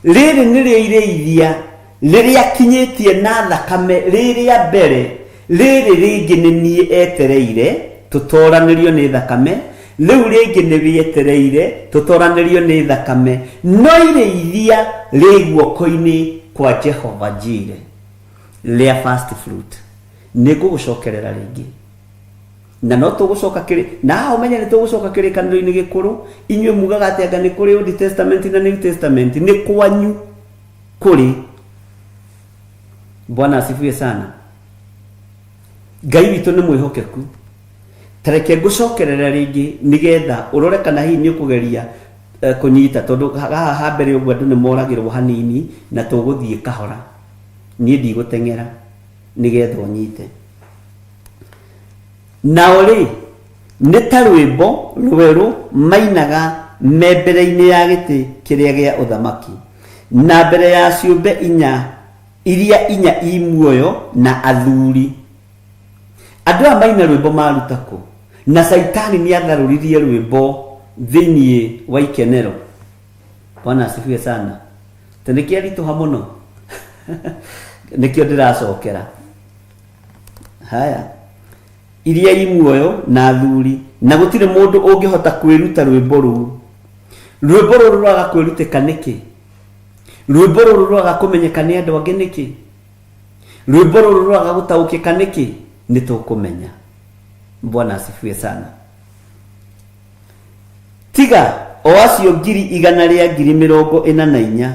Rĩrĩ nĩrĩo irĩithia rĩrĩa kinyĩtie na thakame rĩrĩa mbere, rĩrĩ rĩngĩ nĩ niĩ etereire tũtoranĩrio nĩ thakame, rĩu rĩngĩ nĩ rĩetereire tũtoranĩrio nĩ thakame, no irĩithia rĩ guoko-inĩ kwa Jehova Jireh rĩa first fruit. Nĩ ngũgũcokerera rĩngĩ na no tũgũcoka kĩrĩ na ũmenye nĩ tũgũcoka kĩrĩkanĩro-inĩ gĩkũrũ. Inyuĩ mugaga atĩ anga nĩ kũrĩ Old Testament na New Testament, nĩ kwanyu kũrĩ. Bwana asifiwe sana. Ngai witũ nĩ mwĩhokeku. Tareke ngũcokerera rĩngĩ nĩgetha ũrore kana hihi nĩ ũkũgeria kũnyita, tondũ haha ha mbere ũguo andũ nĩ moragĩrwo hanini na tũgũthiĩ kahora. Niĩ ndigũteng'era nĩgetha ũnyite. Nao rĩ nĩ ta rwĩmbo rwerũ mainaga me mbere-inĩ ya gĩtĩ kĩrĩa gĩa ũthamaki na mbere ya ciũmbe iria inya i muoyo na athuri. Andũ aya maina rwĩmbo maruta kũ? Na Saitani nĩ atharũririe rwĩmbo thĩinĩ wa ikenero. Bwana asifiwe sana. Tũnĩkĩa ritũha mũno nĩkĩo ndĩracokera. Haya, iria i muoyo na athuri, na gũtirĩ mũndũ ũngĩhota kwĩruta rwĩmbo rũu. Rwĩmbo rũrũ rwaga kwĩrutĩka nĩkĩ? Rwĩmbo rũrũ rwaga kũmenyeka nĩ andũ angĩ nĩkĩ? Rwĩmbo rũrũ rwaga gũtaũkĩka nĩkĩ? Nĩ tũkũmenya. Bwana asifiwe sana. Tiga o acio 144,000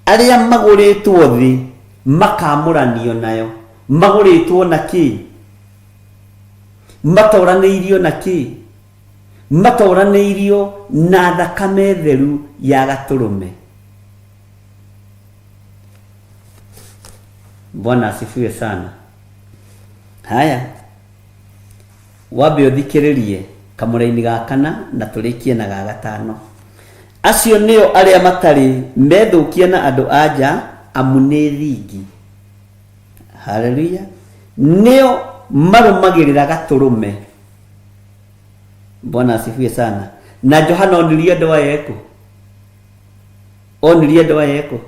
arĩa magũrĩtwo thĩ makamũranio nayo. Magũrĩtwo na kĩ? Matoranĩirio na kĩ? Matoranĩirio na thakame theru ya gatũrũme. Bwana asifiwe sana. Haya, wambe ũthikĩrĩrie kamũra-inĩ ga kana na tũrĩkie na ga gatano. Acio nĩo arĩa matarĩ methũkia na andũ anja amu nĩ thingi. Haleluya. Nĩo marũmagĩrĩra gatũrũme. Bwana asifiwe sana. Na Johana onirie andũ aya eko. Onirie andũ aya eko.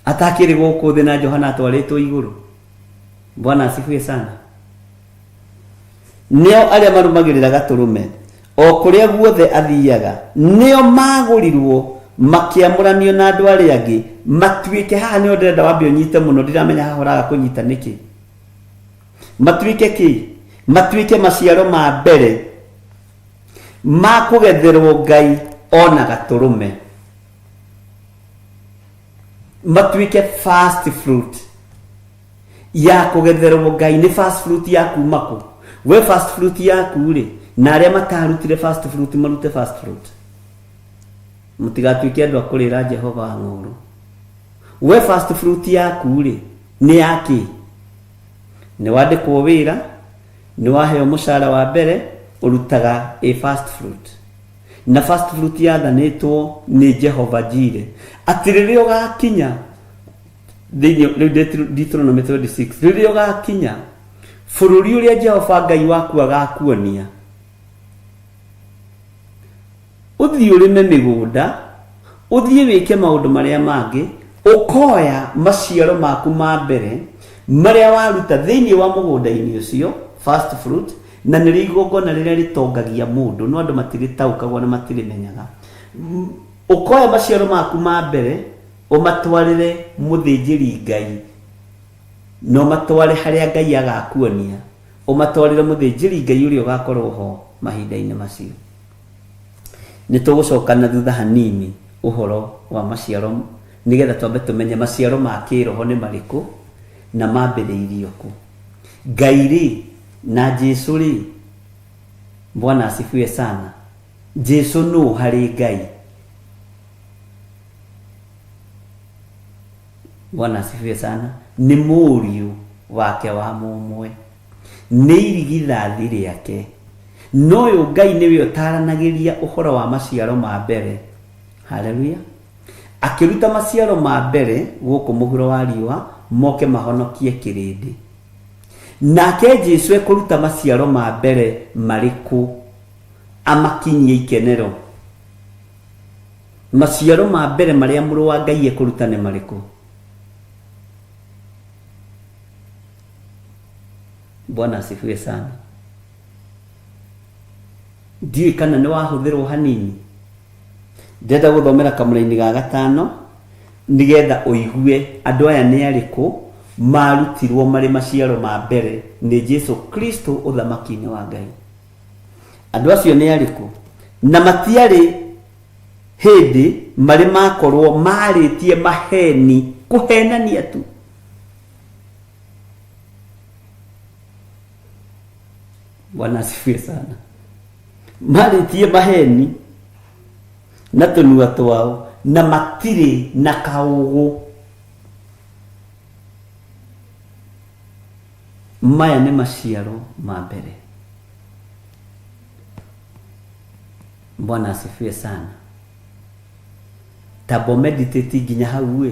Atakĩrĩ gũkũ thĩ na Johana atwarĩtwo igũrũ. Bwana asifiwe sana. Nĩo arĩa marũmagĩrĩra gatũrũme o kũrĩa guothe athiaga. Nĩo magũrirwo makĩamũranio na andũ arĩa angĩ matuĩke. Haha nĩo ndĩrenda wambe ũnyite mũno, ndiramenya haha ũraga kũnyita nĩkĩ. Matuĩke kĩ? Matuĩke maciaro ma mbere ma kũgetherwo Ngai ona gatũrũme. Matuĩke first fruit ya kũgetherwo Ngai. Nĩ first fruit ya kuma kũ? We first fruit yaku rĩ, na arĩa matarutire first fruit marute first fruit. Mũtigatuĩke andũ a kũrĩra Jehova ng'ũrũ. We first fruit yaku rĩ nĩ yake. Nĩ wandĩkwo wĩra, nĩ waheo mũcara wa mbere, ũrutaga a first fruit. Na first fruit yathanĩtwo nĩ Jehova Jireh. Atĩ rĩrĩa ũgakinya Deuteronomy 26, rĩrĩa ũgakinya bũrũri ũrĩa Jehova Ngai waku agakuonia, ũthiĩ ũrĩme mĩgũnda, ũthiĩ wĩke maũndũ marĩa mangĩ, ũkoya maciaro maku ma mbere marĩa waruta thĩinĩ wa mũgũnda-inĩ ũcio, first fruit, na nĩ igongona rĩrĩa rĩtongagia mũndũ, no andũ matirĩtaũkagwo na matirĩmenyaga. Ũkoya maciaro maku ma mbere ũmatwarĩre mũthĩnjĩri Ngai, no matware harĩa Ngai agakuonia, ũmatwarĩre mũthĩnjĩri Ngai ũrĩa ũgakorwo ho mahinda-inĩ macio. Nĩ tũgũcoka na thutha hanini ũhoro wa maciaro, nĩgetha twambe tũmenye maciaro ma kĩroho nĩ marĩkũ na mambĩrĩirio kũ. Ngai rĩ na Jesũ rĩ, Bwana asifiwe sana. Jesũ nũ harĩ Ngai? Bwana asifiwe sana. Nĩ mũriũ wake wa mũmwe, nĩ irigithathi rĩake, no yo Ngai niwe ũtaranagiria ũhoro wa maciaro ma mbere. Haleluya. Akiruta maciaro ma mbere gũkũ mũhuro wa riũa moke mahonokie kĩrĩndĩ. Nake Jesu ekũruta maciaro ma mbere marĩkũ amakinyie ikenero. Maciaro ma mbere marĩa mũrũ wa Ngai ekũruta nĩ marĩkũ? Bwana asifiwe sana. Ndiye kana nĩ wahũthĩrwo hanini. Ndenda gũthomera kamũra-inĩ ga 5 nigetha ũigue andũ aya nĩ arĩkũ marutirwo marĩ maciaro ma mbere nĩ Jesu Kristo ũthamaki-inĩ wa Ngai. Andũ acio nĩ arĩkũ? Na matiarĩ hĩndĩ marĩ makorwo marĩtie maheni kũhenania tu. Bwana asifiwe sana. Marĩtie maheni na tũnua twao na matirĩ na kaũgũ. Maya nĩ maciaro ma mbere. Bwana asifiwe sana. Tabo meditate nginya hau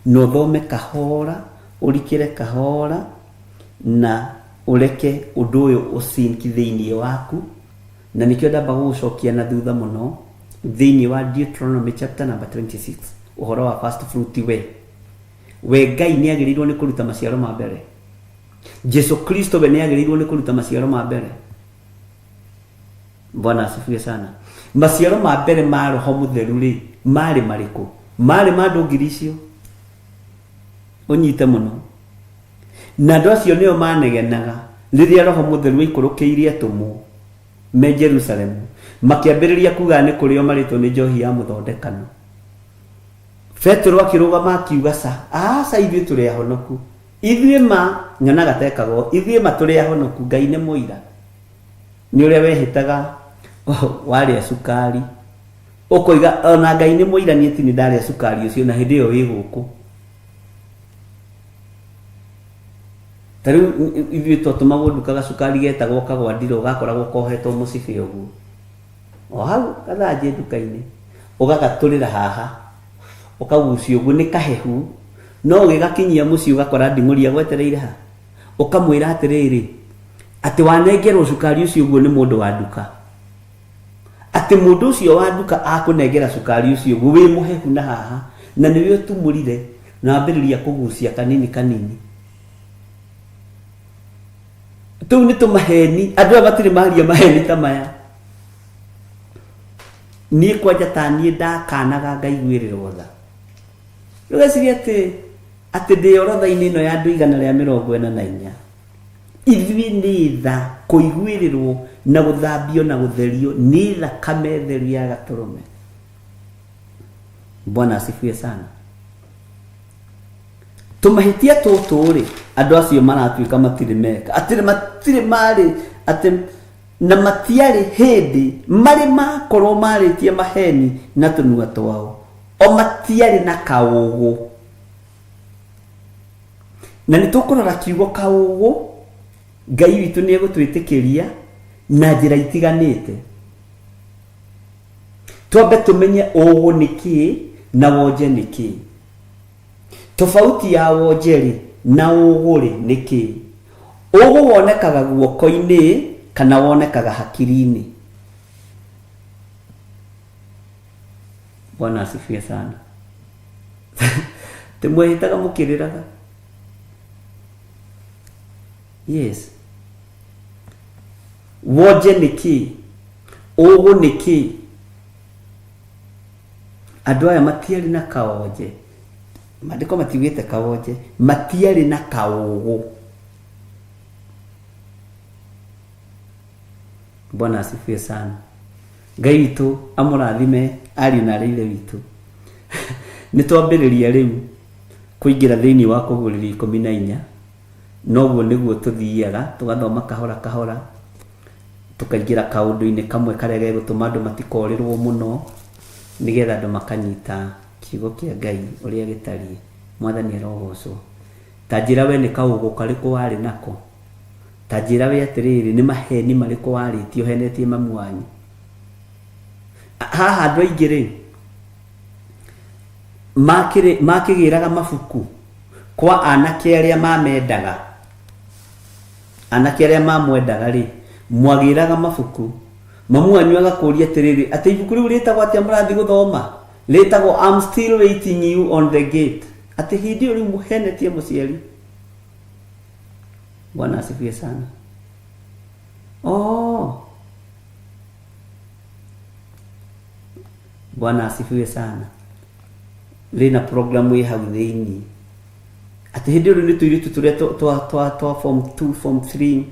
no thome kahora, ũrikĩre kahora na ureke ũndũ ũyũ ũcinki thĩinĩ waku. Na nikio ndamba gũcokia na thutha mũno thĩinĩ wa Deuteronomy chapter number 26 ũhoro wa first fruit we Ngai nĩ agĩrĩirwo nĩ kũruta maciaro ma mbere. Jesu Kristo we nĩ agĩrĩirwo nĩ kũruta maciaro ma mbere. Bwana asifiwe sana. Maciaro ma mbere ma Roho Mũtheru marĩ marĩkũ? Marĩ ma ndũngiri icio. Ũnyite mũno. Na andũ acio nĩo manegenaga rĩrĩa Roho Mũtheru aikũrũkĩire atũmwo me Jerusalemu makĩambĩrĩria kuga nĩ kũrĩo marĩtwo nĩ njohi ya mũthondekano. Petro akĩrũgama akiuga aca ithuĩ tũrĩ ahonoku. Ithuĩ ma ng'ana gatekagwo ithuĩ ma tũrĩ ahonoku. Ngai nĩ mũira. Nĩ ũrĩa wehĩtaga warĩa cukari ũkoiga ona Ngai nĩ mũira niĩ ti nĩ ndarĩa cukari ũcio na hĩndĩ ĩyo wĩ gũkũ. Tarĩu ithuĩ twatũmagwo ndukaga cukari getagwo kagwa ndiro gakoragwo kohetwo mũcibe ũguo. O hau gathanjĩ nduka-inĩ ũgagatũrĩra haha ũkagucia ũguo nĩ kahehu no ũgĩgakinyia mũciĩ ũgakora nding'ũri agwetereire ha. Ũkamwĩra atĩrĩrĩ atĩ wanengerwo cukari ũcio ũguo nĩ mũndũ wa nduka. Atĩ mũndũ ũcio wa nduka akũnengera cukari ũcio ũguo wĩ mũhehu na haha na nĩwe ũtumũrire na ambĩrĩria kũgucia kanini kanini. Tũu nĩ tũmaheni. Andũ aya matirĩ maria maheni ta maya. Niĩ kwanja ta niĩ ndakanaga ngaiguĩrĩrwo tha. Rũgeciria atĩ ndĩ orodha-inĩ ĩno ya andũ 144. Ithuĩ nĩ tha kũiguĩrĩrwo na gũthambio na gũtherio nĩ thakame theru ya Gatũrũme. Bwana asifiwe sana. Tumahĩtia tũtũ andũ acio maratuĩka matirĩ meka atĩ matirĩ marĩ atĩ na matiarĩ hĩndĩ marĩ makorwo marĩtie maheni na tũnua twao o matiarĩ na kaũgũ. Na nĩ tũkũrora kiugo kaũgũ Ngai witũ nĩ egũtwĩtĩkĩria na njĩra itiganĩte. Twambe tũmenye ũgũ nĩ kĩĩ na wonje nĩ kĩĩ. Tofauti ya wonje na ũgũ nĩ kĩĩ? Ũgũ wonekaga guoko-inĩ kana wonekaga hakiri-inĩ. Bwana asifiwe sana. Temwehitaga mũkĩrĩraga. Yes. Wonje nĩ kĩĩ? Ũgũ nĩ kĩĩ? Andũ aya matiarĩ na kaonje. Maandĩko matiugĩte kaonje, matiarĩ na kaũgũ. Bwana asifiwe sana. Ngai witũ amũrathime ariũ na aarĩ a Ithe witũ. Nĩ twambĩrĩria rĩu kũingĩra thĩinĩ wa Kũgũrĩrwo 14. Noguo nĩguo tũthiaga tũgathoma kahora kahora tũkaingĩra kaũndũ-inĩ kamwe karĩa gegũtũma andũ matikorĩrwo mũno nĩgetha andũ makanyita kiugo kĩa Ngai ũrĩa gĩtariĩ. Mwathani arogocwo. Ta njĩra we nĩ kaũgũ karĩkũ warĩ nako Tajira we atiriri ni maheni mariko warĩtio henetie mamu wanyu. Haha andũ aingĩ rĩ makĩgĩraga mabuku kwa anake arĩa mamendaga, anake arĩa mamwendaga rĩ mwagĩraga mabuku, mamu wanyu agakũria atiriri atĩ ibuku rĩu rĩtagwo atĩa mũrathi gũthoma, rĩtagwo I'm still waiting you on the gate, atĩ hindi rĩu mũhenetie mũciari. Bwana asifiwe sana. Bwana asifiwe sana. Rina programu hii hau thĩinĩ atĩ hindi rĩu nĩ tũirĩtu tũrĩa twa form 2 form 3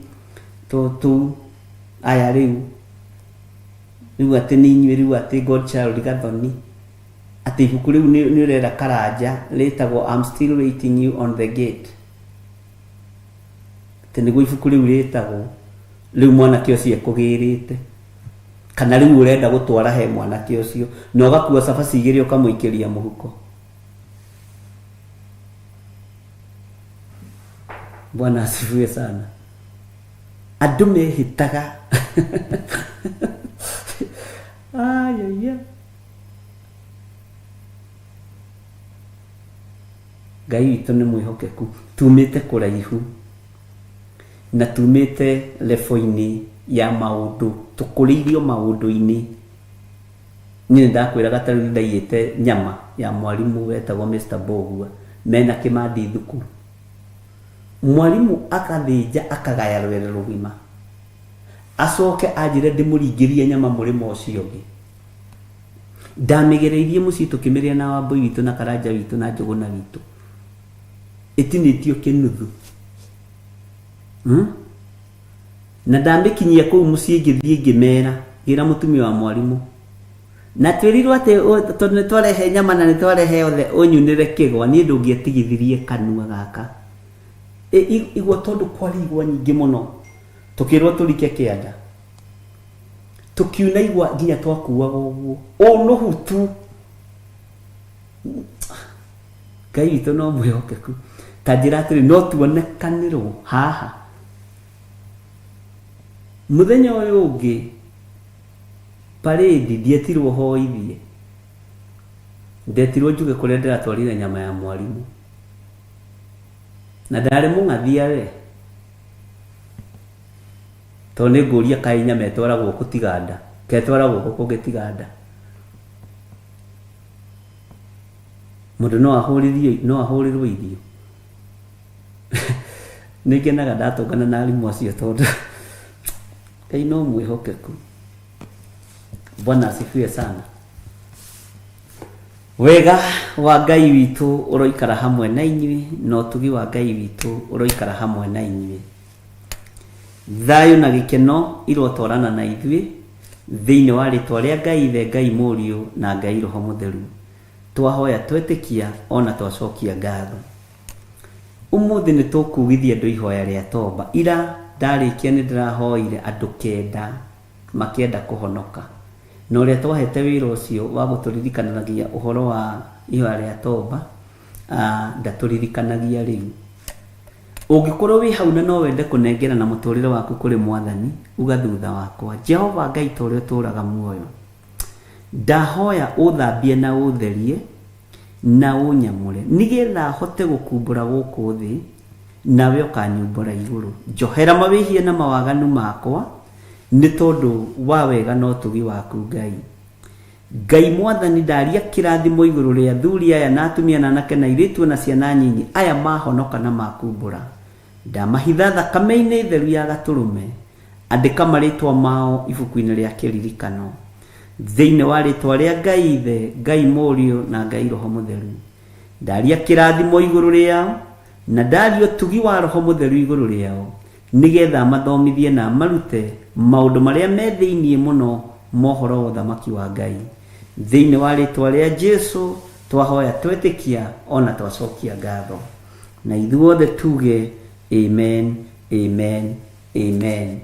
to aya rĩu atĩ nĩ inyuĩ rĩu atĩ Godchild Gathoni atĩ ibuku rĩu nĩ ũrera Karanja rĩtagwo I'm still waiting you on the gate. Tene go ibuku riu rĩtagwo riu mwanake ũcio ekũgĩrĩte kana riu ũrenda gũtwara he mwanake ũcio na ũgakua cabaci igĩrĩ ũkamũikĩria mũhuko. Bwana asifiwe sana. Andũ mehĩtaga ayaya. Ngai witũ nĩ mwĩhokeku, tumĩte kũraihu na tumĩte level-inĩ ya maũndũ, tũkũrĩirio maũndũ-inĩ. Niĩ ndakwĩraga ta rĩu ndaiyĩte nyama ya mwarimũ wetagwo Mr. Bogua mena Kĩmathi thukuru. Mwarimũ akathĩnja akagaya rwere rũgima acoke anjĩre ndĩmũringĩrie nyama mũrĩmo ũcio ũngĩ. Ndamĩgereirie mũciĩ tũkĩmĩrĩa na Wambũi witũ na Karanja witũ na Njũgũna witũ, ĩtinĩtio kĩnuthu. Na ndamĩkinyia kũu mũciĩ ngĩthiĩ ngĩmera gĩra mũtumia wa mwarimũ na twĩrirwo atĩ tondũ nĩ twarehe nyama na nĩ twarehe othe ũnyunĩre kĩgwa, niĩ ndũngĩatigithirie kanua gaka igwa tondũ kwari igwa nyingĩ mũno. Tũkĩrwo tũrike kĩanda tũkiuna igwa nginya twakuaga ũguo nũhu tu. Ngai witũ no mwĩhokeku, ta njĩra atĩrĩ no tuonekanĩrwo haha. Mũthenya ũyũ ũngĩ parade ndietirwo hoithie, ndetirwo njuge kũrĩa ndĩratwarire nyama ya mwarimũ na ndarĩ mũng'athia we tondũ nĩ ngũria kaĩ nyama ĩtwaragwo gũtiganda ketwaragwo gũgĩtiganda. Mũndũ no ahũrĩrwo irio. Nĩngenaga ndatũngana na arimũ acio tondũ Ngai no mwĩhokeku. Bwana asifiwe sana. Wega wa Ngai witũ ũroikara hamwe na inyuĩ, no tugi wa Ngai witũ ũroikara hamwe na inyuĩ. Thayũ na gĩkeno irotwarana na ithuĩ thĩinĩ wa rĩtwa rĩa Ngai Ithe, Ngai Mũriũ na Ngai Roho Mũtheru. Twahoya twetĩkia ona twacokia ngatho. Ũmũthĩ nĩ tũkugithia andũ ihoya rĩa toba. Ira ndarĩkia nĩ ndĩrahoire andũ 9 makĩenda kũhonoka, na ũrĩa twahete wĩra ũcio wa gũtũririkanagia ũhoro wa ihoya rĩa toba ndatũririkanagia rĩu. Ũngĩkorwo wĩ hau na no wende kũnengera na mũtũrĩre waku kũrĩ Mwathani, uga thutha wakwa: Jehova Ngai ta ũrĩa ũtũũraga muoyo, ndahoya ũthambie na ũtherie na ũnyamũre nĩgetha hote gũkumbũra gũkũ thĩ nawe ũkanyumbũra igũrũ. Njohera mawĩhie na mawaganu makwa nĩ tondũ wa wega no tugi waku Ngai. Ngai Mwathani, ndaria kĩrathimo igũrũ rĩa athuri aya na atumia na anake na airĩtu na ciana nyinyi aya mahonoka na makumbũra. Ndamahitha thakame-inĩ theru ya Gatũrũme, andĩka marĩtwa mao ibuku-inĩ rĩa kĩririkano thĩinĩ wa rĩtwa rĩa Ngai Ithe, Ngai Mũriũ na Ngai Roho Mũtheru. Ndaria kĩrathimo igũrũ rĩao na ndaria ũtugi wa Roho Mũtheru igũrũ rĩao nĩgetha mathomithie na marute maũndũ marĩa me thĩinĩ mũno mohoro wa ũthamaki wa Ngai. Thĩinĩ wa rĩtwa rĩa Jesũ twahoya twetĩkia ona twacokia ngatho, na ithuothe tuge amen, amen, amen.